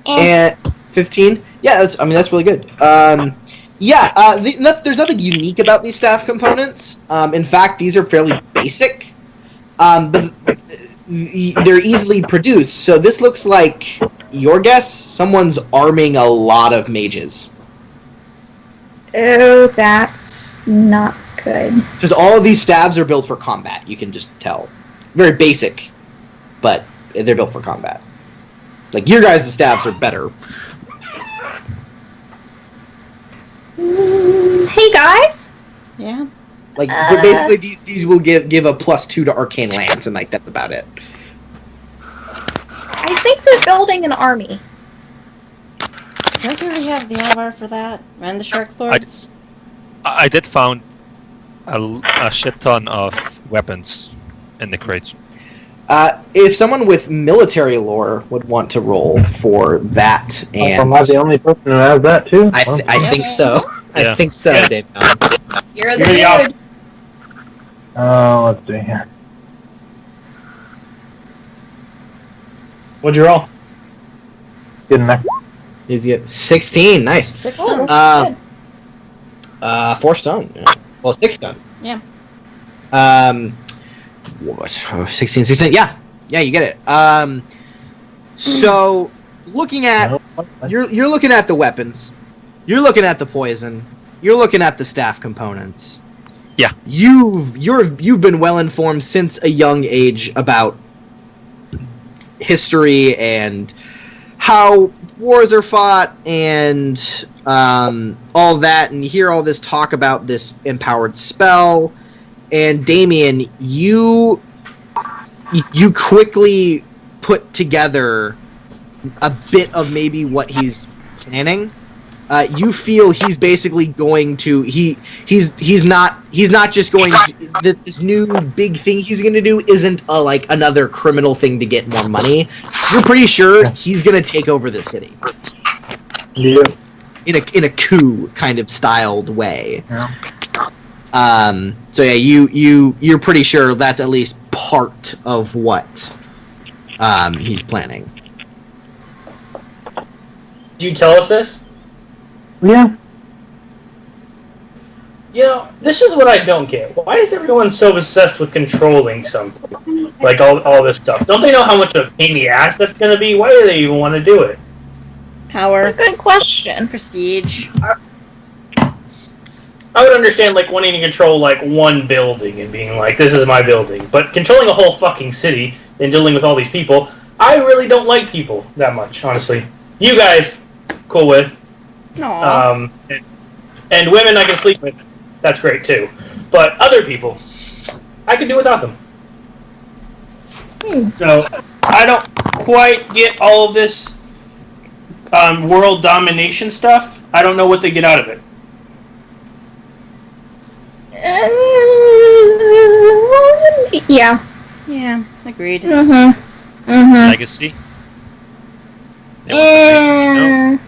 And 15. Yeah, that's really good. There's nothing unique about these staff components. In fact, these are fairly basic. But they're easily produced. So this looks like, your guess, someone's arming a lot of mages. Oh, that's not good. Because all of these staves are built for combat, you can just tell. Very basic, but they're built for combat. Like, your guys' staves are better. Hey guys. Yeah. Like, but basically, these will give a +2 to arcane lands, and like that's about it. I think they're building an army. Don't you already have the Alvar for that? And the Shark Lords? I did found a shit ton of weapons in the crates. If someone with military lore would want to roll for that, and Am I the only person who has that too? I think so. Yeah. I think so, Dave. You're You're the dude. Let's see here. What'd you roll? Good enough. He's get 16. Nice. 6 Oh, ton. good. 4 stone. Well, 6 stone. Yeah. What, 16. Yeah, you get it. So looking at you're looking at the weapons, you're looking at the poison, you're looking at the staff components. Yeah. You've been well informed since a young age about history and how wars are fought and all that, and you hear all this talk about this empowered spell. And Damien, you quickly put together a bit of maybe what he's planning. You feel he's basically going to he's not just going to, this new big thing he's going to do isn't like another criminal thing to get more money. You're pretty sure he's going to take over the city. Yeah. In a coup kind of styled way. Yeah. So yeah, you're pretty sure that's at least part of what he's planning. Did you tell us this? Yeah. You know, this is what I don't get. Why is everyone so obsessed with controlling something? Like all this stuff. Don't they know how much of a pain in the ass that's going to be? Why do they even want to do it? Power. That's a good question. Prestige. I would understand, like, wanting to control, like, one building and being like, this is my building. But controlling a whole fucking city and dealing with all these people, I really don't like people that much, honestly. You guys, cool with. Aww. And women I can sleep with. That's great, too. But other people, I can do without them. So, I don't quite get all of this world domination stuff. I don't know what they get out of it. Yeah. Yeah, agreed. Legacy. You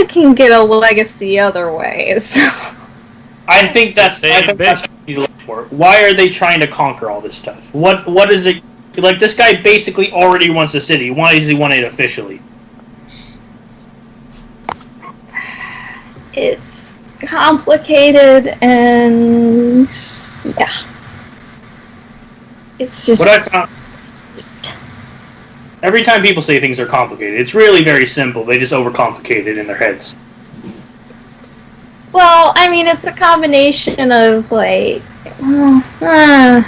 can get a legacy other ways. I think that's what you look for. Why are they trying to conquer all this stuff? What is it? Like, this guy basically already wants a city. Why does he want it officially? It's complicated and yeah. It's just What I found, every time people say things are complicated, it's really very simple. They just overcomplicate it in their heads. well, I mean, it's a combination of like I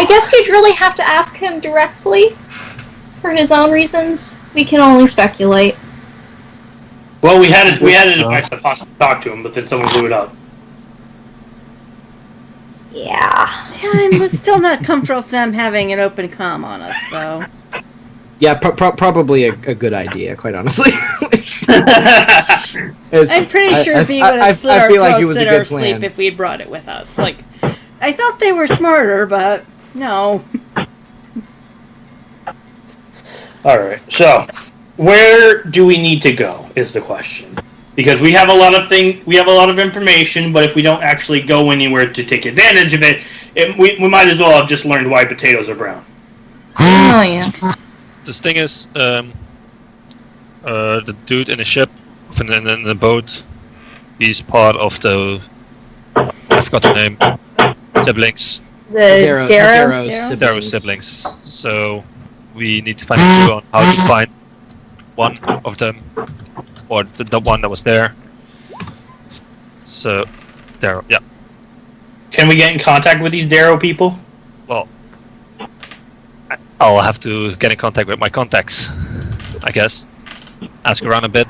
guess you'd really have to ask him directly for his own reasons. We can only speculate. Well, we had a device that possibly talk to him, but then someone blew it up. Yeah. Yeah, I'm still not comfortable with them having an open comm on us, though. Yeah, probably a good idea, quite honestly. I'm pretty sure V would have slit our feel like it throats was in a our good sleep plan. if we had brought it with us. Like, I thought they were smarter, but no. Alright, so where do we need to go is the question. Because we have a lot of information, but if we don't actually go anywhere to take advantage of it, we might as well have just learned why potatoes are brown. Oh yeah. The thing is, the dude in the ship, in the boat, he's part of the, I forgot the name, siblings. The Darrow. Darrow siblings. So we need to find a clue on how to find one of them, or the one that was there. So, Darrow, yeah. Can we get in contact with these Darrow people? Well, I'll have to get in contact with my contacts, I guess. Ask around a bit.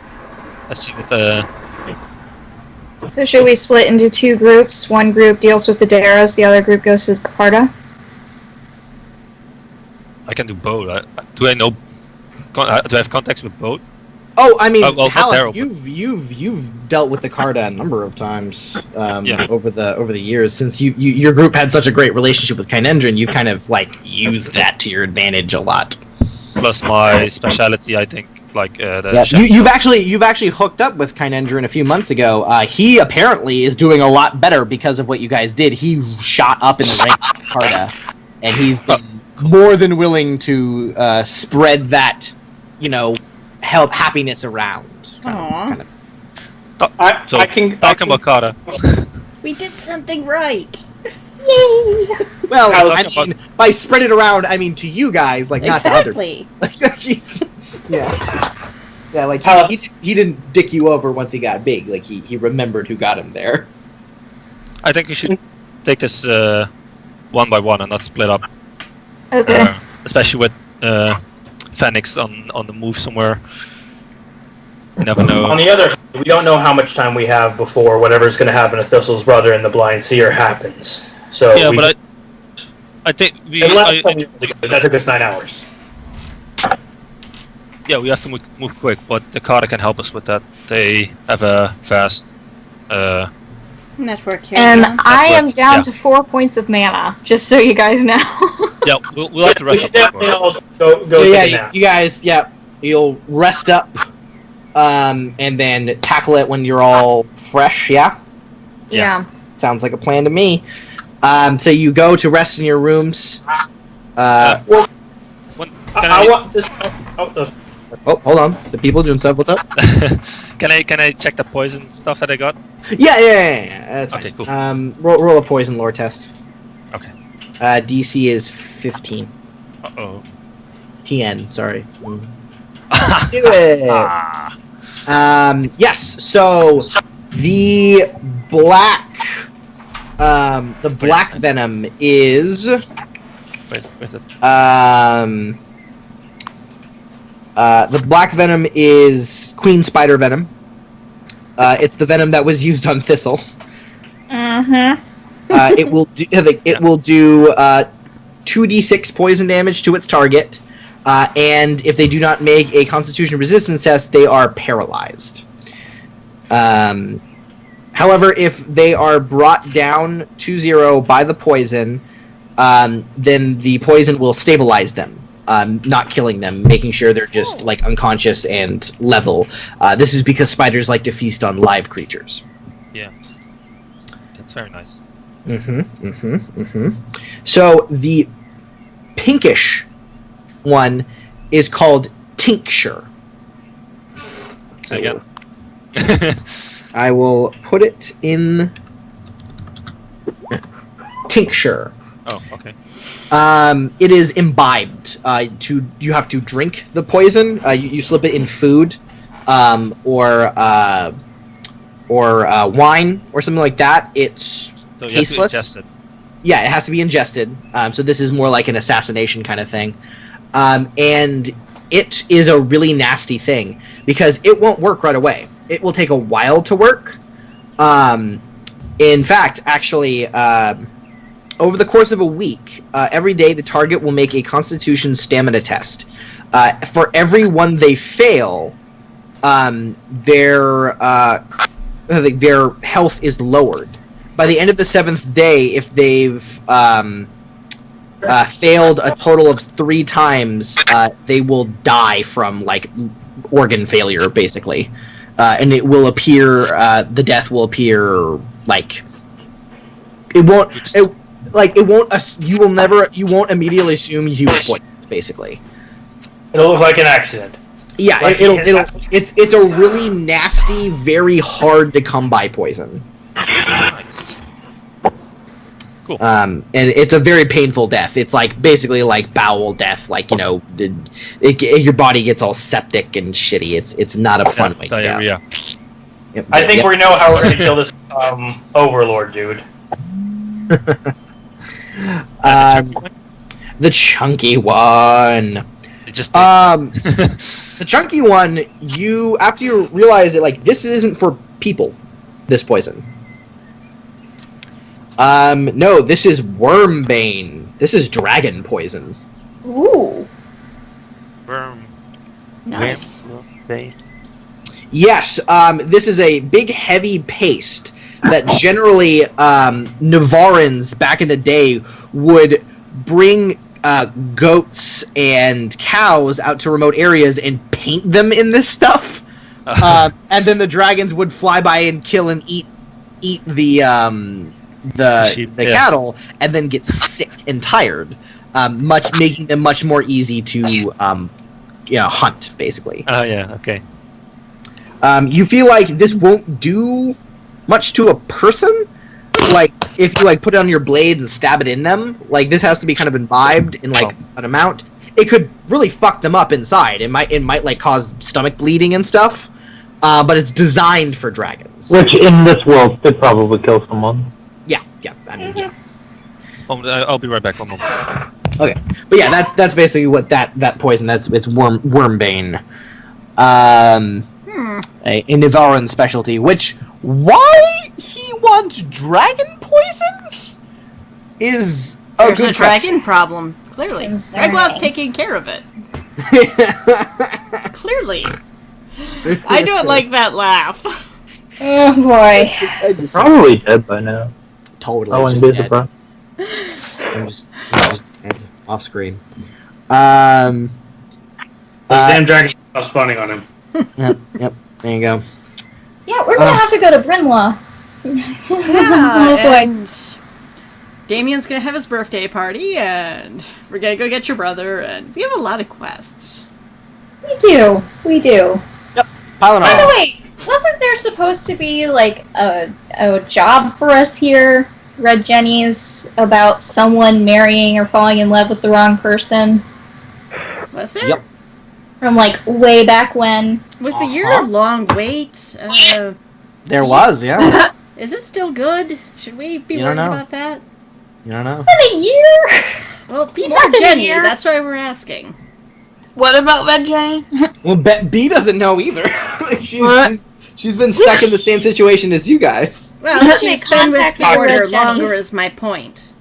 I see that So should we split into 2 groups? One group deals with the Daros, the other group goes to Carta? I can do both. Do I know? Do I have contacts with both? Oh, I mean, not Haleth, terrible. you've dealt with the Carta a number of times Yeah. over the years. Since your group had such a great relationship with Kynendrin, you kind of like used that to your advantage a lot. Plus my speciality, I think, like the. Yeah, chef- you've actually hooked up with Kynendrin a few months ago. He apparently is doing a lot better because of what you guys did. He shot up in the ranks of Carta, and he's been more than willing to spread that, help happiness around. Aw. I can Talking about Carter. We did something right. Yay! Well, I Talking mean, by spread it around, I mean to you guys, like not to others. Exactly. Yeah, like he didn't dick you over once he got big. Like he remembered who got him there. I think we should take this one by one and not split up. Okay. Especially with Phoenix on the move somewhere. You never know. On the other hand, we don't know how much time we have before whatever's going to happen to Thistle's brother and the Blind Seer happens. So Yeah, but I think that took us 9 hours. yeah, we have to move quick, but the Carter can help us with that. They have a fast. Network here. And huh? I am Network, down yeah. to 4 points of mana, just so you guys know. Yeah, we'll have to We rest should up. definitely before. all go So, take a yeah, nap. you guys, you'll rest up, and then tackle it when you're all fresh. Yeah, Yeah. sounds like a plan to me. So you go to rest in your rooms. Can I want this. Oh, hold on. The people doing stuff. What's up? Can I check the poison stuff that I got? Yeah. That's fine. Okay, cool. Roll a poison lore test. Okay. DC is 15. Uh-oh. TN. Sorry. Do it. Yes. So the black venom is Where's it? the black venom is Queen Spider venom. It's the venom that was used on Thistle. Mm-hmm. It will do 2d6 poison damage to its target, and if they do not make a Constitution resistance test, they are paralyzed. However, if they are brought down to 0 by the poison, then the poison will stabilize them, not killing them, making sure they're just like unconscious and level. This is because spiders like to feast on live creatures. Yeah. That's very nice. So the pinkish one is called tincture. Say again. I will put it in tincture. Oh, okay. It is imbibed. You have to drink the poison. You slip it in food, or wine or something like that. It's So you tasteless. have to ingest it. Yeah, it has to be ingested. So this is more like an assassination kind of thing. And it is a really nasty thing because it won't work right away. It will take a while to work. In fact, actually, over the course of a week, every day the target will make a Constitution stamina test. For every one they fail, their health is lowered. By the end of the 7th day, if they've failed a total of 3 times, they will die from like organ failure, basically, and it will appear. The death will appear like it won't. You won't immediately assume you were poisoned, basically. It'll look like an accident. Yeah, Like it's a really nasty, very hard to come by poison. Nice. Cool. And it's a very painful death. It's like basically like bowel death. Like your body gets all septic and shitty. It's not a fun way to go. Diarrhea. Yep, I think yep. we know how we're going to kill this Overlord dude. The chunky one. It just The chunky one. After you realize that like this isn't for people. this poison. No, this is Wormbane. This is dragon poison. Ooh. Worm. Nice. Yes, this is a big, heavy paste that generally Navarrans back in the day would bring goats and cows out to remote areas and paint them in this stuff. And then the dragons would fly by and kill and eat the Sheep, cattle, and then get sick and tired, making them much more easy to hunt, basically. Oh yeah, okay. You feel like this won't do much to a person. Like if you put it on your blade and stab it in them, this has to be kind of imbibed in an amount. It could really fuck them up inside. It might cause stomach bleeding and stuff. But it's designed for dragons. Which in this world could probably kill someone. Yeah. I mean, yeah. I'll be right back. One moment. Okay, but yeah, that's basically what that poison. It's Wormbane, a Navarran specialty. Which why he wants dragon poison is There's good a dragon problem. Clearly, Concerning. Gregwell's taking care of it. Clearly, I don't like that laugh. Oh boy. Probably dead by now. Totally. I wouldn't just be dead. surprised. I'm just dead, off screen. Those damn dragons are spawning on him. Yep. There you go. Yeah, we're gonna have to go to Brynlaw. Oh boy. And Damien's gonna have his birthday party, and we're gonna go get your brother, and we have a lot of quests. We do. Piling By the on. way, wasn't there supposed to be a job for us here, Red Jenny's, about someone marrying or falling in love with the wrong person? Was there? Yep. From way back when. With the year-long wait, There was, yeah. is it still good? Should we be You worried don't know. about that? You don't know. It's been a year. Well, B's More our than a Jenny, year. that's why we're asking. What about Red Jenny? Well, B doesn't know either. What? She's been stuck in the same situation as you guys. Well, Make she's been with contact the with order Red Jenny's. longer is my point.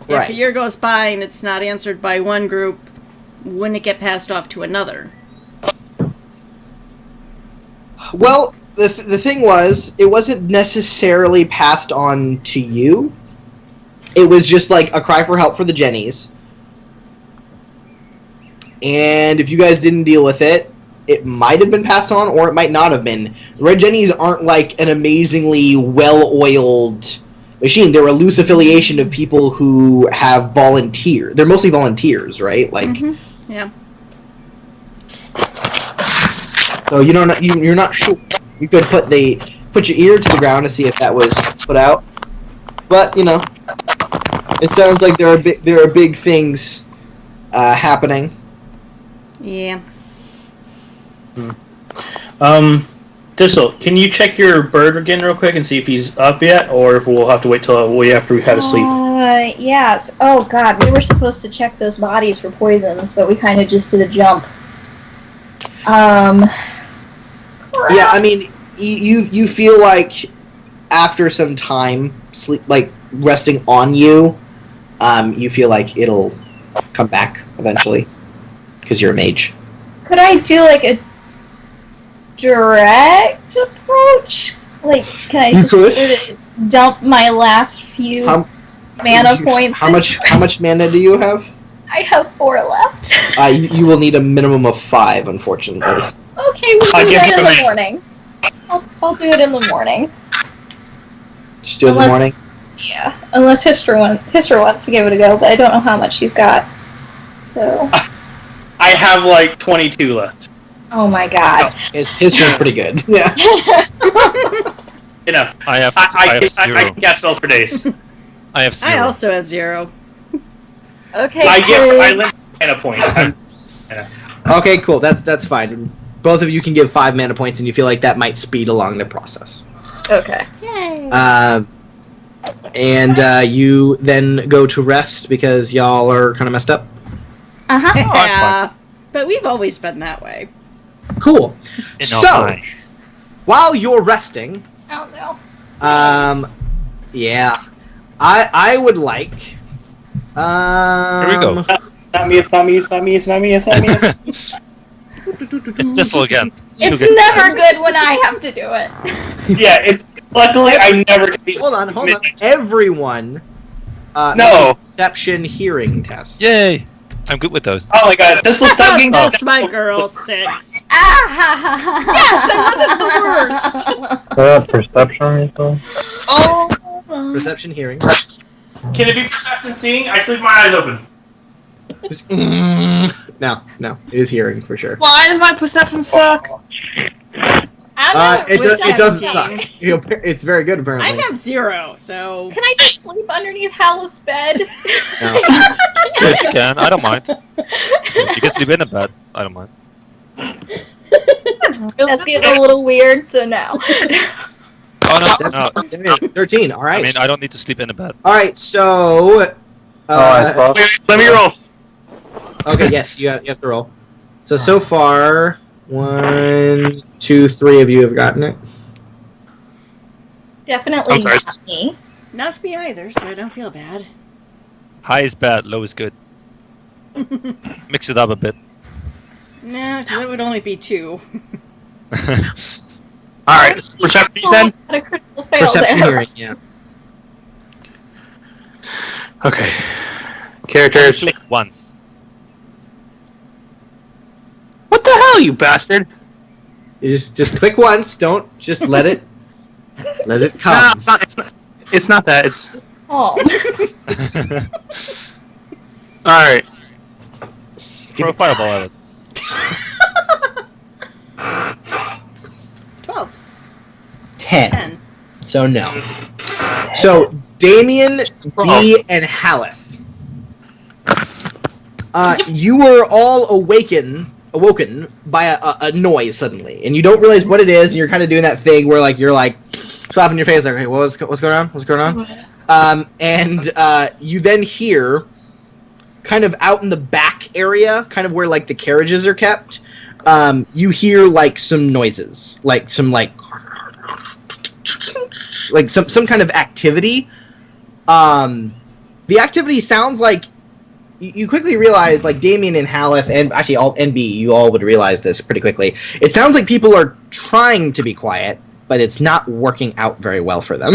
If Right. a year goes by and it's not answered by one group, wouldn't it get passed off to another? Well, the thing was, it wasn't necessarily passed on to you. It was just a cry for help for the Jennies. And if you guys didn't deal with it, it might have been passed on, or it might not have been. Red Jennies aren't an amazingly well-oiled machine. They're a loose affiliation of people who have volunteered. They're mostly volunteers, right? Yeah. So you're not sure. You could put your ear to the ground to see if that was put out, but it sounds like there are big things happening. Yeah. Thistle, can you check your bird again real quick and see if he's up yet, or if we'll have to wait till way after we've had a sleep? Yes. Oh god, we were supposed to check those bodies for poisons, but we kind of just did a jump. Yeah, I mean, you feel like after some time sleep, resting on you, you feel like it'll come back eventually because you're a mage. Could I do a direct approach? Can I You just could. sort of dump my last few mana points? How much mana do you have? I have 4 left. You will need a minimum of 5, unfortunately. Okay, we'll I'll do give that you in a the minute. morning. I'll do it in the morning. Just do it in the morning. Yeah, unless Histra wants to give it a go, but I don't know how much she's got. So, I have 22 left. oh my god. His history's pretty good. Yeah. I have I zero. can cast spells for days. I have 0. I also have 0. Okay, I good. limit mana point. Okay, cool. That's fine. Both of you can give 5 mana points, and you feel like that might speed along the process. Okay. Yay. And you then go to rest because y'all are kind of messed up. Uh-huh. Yeah, but we've always been that way. Cool. In So, Ohio. while you're resting, Oh no. Yeah. I would like. Here we go. Not me. It's not me. It's not me. It's not me. It's not me. It's Thistle again. It's never good when I have to do it. Yeah, it's luckily I never get these. Hold on. Everyone. No. make a perception hearing test. Yay! I'm good with those. Oh my god, this was thugging. That's my girl 6. Ah! Yes, it wasn't the worst. Perception, you said? Oh. Perception hearing. Can it be perception seeing? I sleep my eyes open. No, it is hearing for sure. Why does my perception suck? It doesn't suck. It's very good apparently. I have 0, so. Can I just sleep underneath Hal's bed? No. Yeah, you can. I don't mind. You can sleep in a bed. I don't mind. That's getting a little weird, so no. Oh no. 13. All right. I mean, I don't need to sleep in a bed. All right. So. I thought. Wait, let me roll. Okay. Yes, you have to roll. So far, 1, 2, 3 of you have gotten it. Definitely I'm sorry. not me. Not me either, so I don't feel bad. High is bad, low is good. Mix it up a bit. Nah, because that would only be 2. All right, perception you said. Had a critical fail Perception there. hearing. Yeah. Okay. Characters. Click once. What the hell, you bastard? You just click once. Don't just let it come. No, it's not that. It's Oh. all right. Throw a fireball at it. 12. 10. So no. So Damien, Dee, and Haleth. You were all awoken by a noise suddenly, and you don't realize what it is. And you're kind of doing that thing where you're slapping your face, like, "Hey, what's going on? What's going on?" And you then hear, kind of out in the back area, kind of where the carriages are kept. You hear some noises, some kind of activity. The activity sounds like. You quickly realize, Damien and Haleth, and actually all NB, you all would realize this pretty quickly. It sounds like people are trying to be quiet, but it's not working out very well for them.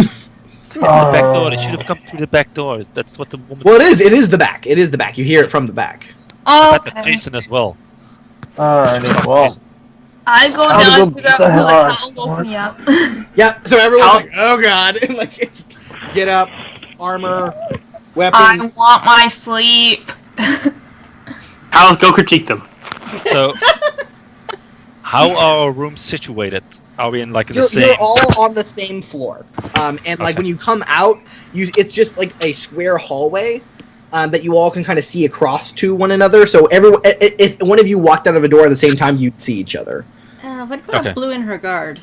The back door. They should have come through the back door. That's what the woman. Well, it is the back. It is the back. You hear it from the back. Oh, That's Jason as well. Alrighty, well. I go I'll down go and figure out the who hell the out. hell woke me up. Yeah, so everyone's like, oh god. Get up, armor, weapons. I want my sleep. I'll go critique them. So, how are our rooms situated? Are we in the You're same? all on the same floor. And Okay. when you come out, it's just a square hallway that you all can kind of see across to one another. So if one of you walked out of a door at the same time, you'd see each other. What about Okay. Blue and her guard?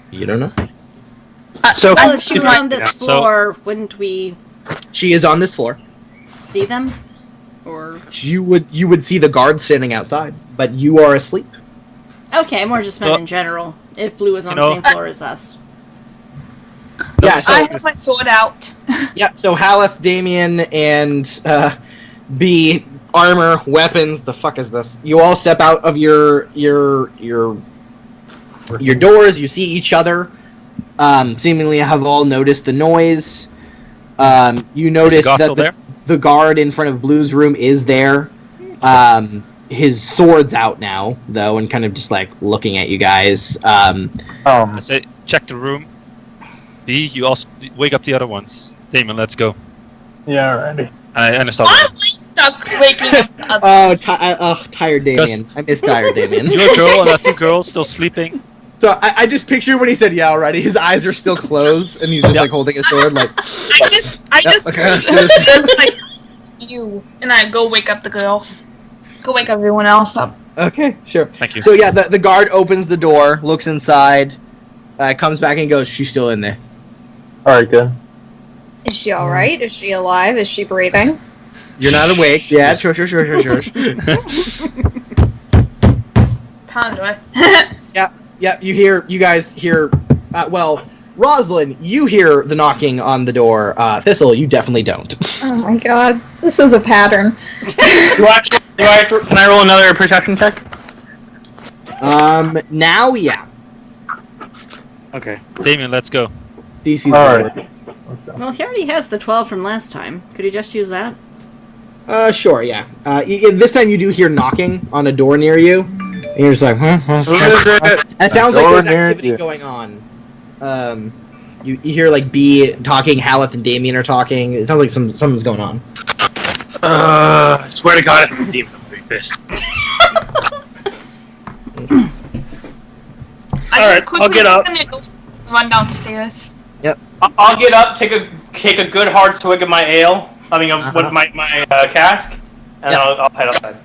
You don't know? So Well, if she were on this Yeah. floor, wouldn't we She is on this floor. see them? Or You would see the guard standing outside, but you are asleep. okay, more just meant Well, in general. If Blue was on you know- the same floor as us. Yeah, so I have my sword out. yeah, so Haleth, Damien, and B, armor, weapons. The fuck is this? You all step out of your doors. You see each other. Seemingly have all noticed the noise. You notice Goth that still there? the guard in front of Blue's room is there. His sword's out now, though, and kind of just looking at you guys. I say, check the room. B, you also wake up the other ones. Damon, let's go. Yeah, alrighty. I understand. Why am I stuck waking up the others? Tired Damien. I miss tired Damien. You're a girl and I have 2 girls still sleeping. So I just picture when he said "yeah, already," his eyes are still closed, and he's just holding his sword, I just okay. it's like you, and I go wake up the girls. Go wake everyone else up. Okay, sure. Thank you. So yeah, the guard opens the door, looks inside, comes back and goes, "She's still in there." Alright, good. Is she alright? Is she alive? Is she breathing? You're not awake. Yeah, sure. Kind of. Yeah, you guys hear Well, Rosalind, you hear the knocking on the door. Thistle, you definitely don't. Oh my god, this is a pattern. Can I roll another perception check? Now, yeah. Okay. Damien, let's go. DC's Alright. Well, he already has the 12 from last time. Could he just use that? Sure, yeah. This time you do hear knocking on a door near you. And you're just like, huh? It sounds like there's activity going on. You hear like B talking, Haleth and Damien are talking. It sounds like something's going on. I swear to God, it's a demon. I'm very pissed. Alright, I'll get up. Run downstairs. I'll get up, take a good hard swig of my ale. I mean, with my cask, and I'll head outside.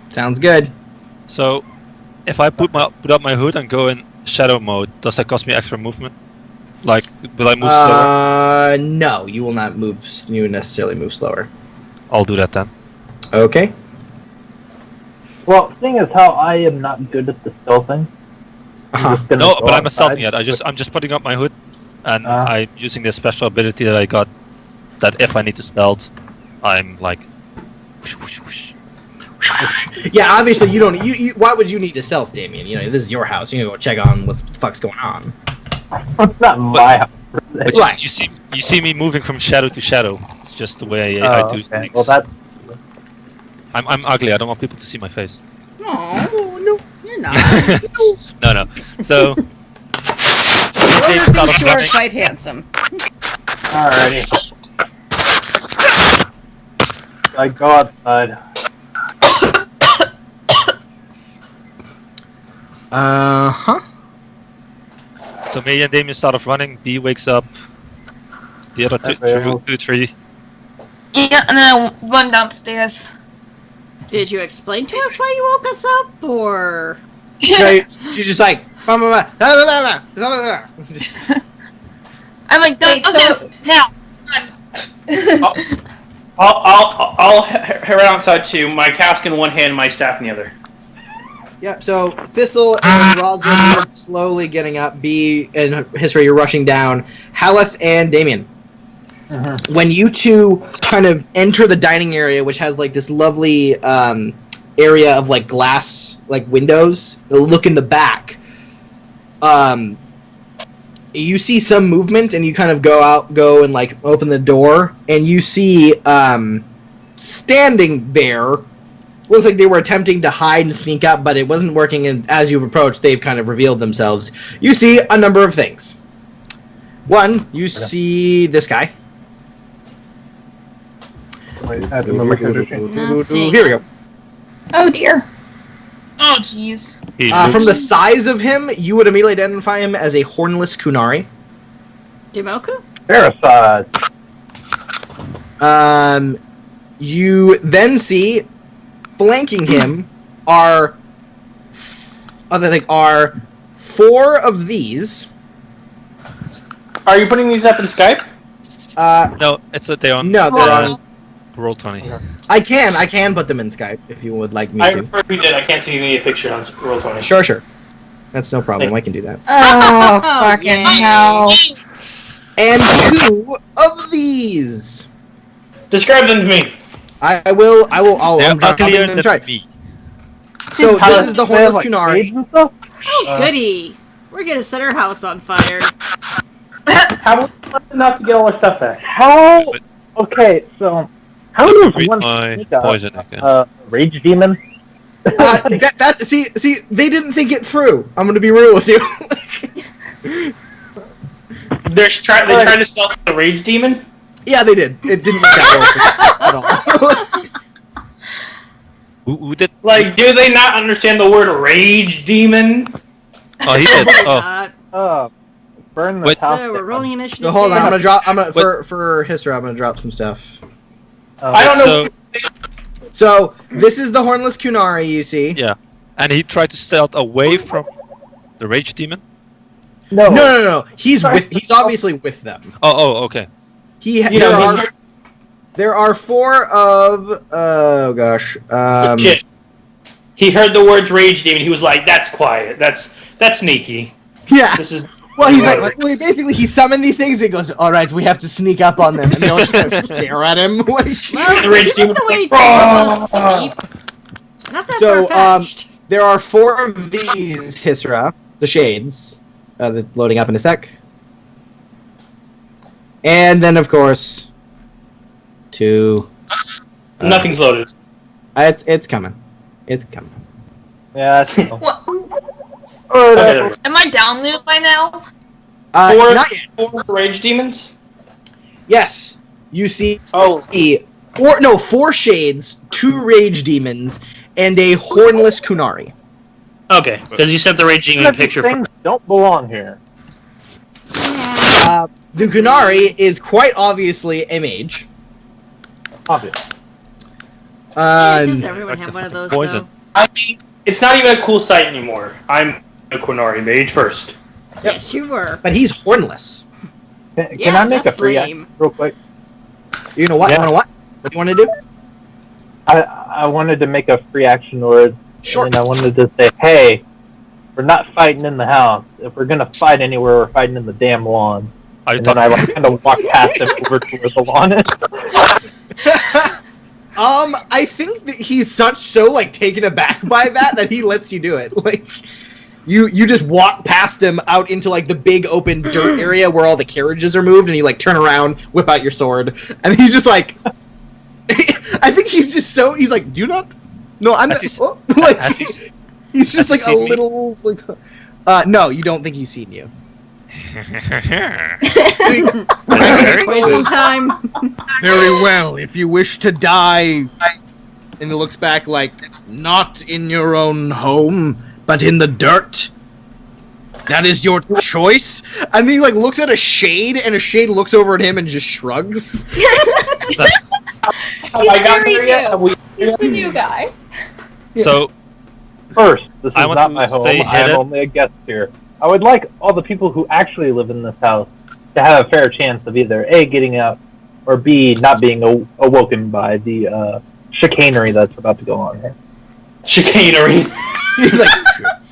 Sounds good. So, if I put up my hood and go in shadow mode, does that cost me extra movement? Like, will I move slower? No, you will not move. You will necessarily move slower. I'll do that then. Okay. Well, seeing as how I am not good at the stealthing, No, but I'm not stealthing yet. I'm just putting up my hood, and I'm using this special ability that I got. That if I need to stealth, I'm like. Yeah, obviously you don't. You why would you need to stealth, Damien? You know, this is your house. You gotta go check on what the fuck's going on. It's not my house. But Right. You see me moving from shadow to shadow. It's just the way I do things. Well, that's I'm ugly. I don't want people to see my face. Oh, no, you're not. No. So. You're sure quite handsome. alrighty. I go outside. So me and Damien start off running. B wakes up. The other two, three. Yeah, and then I'll run downstairs. Did you explain to us why you woke us up, or? She's just like. I'm like, don't do this now. I'll head outside too. My cask in one hand, my staff in the other. Yeah, so Thistle and Rosalind are slowly getting up. B and History, you're rushing down. Haleth and Damien. When you two kind of enter the dining area, which has like this lovely area of like glass, like windows, look in the back. You see some movement, and you kind of go and like open the door, and you see standing there. Looks like they were attempting to hide and sneak up, but it wasn't working, and as you've approached, they've kind of revealed themselves. You see a number of things. One, you see this guy. Wait, I have to remember Here we go. Oh dear. Oh, jeez. From the size of him, you would immediately identify him as a hornless Kunari. Dimoku? Parasite. You then see, flanking him, are four of these. Are you putting these up in Skype? No, they're on. No, they're on. Roll20. I can put them in Skype if you would like me I to. prefer you did. I can't see any picture on Roll20. Sure. That's no problem. I can do that. Oh, fucking hell. And two of these. Describe them to me. I will. I'm going to try. So this is the hornless Kunari. Oh, goody. We're gonna set our house on fire. How enough to get all our stuff back? How? Okay, so how does one my sneak poison a rage demon? See, they didn't think it through. I'm gonna be real with you. They're trying to stealth the rage demon. Yeah, they did. It didn't work out at all. Who did? Like, do they not understand the word rage demon? Oh, he did. Oh, Burn the house. So we're rolling initiative. So hold on, I'm gonna drop. For history, I'm gonna drop some stuff. I don't know. So this is the hornless Kunari you see. Yeah, and he tried to stealth away from the rage demon. No. He's obviously with them. Oh, okay. There are four of. Oh gosh. He heard the words rage demon. He was like, "That's quiet. That's sneaky." Yeah. This is Well, he's like, basically he summoned these things and goes, all right, we have to sneak up on them. And they all just kind of stare at him. Well, The rage isn't the way demon- demons sleep? Not that So, far-fetched. there are 4 of these, Hisra, the shades, loading up in a sec. And then, of course, 2. Nothing's loaded. It's coming. It's coming. Yeah, that's cool. What? Okay, Am I down loop by now? Not yet. 4 rage demons? Yes, you see Oh. 4 shades, 2 rage demons, and a hornless Kunari. Okay, because you sent the rage demon picture for... Things don't belong here. The Kunari is quite obviously a mage. Obvious. Does everyone have one of those, Poison. though? I mean, it's not even a cool sight anymore. I'm a Qunari mage first. Yes, you were. But he's hornless. Can Yeah, I make a that's free lame. action real quick? You know what? Yeah. You know what? What do you want to do? I wanted to make a free action word, Sure. and I wanted to say, hey, we're not fighting in the house. If we're gonna fight anywhere, we're fighting in the damn lawn. Are you And then I talking? kind of walk past him over to where the lawn is. I think that he's so taken aback by that he lets you do it. Like, you just walk past him out into the big open dirt area where all the carriages are moved, and you turn around, whip out your sword, and he's just like, I think he's just he's like, do you not? No, I'm not. Has Oh, has he- he's just has he a seen me? little no, you don't think he's seen you. Wait some time. Very well. If you wish to die, and he looks back not in your own home, but in the dirt. That is your choice. And then he looks at a shade, and a shade looks over at him and just shrugs. That's- Have I gotten Very there yet? new. Have we- He's the new guy. so First, this is I want not to my home. stay I'm hidden. only a guest here. I would like all the people who actually live in this house to have a fair chance of either A, getting out, or B, not being awoken by the chicanery that's about to go on here. Chicanery. He's like,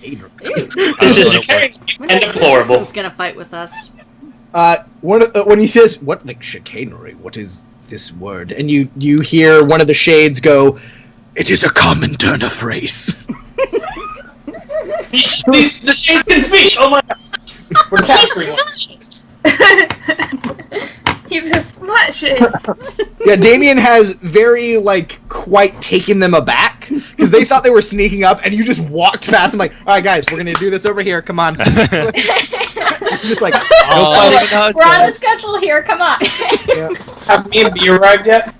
Ew. This is I don't know chicanery Wonder and if deplorable. Simpson's gonna fight with us. when he says, what, chicanery? What is this word? And you hear one of the shades go, it is a common turn of phrase. The shades can speak. Oh my god. We're capturing one. He's a smart shade. Yeah, Damien has very, quite taken them aback, because they thought they were sneaking up, and you just walked past them alright guys, we're gonna do this over here, come on. It's just like, I don't even know how it's We're on going. the schedule here. Come on. Have me and B arrived yet?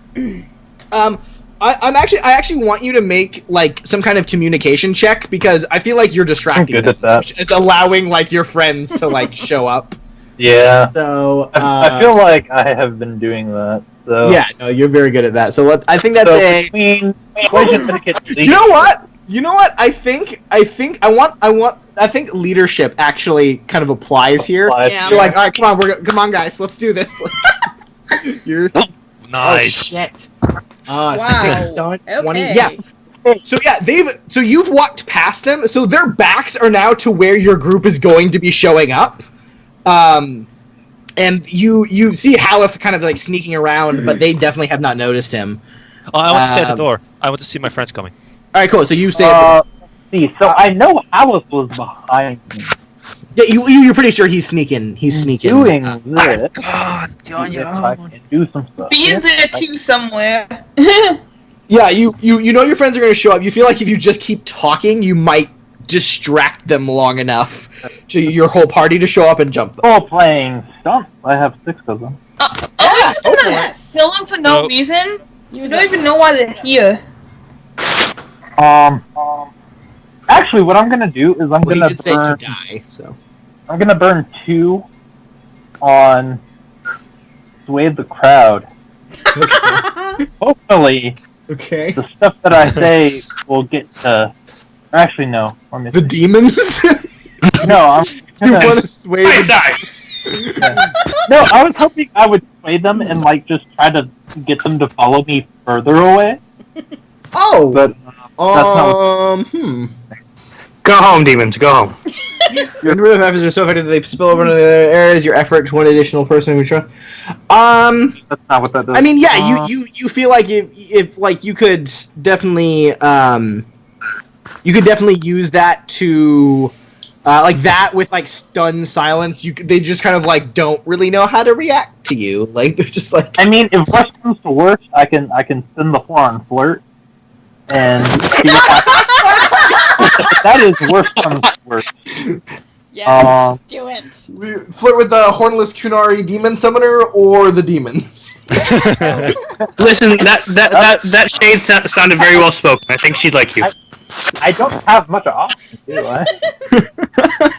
I actually want you to make, some kind of communication check, because I feel like you're distracting I'm good them. at that. It's allowing, your friends to, show up. Yeah. So, I feel like I have been doing that. So. yeah, no, you're very good at that. So I think that's So a... between persuasion, etiquette, You know what? I think leadership actually kind of applies here. Yeah. So all right, come on, guys, let's do this. You're oh Nice. shit. Wow. 20. Okay. Yeah. So you've walked past them. So their backs are now to where your group is going to be showing up. And you see Haleth kind of sneaking around, but they definitely have not noticed him. Oh, I want to stay at the door. I want to see my friends coming. All right, cool. So you stay. At See, so I know Alice was behind me. the, yeah, you're pretty sure he's sneaking. He's sneaking. Doing this. God, If I can do some stuff. B is there too somewhere. Yeah, you know your friends are going to show up. You feel like if you just keep talking, you might distract them long enough to your whole party to show up and jump them. Oh, playing stumps. I have 6 of them. Oh, go you're for gonna it. kill them for no Nope. reason? You Use don't it. even know why they're here. Actually, what I'm gonna do is I'm Well, he gonna did say to burn. die, so. I'm gonna burn 2 on sway the crowd. Hopefully, Okay. the stuff that I say will get to. Actually, no. Let me The see. demons? No, I'm You gonna. want to sway I the... die. No, I was hoping I would sway them and just try to get them to follow me further away. Oh! But Go Go home, demons. Go home. Wind Roof efforts are so effective that they spill over into the other areas. Your effort to one additional person who try. That's not what that does. I mean, yeah, you feel like if like you could definitely use that to like that with like stun silence. They just kind of like don't really know how to react to you. Like they're just like. I mean, if worse comes to worse, I can spin the floor on flirt, and see what happens. That is worse comes to worse. Yes, do it. Flirt with the hornless Kunari demon summoner or the demons. Listen, that shade sounded very well spoken. I think she'd like you. I don't have much option, do I?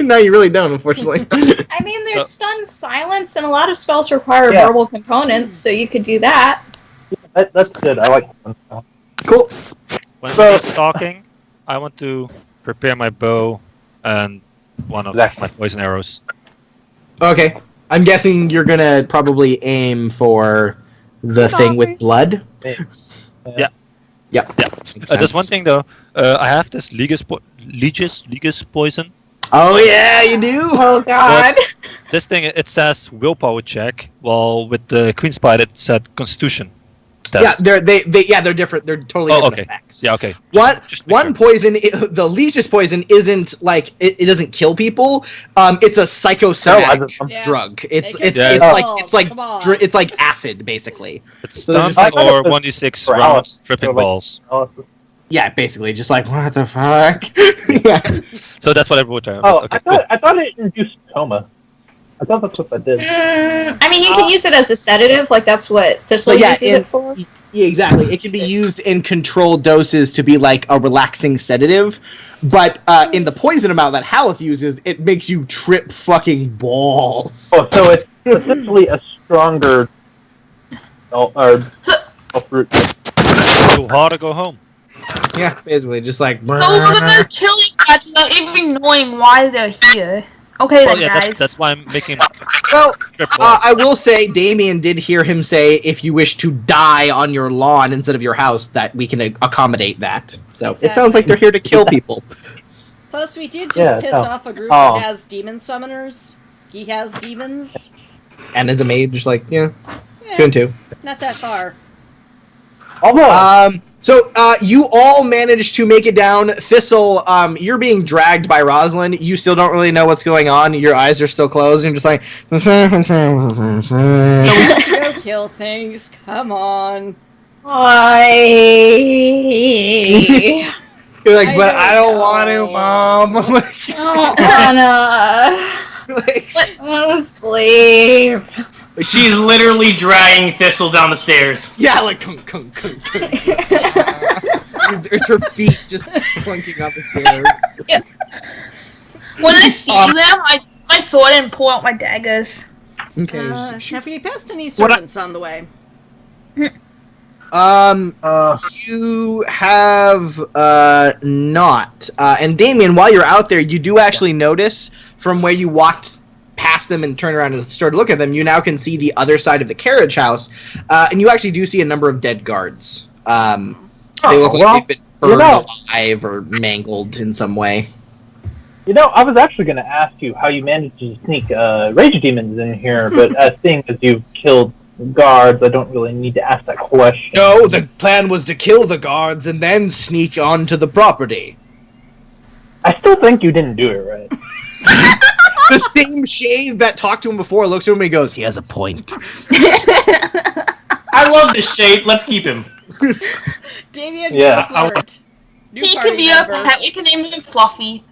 No, you really don't, unfortunately. I mean, there's stun silence, and a lot of spells require Yeah. verbal components, so you could do that. That's good. I like that. Cool. When So- we're stalking, I want to prepare my bow and one of Exactly. my poison arrows. Okay. I'm guessing you're gonna probably aim for the thing with blood. Yeah. Yep. Yeah. Makes There's sense. one thing though. I have this Legis poison. Oh yeah, you do. Oh god. This thing it says willpower check, while with the Queen Spite it said Constitution test. Yeah, they're different. They're totally Oh, different okay. effects. Yeah, okay. One Make sure. poison, the Leech's poison isn't like it doesn't kill people. It's a psychosomatic Yeah. drug. It's It it's gets it's Yeah. like balls, it's like come on. it's like acid basically. It's So they're stuns just like- or 1d6 For rounds Alice. tripping So, like- balls. Yeah, basically just like what the fuck. Yeah. So that's what I wrote down. Oh, Okay, cool. I thought it induced coma. I thought that's what that did. I mean, you can use it as a sedative, like that's what Thistle But yeah, uses it for. Yeah, exactly. It can be used in controlled doses to be like a relaxing sedative, but in the poison amount that Haleth uses, it makes you trip fucking balls. Oh, so it's essentially a stronger fruit. Go hard or go home. Yeah, basically, just like. So we're gonna kill these guys without even knowing why they're here. Okay Well, then, yeah, guys. that's why I'm making Well, trip balls. I will say, Damien did hear him say, if you wish to die on your lawn instead of your house, that we can accommodate that. So it sounds like they're here to kill people. Plus, we did just Yeah, piss no. off a group Oh. that has demon summoners. He has demons. And as a mage, like, yeah, Eh, 2 and 2. not that far. Although, So you all managed to make it down. Thistle, you're being dragged by Rosalind. You still don't really know what's going on. Your eyes are still closed. You're just like. We have to go kill things. Come on. You're like, I but don't I don't know. want to, Mom. I'm like, I wanna sleep. She's literally dragging Thistle down the stairs. yeah, like, kunk, kunk, kunk, kunk. It's her feet just plunking up the stairs. When I see them, I my sword and pull out my daggers. Okay. Have we passed any serpents on the way? You have not. And Damien, while you're out there, you do actually notice from where you walked past them and turned around and started to look at them, you now can see the other side of the carriage house, and you actually do see a number of dead guards. They look like they've been burned alive or mangled in some way. you know, I was actually going to ask you how you managed to sneak rage demons in here, but seeing as you've killed guards, I don't really need to ask that question. No, the plan was to kill the guards and then sneak onto the property. I still think you didn't do it right. The same shade that talked to him before looks at him and he goes, he has a point. I love this shade. Let's keep him. Damien, Yeah, go for it. New He party can be a member. pet. We can name him Fluffy.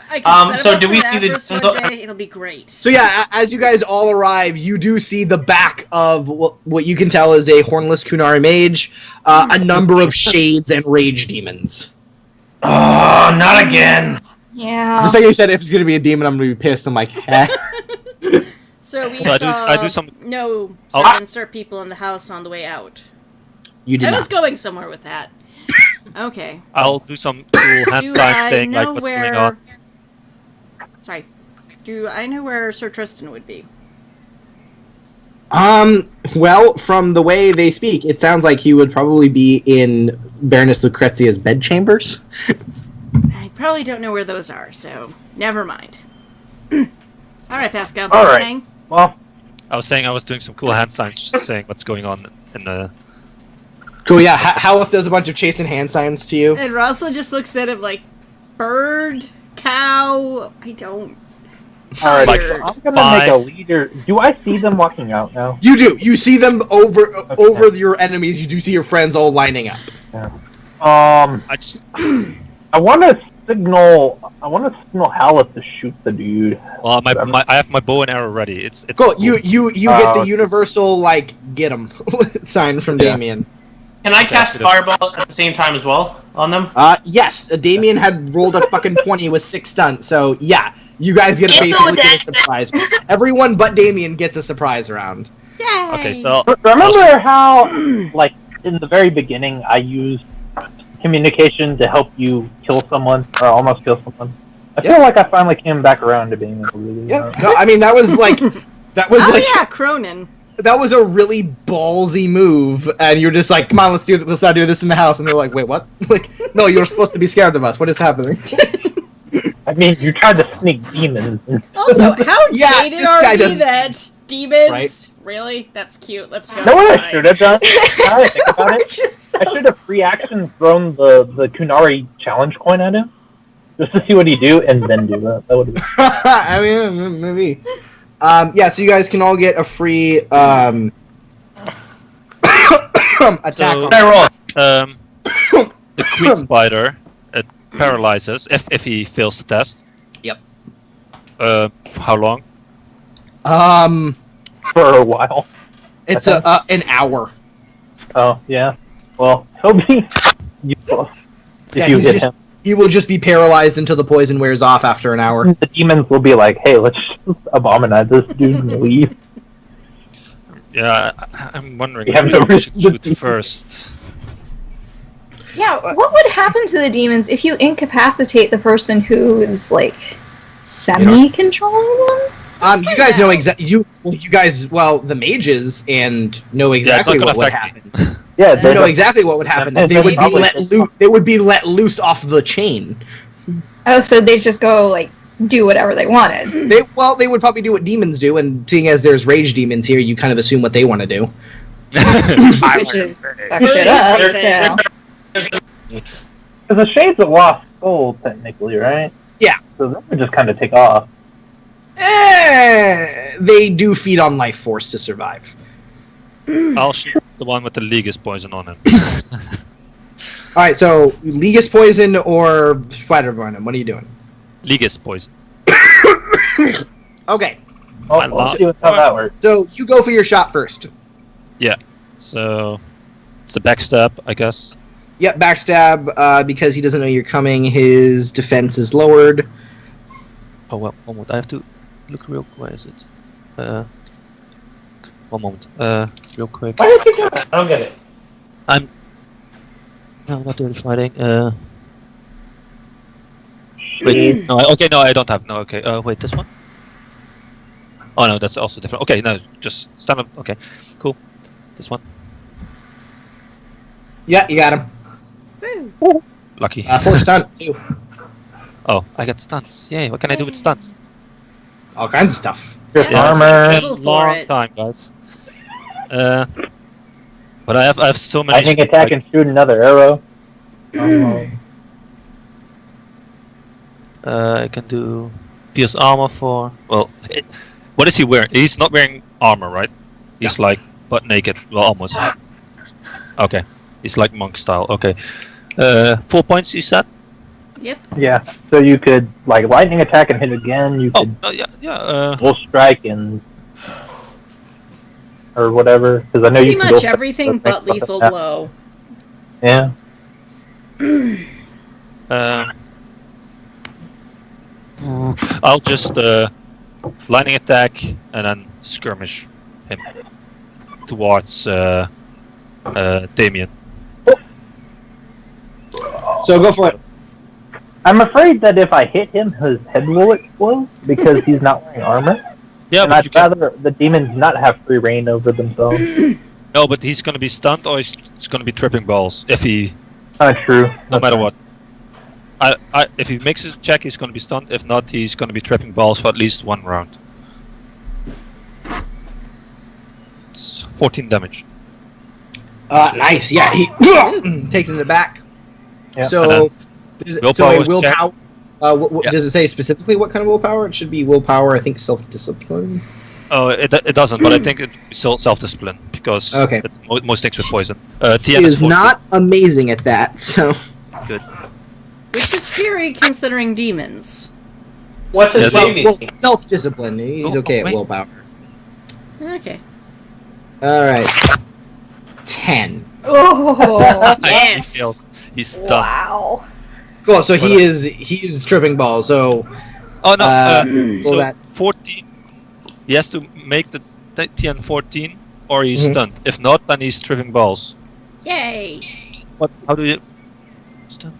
I can set so him up do for we that see the- for one day. It'll be great. So yeah, as you guys all arrive, you do see the back of what you can tell is a hornless Kunari mage, a number of shades and rage demons. Oh, not again. Yeah. The second you said if it's going to be a demon, I'm going to be pissed. I'm like, heh. So we So saw I do some- no Oh. serpents or people in the house on the way out. You did I not. was going somewhere with that. Okay. I'll do some cool hand Do signs I saying like know what's where? going on. Sorry. Do I know where Sir Tristan would be? Well, from the way they speak, it sounds like he would probably be in Baroness Lucrezia's bedchambers. I'd probably don't know where those are, so never mind. Alright, Pascal, All what were you right. saying? Well, I was saying I was doing some cool hand signs, just saying what's going on in the. Cool, yeah. Howarth does a bunch of chasing hand signs to you. And Rosalind just looks at him like, bird, cow, I don't... alright. Like, So I'm gonna five. make a leader. Do I see them walking out now? You do. You see them over your enemies. You do see your friends all lining up. I just. I want to signal Haleth to shoot the dude. Well, I have my bow and arrow ready. It's Cool. You get the universal like get 'em sign from Yeah. Damien. Can I cast Fireball at the same time as well on them? Yes. Damien had rolled a fucking 20 with 6 stunts. So yeah, you guys get basically get a surprise. Everyone but Damien gets a surprise round. Yay! Okay, so Remember how, like, in the very beginning, I used communication to help you kill someone, or almost kill someone? I feel like I finally came back around to being able to do Yeah. that. No, I mean that was like Oh yeah, Cronin. that was a really ballsy move, and you're just like, come on, let's not do this in the house. And they're like, wait, what? Like, no, you're supposed to be scared of us. What is happening? I mean, you tried to sneak demons. Also, how Yeah, jaded this are guy we doesn't- that demons? Right. Really? That's cute. Let's go. Know what I inside. should have done? Now that I think about it, Just so I should have free action thrown the Kunari challenge coin at him, just to see what he'd do, and then do that. That would have been... I mean, maybe. Yeah, so you guys can all get a free attack. So- on- I roll. The queen spider it paralyzes if he fails the test. Yep. How long? for a while. It's an hour. Oh, yeah. Well, he'll be useless if Yeah, you he's hit just- him. He will just be paralyzed until the poison wears off after an hour. The demons will be like, hey, let's just abominate this dude and leave. Yeah, I'm wondering We have if no we should reason to- shoot first. Yeah, what would happen to the demons if you incapacitate the person who is like semi-controlling them? You guys know the mages and know exactly not what would gonna affect happen. Yeah, They know exactly what would happen. And They would be probably- let loose. They would be let loose off the chain. Oh, so they just go like do whatever they wanted. They would probably do what demons do, and seeing as there's rage demons here, you kind of assume what they want to do. Which is fuck shit up. So Because the Shades of Lost Soul, technically, right? Yeah. So they would just kind of take off. They do feed on life force to survive. I'll shoot the one with the Legis poison on him. All right, so Legis poison or spider venom? What are you doing? Legis poison. Okay, Oh, I let's lost. see how that works. so you go for your shot first. So it's a backstab, I guess. Yep, backstab. Because he doesn't know you're coming, his defense is lowered. Oh well, one moment. I have to look real. Where is it? One moment. Real quick. Why did you do that? I don't get it. No, I'm not doing fighting. Wait, no. Okay, no, I don't have. No, okay. Wait, this one. Oh no, that's also different. Okay, no, just stand up. Okay, cool. This one. Yeah, you got him. Lucky. For stunt too. Oh, I got stunts. Yay! What can I do with stunts? All kinds of stuff. Just Yeah, armor. it's A Go for long it. time, guys. But I have so many. Lightning attack and shoot another arrow. I can do pierce armor for. Well, what is he wearing? He's not wearing armor, right? He's like butt naked. Well, almost. Okay, he's like monk style. Okay, 4 points. You said? Yep. Yeah, so you could, like, lightning attack and hit again. You Oh, could yeah. full strike and... or whatever. Because I know Pretty you can much go everything but lethal blow. Yeah. I'll just lightning attack and then skirmish him towards Damien. So go for it. I'm afraid that if I hit him, his head will explode because he's not wearing armor. Yeah, And but you I'd can, rather the demons not have free reign over themselves. no, but he's gonna be stunned or he's gonna be tripping balls if he, True. no matter what. if he makes his check, he's going to be stunned. If not, he's going to be tripping balls for at least 1 round. It's 14 damage. Nice. Yeah, he takes in the back. Yeah. So, Willpower willpower. Yeah. Does it say specifically what kind of willpower? It should be willpower. I think self-discipline. Oh, it doesn't, but I think it's still self-discipline because Okay. it's most things with poison. He TN is 14. not amazing at that. So. It's good. Which is scary considering demons. What's his Yeah, saving? Self-discipline. He's okay at wait. willpower. Okay. All right. 10. Oh, Yes! He fails. He's stunned. wow. Cool. So he is tripping balls. So Oh no! well, So that 14. He has to make the TN 14, or he's Mhm. stunned. If not, then he's tripping balls. Yay! What? How do you stunned?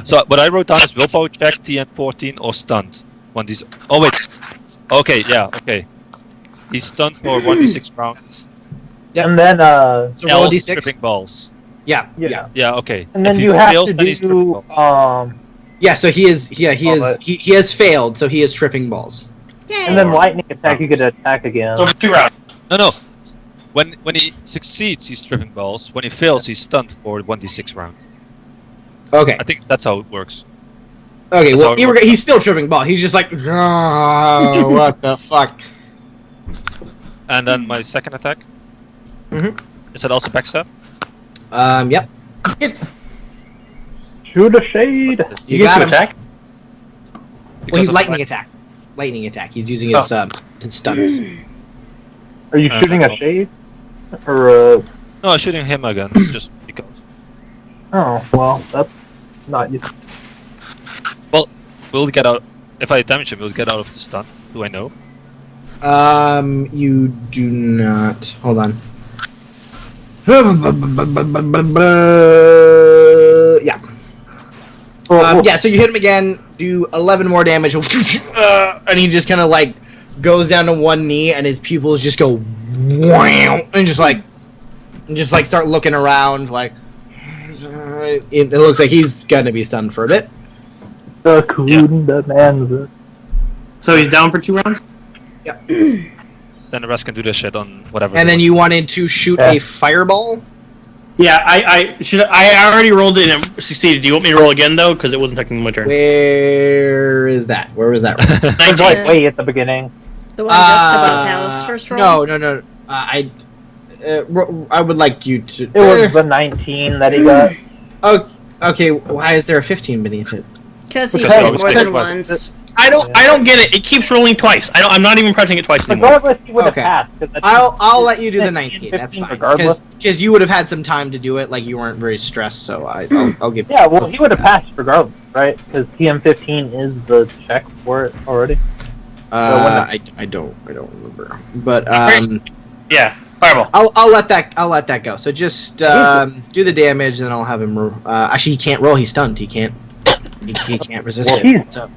So what I wrote down is willpower check, TN 14, or stunned. Oh wait. Okay. Yeah. Okay. He's stunned for 1d6 rounds. Yep. And then so roll a Else d6. tripping balls. Yeah. Yeah. Yeah. Yeah. Okay. and then If you he have fails, to then he's tripping do balls. Yeah. So he is. Yeah. He Oh, is. but- He has failed. So he is tripping balls. Yay! and then lightning attack. You could attack again. So for 2 rounds. No. When he succeeds, he's tripping balls. When he fails, he's stunned for 1d6 round. Okay. I think that's how it works. Okay. That's how Well, it works. he's still tripping ball. He's just like, oh, what the fuck. And then my second attack. Mhm. Is that also backstab? Yep. Shoot a shade. What is this? You You got get him. to attack? Well, Because he's of lightning my- attack. Lightning attack. He's using his stunts. Are you shooting a shade? Or No, I'm shooting him again, just because. oh well, that's not useful. We'll get out. If I damage him, we'll get out of the stun. Do I know? You do not. Hold on. Yeah. Yeah, so you hit him again, do 11 more damage, and he just kind of like goes down to one knee, and his pupils just go wow, and just like start looking around, like it looks like he's gonna be stunned for a bit. The Kuhn demands it. So he's down for 2 rounds? Then the rest can do their shit on whatever. And they then want. you wanted to shoot Yeah. a fireball. Yeah, I already rolled it and succeeded. Do you want me to roll again, though? Because it wasn't technically my turn. Where is that? Where was that? It was like way at the beginning. The one just above Hal's first roll? No. I would like you to. It was the 19 that he got. Oh, okay. Why is there a 15 beneath it? Because he Because hit I it was more pissed than about it. once. I don't get it. It keeps rolling twice. I'm not even pressing it twice anymore. Regardless, he would have Okay. passed. 'cause I think I'll let you do the 15, 19. That's fine. regardless. Because you would have had some time to do it. Like you weren't very stressed, so I'll give. Yeah, well, he would have passed regardless, right? Because TM15 is the check for it already. I don't remember, but Yeah, fireball. I'll let that go. So just do the damage, and I'll have him. Actually, he can't roll. He's stunned. He can't resist Well, it. he's- So.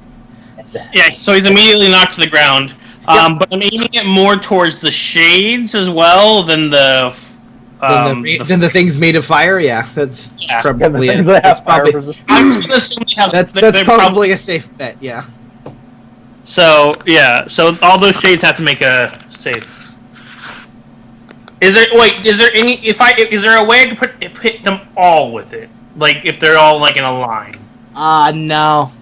Yeah, so he's immediately knocked to the ground. But I'm aiming it more towards the shades as well than the. Then the things made of fire. Yeah, that's Yeah. probably Yeah, the it. things that That's have fire probably resistance. I'm just gonna assume they have, that's they're probably a safe bet. Yeah. So yeah, so all those shades have to make a save. Is there any? Is there a way I could hit them all with it? Like if they're all like in a line? No.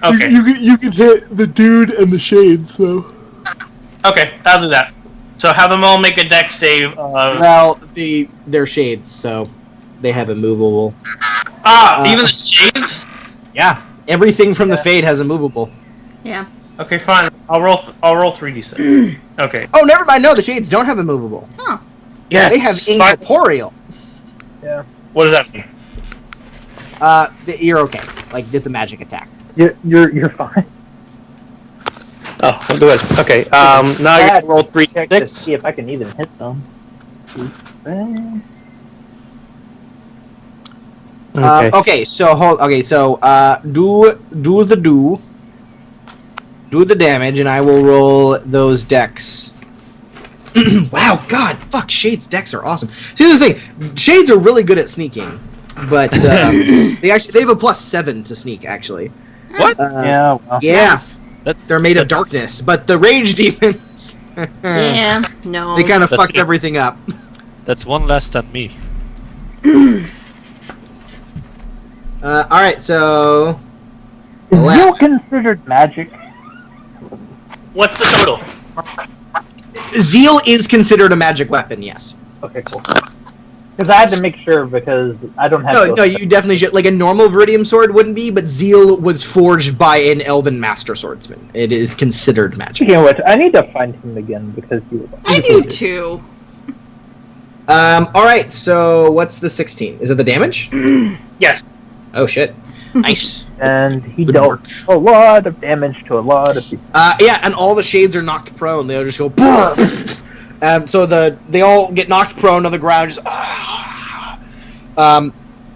Okay. You can hit the dude and the shades though. Okay, I'll do that. So have them all make a dex save. Well, they're shades, so they have a movable. Even the shades. Yeah. Everything from the fade has a movable. Yeah. Okay, fine. I'll roll 3d6. Okay. Oh, never mind. No, the shades don't have a movable. Oh. Yeah. They have fine. incorporeal. What does that mean? You're okay. Like it's a magic attack. You're fine. Oh, I'll do it. Okay. Now I get to roll Check to 3d6. see if I can even hit them. Okay. So do the damage, and I will roll those decks. Wow, God, fuck, Shade's decks are awesome. See, the thing, Shades are really good at sneaking. but they have a +7 to sneak actually. What? Yeah. Well. Yeah, Nice. they're made of That's- darkness, but the rage demons, Yeah, no. they kind of That's fucked good. everything up. That's one less than me. All right, so Is Left. Zeal considered magic? What's the total? Zeal is considered a magic weapon. Yes. Okay, cool. Because I had to make sure because I don't have. No, you definitely should. Like a normal Viridium sword wouldn't be, but Zeal was forged by an Elven master swordsman. It is considered magic. Speaking of which, I need to find him again because he was. I do too. All right, so what's the 16? Is it the damage? Yes. Oh shit! Nice. And he Good dealt work. a lot of damage to a lot of people. Yeah, and all the shades are knocked prone. They'll just go. So they all get knocked prone on the ground, just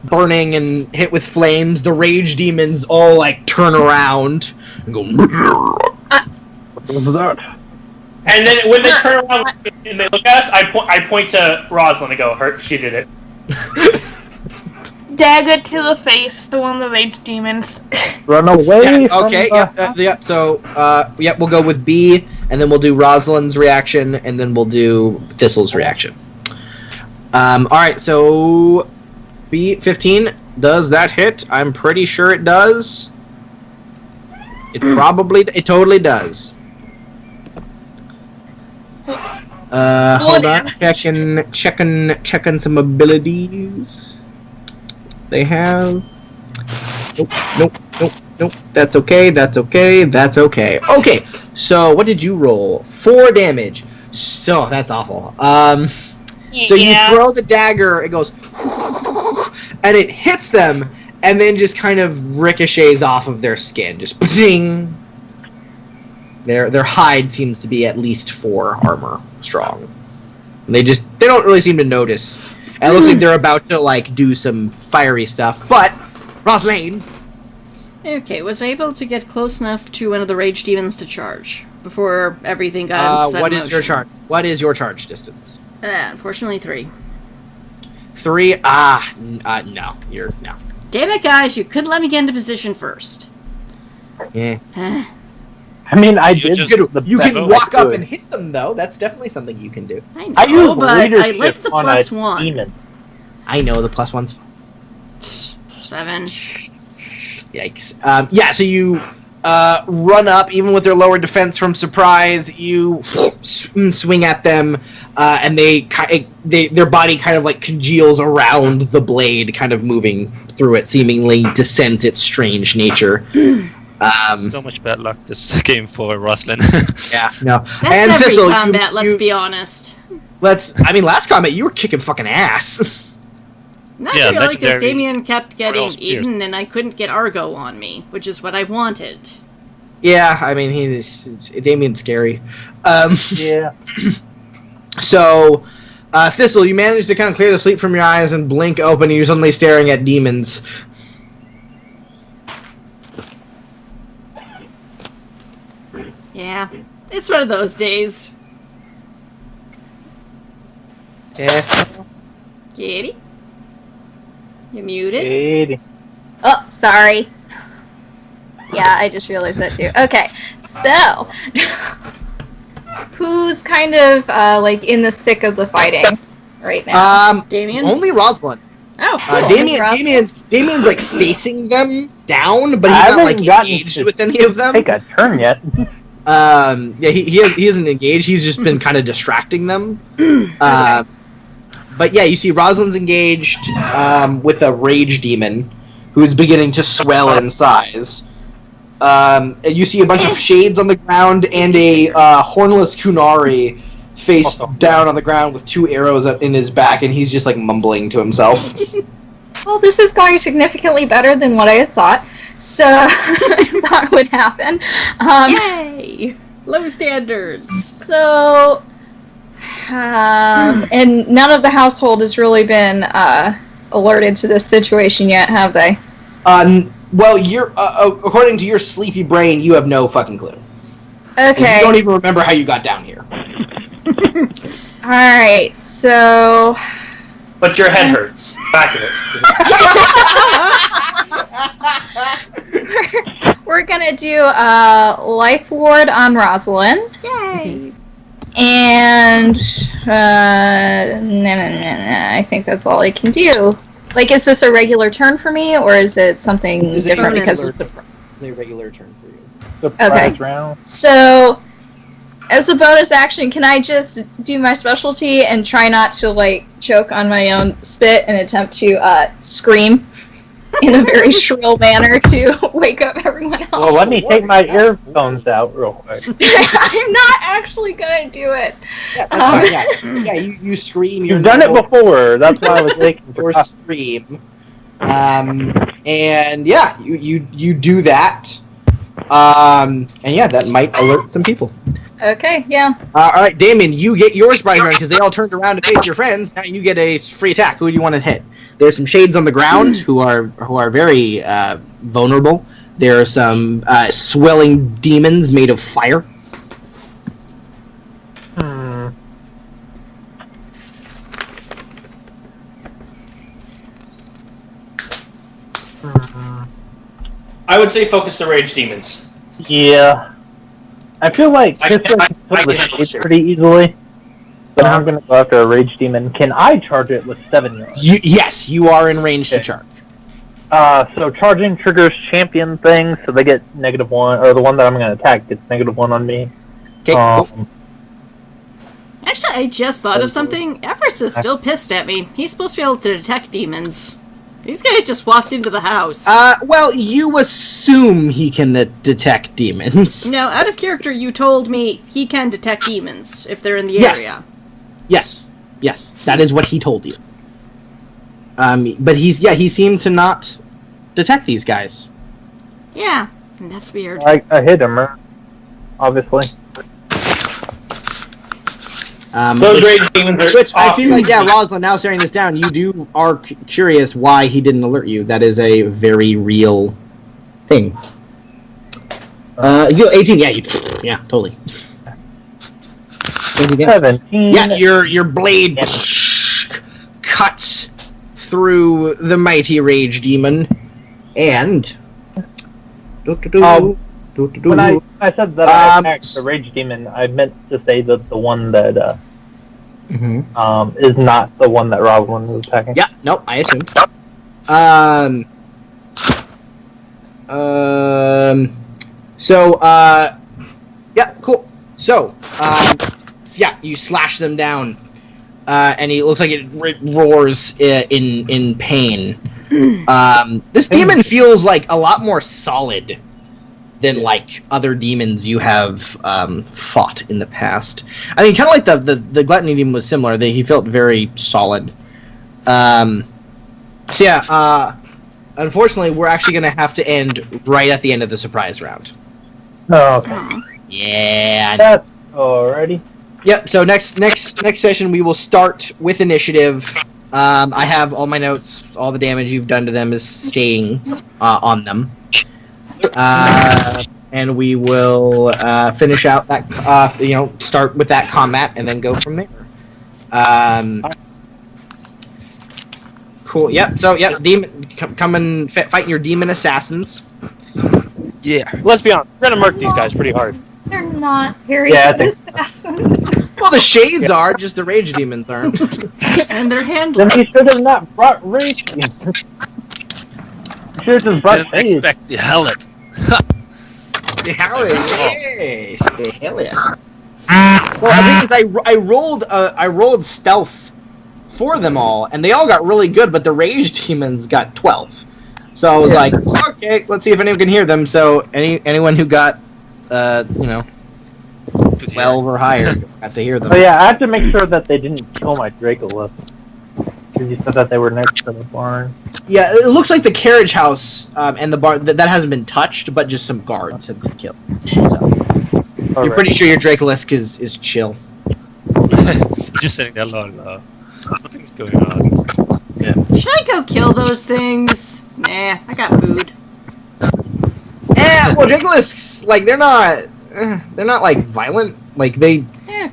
burning and hit with flames. The rage demons all like turn around and go. What was that? And then when they turn around and they look at us, I point to Rosalind and go, "Her, she did it." Dagger to the face to one of the rage demons. Run away. Yeah, okay. Yep. So, we'll go with B, and then we'll do Rosalind's reaction, and then we'll do Thistle's reaction. All right. So, B15, does that hit? I'm pretty sure it does. It totally does. Hold on. Checking some abilities. They have. Nope. That's okay. Okay, so what did you roll? 4 damage. So that's awful. So you throw the dagger, it goes, and it hits them, and then just kind of ricochets off of their skin, just ding. Their hide seems to be at least 4 armor strong. And they don't really seem to notice. And it looks like they're about to like do some fiery stuff. But Rosalind. Okay, was I able to get close enough to one of the rage demons to charge before everything got set what in is your motion? charge? What is your charge distance? Unfortunately, 3. 3. No. You're no. Damn it, guys! You couldn't let me get into position first. Yeah. I mean, I You did. just- You best can I walk up could. and hit them, though. That's definitely something you can do. I I know, use but I leadership like the on plus a 1. demon. I know the +1's. 7. Yikes. So you run up, even with their lower defense from surprise. You swing at them, and their body kind of like congeals around the blade, kind of moving through it, seemingly to scent its strange nature. So much bad luck this game for Rosalind. Yeah, no. That's and every Thistle, combat, let's be honest. last combat you were kicking fucking ass. Not Yeah, really, because legendary Damien kept getting Trail Spears. eaten, and I couldn't get Argo on me, which is what I wanted. Yeah, I mean Damien's scary. Yeah. So, Thistle, you managed to kind of clear the sleep from your eyes and blink open, and you're suddenly staring at demons. Yeah, it's one of those days. Yeah. Kitty? You muted? Katie. Oh, sorry. Yeah, I just realized that too. Okay, so who's kind of like in the thick of the fighting right now? Damien? Only Rosalind. Oh, cool. Damien's like facing them down, but I he's not haven't like gotten engaged to with any of them. Take a turn yet? Yeah, he isn't engaged. He's just been kind of distracting them. But yeah, you see Rosalind's engaged with a rage demon who's beginning to swell in size. And you see a bunch of shades on the ground and a hornless Kunari face down on the ground with 2 arrows up in his back, and he's just like mumbling to himself. Well, this is going significantly better than what I had thought. So I thought would happen. Yay! Low standards. So, and none of the household has really been alerted to this situation yet, have they? Well, you're according to your sleepy brain, you have no fucking clue. Okay. You don't even remember how you got down here. Alright, so but your head hurts. Back of it. We're gonna do Life Ward on Rosalind. Yay! And I think that's all I can do. Like, is this a regular turn for me, or is it something This is different? Because a regular turn for you. Surprise round. so, as a bonus action, can I just do my specialty and try not to like choke on my own spit and attempt to scream in a very shrill manner to wake up everyone else? Well, let me take my earphones out real quick. I'm not actually gonna do it. Yeah, that's fine. Yeah, you scream. You've done it before. That's why I was thinking. Or scream. And yeah, you do that. And yeah, that might alert some people. Okay, yeah. All right, Damon, you get your surprise round because they all turned around to face your friends. Now you get a free attack. Who do you want to hit? There's some shades on the ground who are very vulnerable. There are some swelling demons made of fire. I would say focus the rage demons. Yeah. I feel like I this can- one I can can kill the handle shades it. pretty easily. But I'm gonna go after a rage demon. Can I charge it with 7 yards? Yes, you are in range to Okay. charge. So charging triggers champion things, so they get -1, or the one that I'm gonna attack gets -1 on me. Okay, cool. Actually, I just thought of something. Everest is still pissed at me. He's supposed to be able to detect demons. These guys just walked into the house. Well, you assume he can detect demons. No, out of character, you told me he can detect demons if they're in the Yes. area. Yes, that is what he told you. But he seemed to not detect these guys. Yeah, and that's weird. I hit him, obviously. Those rage demons are. Which I feel like, yeah, Rosalind, now staring this down, you are curious why he didn't alert you. That is a very real thing. 18, yeah, totally. 17. Yeah, your blade cuts through the mighty rage demon, and When I said that I attacked the rage demon, I meant to say that the one that is not the one that Rosalind was attacking. Yeah, nope, I assumed. Yeah, cool. So, yeah, you slash them down, and it looks like it roars in pain. This demon feels like a lot more solid than like other demons you have fought in the past. I mean, kind of like the gluttony demon was similar. He felt very solid. So yeah, unfortunately, we're actually going to have to end right at the end of the surprise round. Oh, okay. Yeah. That's alrighty. Yep. So next session we will start with initiative. I have all my notes. All the damage you've done to them is staying on them. And we will finish out that. Start with that combat and then go from there. Cool. Yep. So demon, come and fight your demon assassins. Yeah. Let's be honest, we're gonna murk these guys pretty hard. They're not very Yeah, I good think- assassins. Well, the shades are, just the rage demons aren't. And their Then handler. he should have not brought rage demons. He should have just brought Didn't shades. expect the hellet. Hell yeah! Hell yeah! Well, the thing is, I rolled stealth for them all, and they all got really good, but the rage demons got 12. So I was like, okay, let's see if anyone can hear them. So anyone who got 12 or higher got to hear them. Oh yeah, I have to make sure that they didn't kill my Dracolith. Because you said that they were next to the barn. Yeah, it looks like the carriage house and the barn that hasn't been touched, but just some guards have been killed. So you're pretty sure your Dracolisk is chill. Just sitting there, lol. Nothing's going on. Yeah. Should I go kill those things? Nah, I got food. Well, Dracolisks, like they're not like violent Like they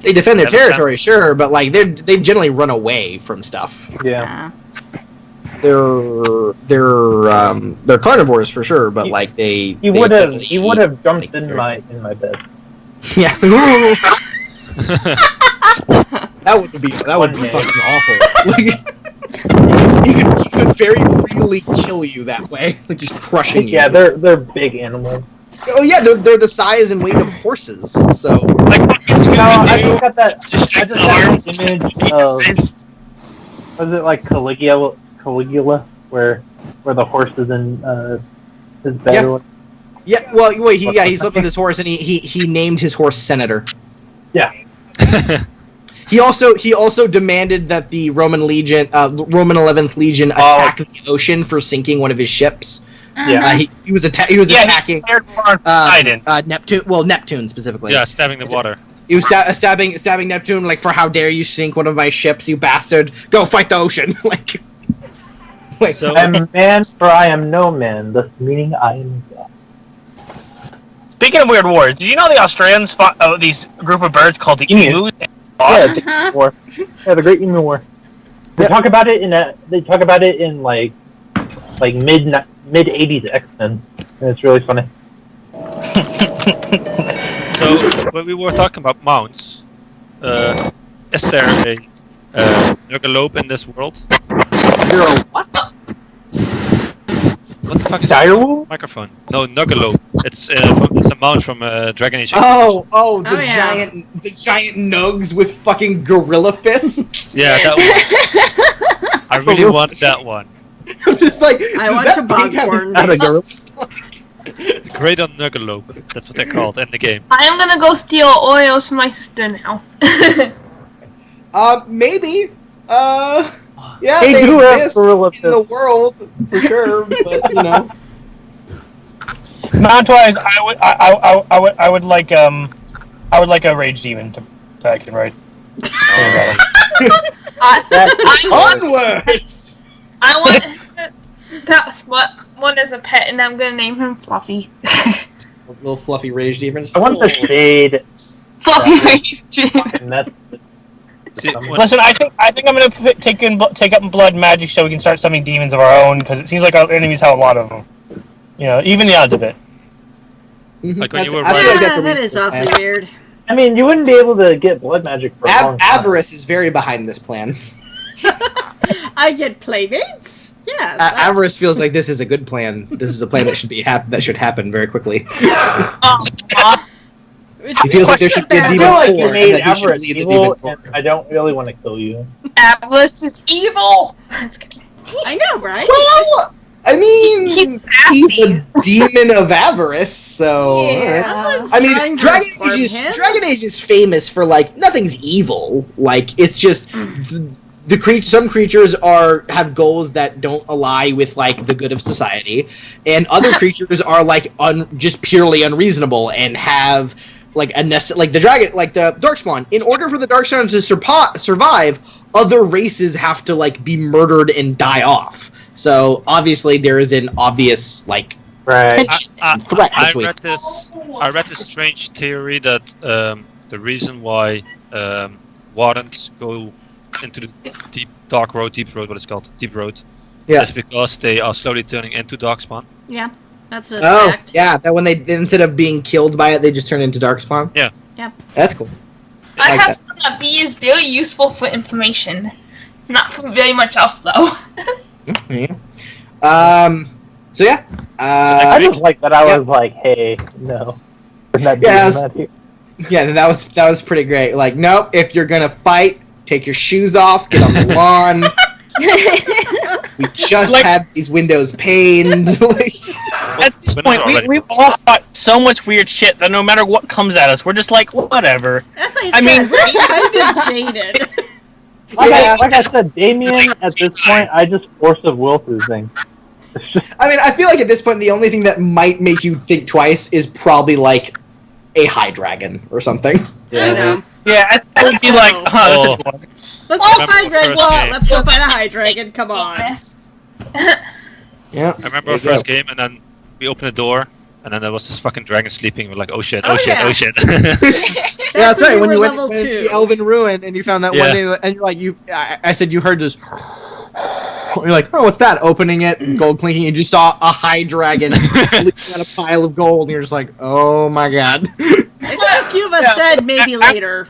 defend their territory, sure, but like they generally run away from stuff. Yeah. They're carnivores for sure, but like He would have jumped in my bed. Yeah. that would be fucking awful. Like, he could very freely kill you that way, like just crushing you. Yeah, they're big animals. Oh yeah, they're the size and weight of horses. So Like, I just got that. I just got this image of. Was it like Caligula, where the horse is in his bed? Yeah. Or yeah, well, wait, he slept with his horse and he named his horse Senator. yeah. He also demanded that the Roman 11th Legion attack the ocean for sinking one of his ships. Yeah. He was attacking Poseidon. Neptune. Well, Neptune specifically. Yeah, stabbing the water. He was stabbing Neptune like, for how dare you sink one of my ships, you bastard! Go fight the ocean! like So I am man, for I am no man, thus meaning I am God. Speaking of weird wars, did you know the Australians fought these group of birds called the emus? Yeah, it's the war. Yeah, the Great Emu War. They talk about it in like mid '80s X-Men, and it's really funny. So when we were talking about mounts, is there a Nuggelope in this world? You're a what? What the fuck is Direwolf? microphone? No, Nuggelope. It's a mount from Dragon Age. The yeah. giant nugs with fucking gorilla fists. Yeah, that one. I really wanted that one. I'm just like, I does want that to pig have bogborn. Not a gorilla. The Great on Nuggelope. That's what they're called in the game. I am gonna go steal Oreos from my sister now. Maybe. Yeah, They they do have exist gorilla in the fists. world for sure, but you know. Mount-wise, I would like a rage demon to I can ride. Onward! I want that's what one as a pet, and I'm gonna name him Fluffy. Little fluffy rage demons. I want the shade. Fluffy Rage Demon. And that's See, when- Listen, I think I'm gonna take up blood magic so we can start summoning demons of our own because it seems like our enemies have a lot of them. You know, even the odds of it. Like when you were I feel like that's a Yeah, that is reasonable awfully plan. weird. I mean, you wouldn't be able to get blood magic for a long time. Avarice is very behind this plan. I get playmates? Yes. Avarice feels like this is a good plan. This is a plan that should happen very quickly. He feels like there should be a I demon feel like core, you and made that he should Avarice lead the evil, demon core. and I don't really want to kill you. Avarice is evil. I know, right? Well, I mean, He's he's sassy. a demon of avarice, so. Yeah. Aslan's I trying mean, to Dragon inform Age him. is famous for like nothing's evil. Like it's just some creatures have goals that don't ally with like the good of society, and other creatures are like just purely unreasonable and have like the Darkspawn. In order for the Darkspawn to survive, other races have to like be murdered and die off. So obviously there is an obvious like Right. tension and threat I between. read this strange theory that the reason why Wardens go into the deep road, what it's called, deep road, Yeah. is because they are slowly turning into Darkspawn. Yeah, that's a Oh, fact. yeah, that when they instead of being killed by it, they just turn into Darkspawn. Yeah. Yeah. That's cool. I like have found that bee is very useful for information. Not for very much else, though. Yeah. So yeah. I just like that I yeah. was like, hey, no. We're not Yes. doing that here. Yeah, that was pretty great. Like, nope, if you're gonna fight, take your shoes off, get on the lawn. We just had these windows paned. Like, At this We're point, not already we've all fought so much weird shit that no matter what comes at us, we're just like, whatever. That's what I I mean- said. We're kind of jaded. Like I said, Damien, at this point, I just force of will through things. It's just, I mean, I feel like at this point, the only thing that might make you think twice is probably like a high dragon or something. I know. Yeah, I would be like, huh, that's a good one. Let's go Remember find the Red first Wall. game. Let's go find a high dragon. Come on. Yeah. I remember There our you first go. game, and then we open the door, And then there was this fucking dragon sleeping. We're like, oh shit, Oh, oh shit, yeah. oh shit. Yeah, that's right. When you went level into 2. the Elven Ruin and you found that Yeah. one day, and you're like, I said you heard this. You're like, oh, what's that? Opening it, gold clinking. You just saw a high dragon sleeping on a pile of gold, and you're just like, oh my god. I think a few of us said maybe later.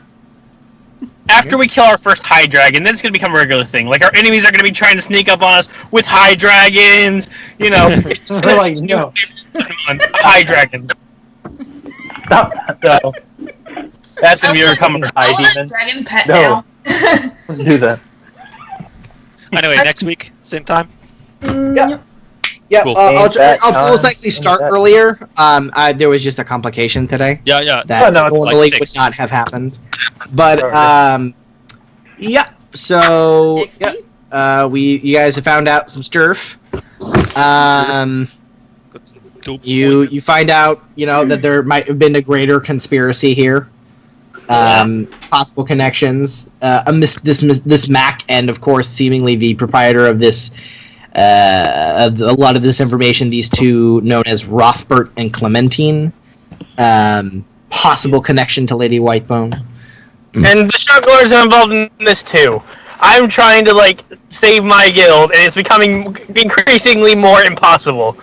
After we kill our first high dragon, then it's gonna become a regular thing. Like our enemies are gonna be trying to sneak up on us with high dragons. You know, it's We're like, no. high dragons. Stop that, no. That's gonna be becoming a high I want a demon. dragon pet No. now. Don't do that. Anyway, next week, same time. Yeah. Yeah, Cool. I'll Ain't that most time? likely start Ain't that- earlier. There was just a complication today Yeah, yeah. that Oh, no, it's normally like would 6. not have happened. But Alright. yeah. So XP? yeah, you guys have found out some sturf. You find out, that there might have been a greater conspiracy here. Possible connections. This Mac, and of course, seemingly the proprietor of this, a lot of this information. These two, known as Rothbert and Clementine. Possible connection to Lady Whitebone. And the Shunglords are involved in this too. I'm trying to save my guild, and it's becoming increasingly more impossible.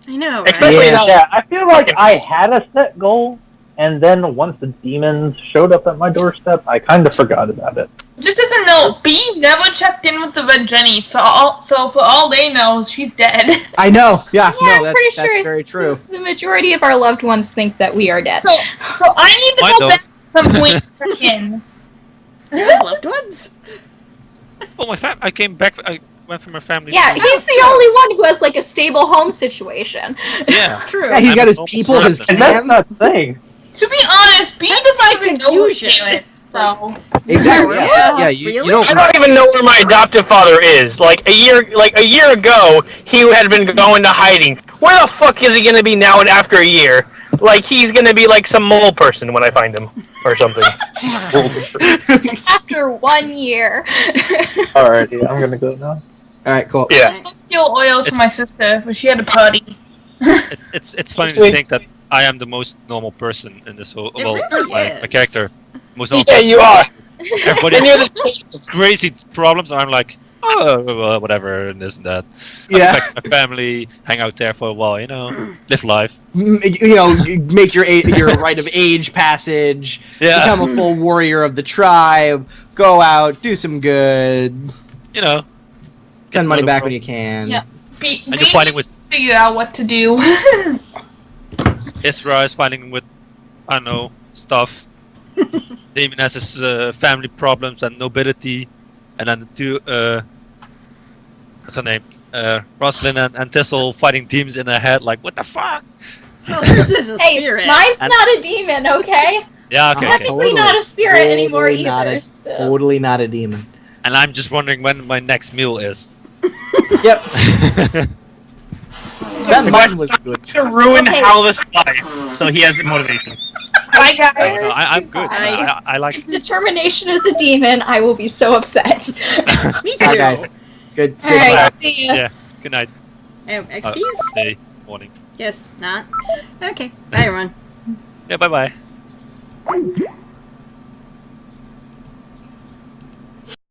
I know, right? Especially Yeah. now. Yeah, I feel like I had a set goal, and then once the demons showed up at my doorstep, I kind of forgot about it. Just as a note, B never checked in with the Red Jennies. For all they know, she's dead. I know. Yeah. Yeah, no, I'm pretty that's sure very true. the majority of our loved ones think that we are dead. So I need to Mine go don't. back at some point and check in. Loved ones? Oh, I came back. I went from my family. Yeah, to- he's the only one who has a stable home situation. Yeah. True. Yeah, he's I'm got his almost people, his certain. And that's clan. not the thing. To be honest, B That's does not the even know her confusion. parents. So Exactly. Yeah. Yeah. Yeah. You Really? don't. I don't even know where my adoptive father is. Like a year ago, he had been going to hiding. Where the fuck is he gonna be now? And after a year, he's gonna be like some mole person when I find him or something. After 1 year. Alrighty, I'm gonna go now. All right. Cool. Yeah. I go steal oils from It's- my sister, but she had a party. It's funny to think that I am the most normal person in this whole. It Well, really my is. character. Most normal Yeah, person. you are. Everybody And you're has crazy problems, and I'm like, oh, well, whatever, and this and that. Yeah. Back to my family, hang out there for a while, live life. Make your rite of age passage. Yeah. Become a full warrior of the tribe. Go out, do some good. Send money back when you can. Yeah. B And you're fighting needs to figure out what to do. Isra is fighting with, I don't know, stuff. Damien has his family problems and nobility, and then the two, what's her name? Rosalind and Thistle fighting demons in their head. Like, what the fuck? Well, this is a Hey, spirit. mine's And- not a demon, okay? Yeah, okay, okay. Technically not a spirit anymore Totally not either. a- So. Totally not a demon. And I'm just wondering when my next meal is. Yep. That mutton was good. To ruin Okay. Howl's life, so he has the motivation. Bye, No, guys. no, I'm good. Bye. I like. Determination as a demon, I will be so upset. Me too. Bye, guys. Good. Good. Alright, see ya. Yeah. Good night. XPs? Day. Morning. Yes, not. Okay. Bye, everyone. Yeah. Bye bye.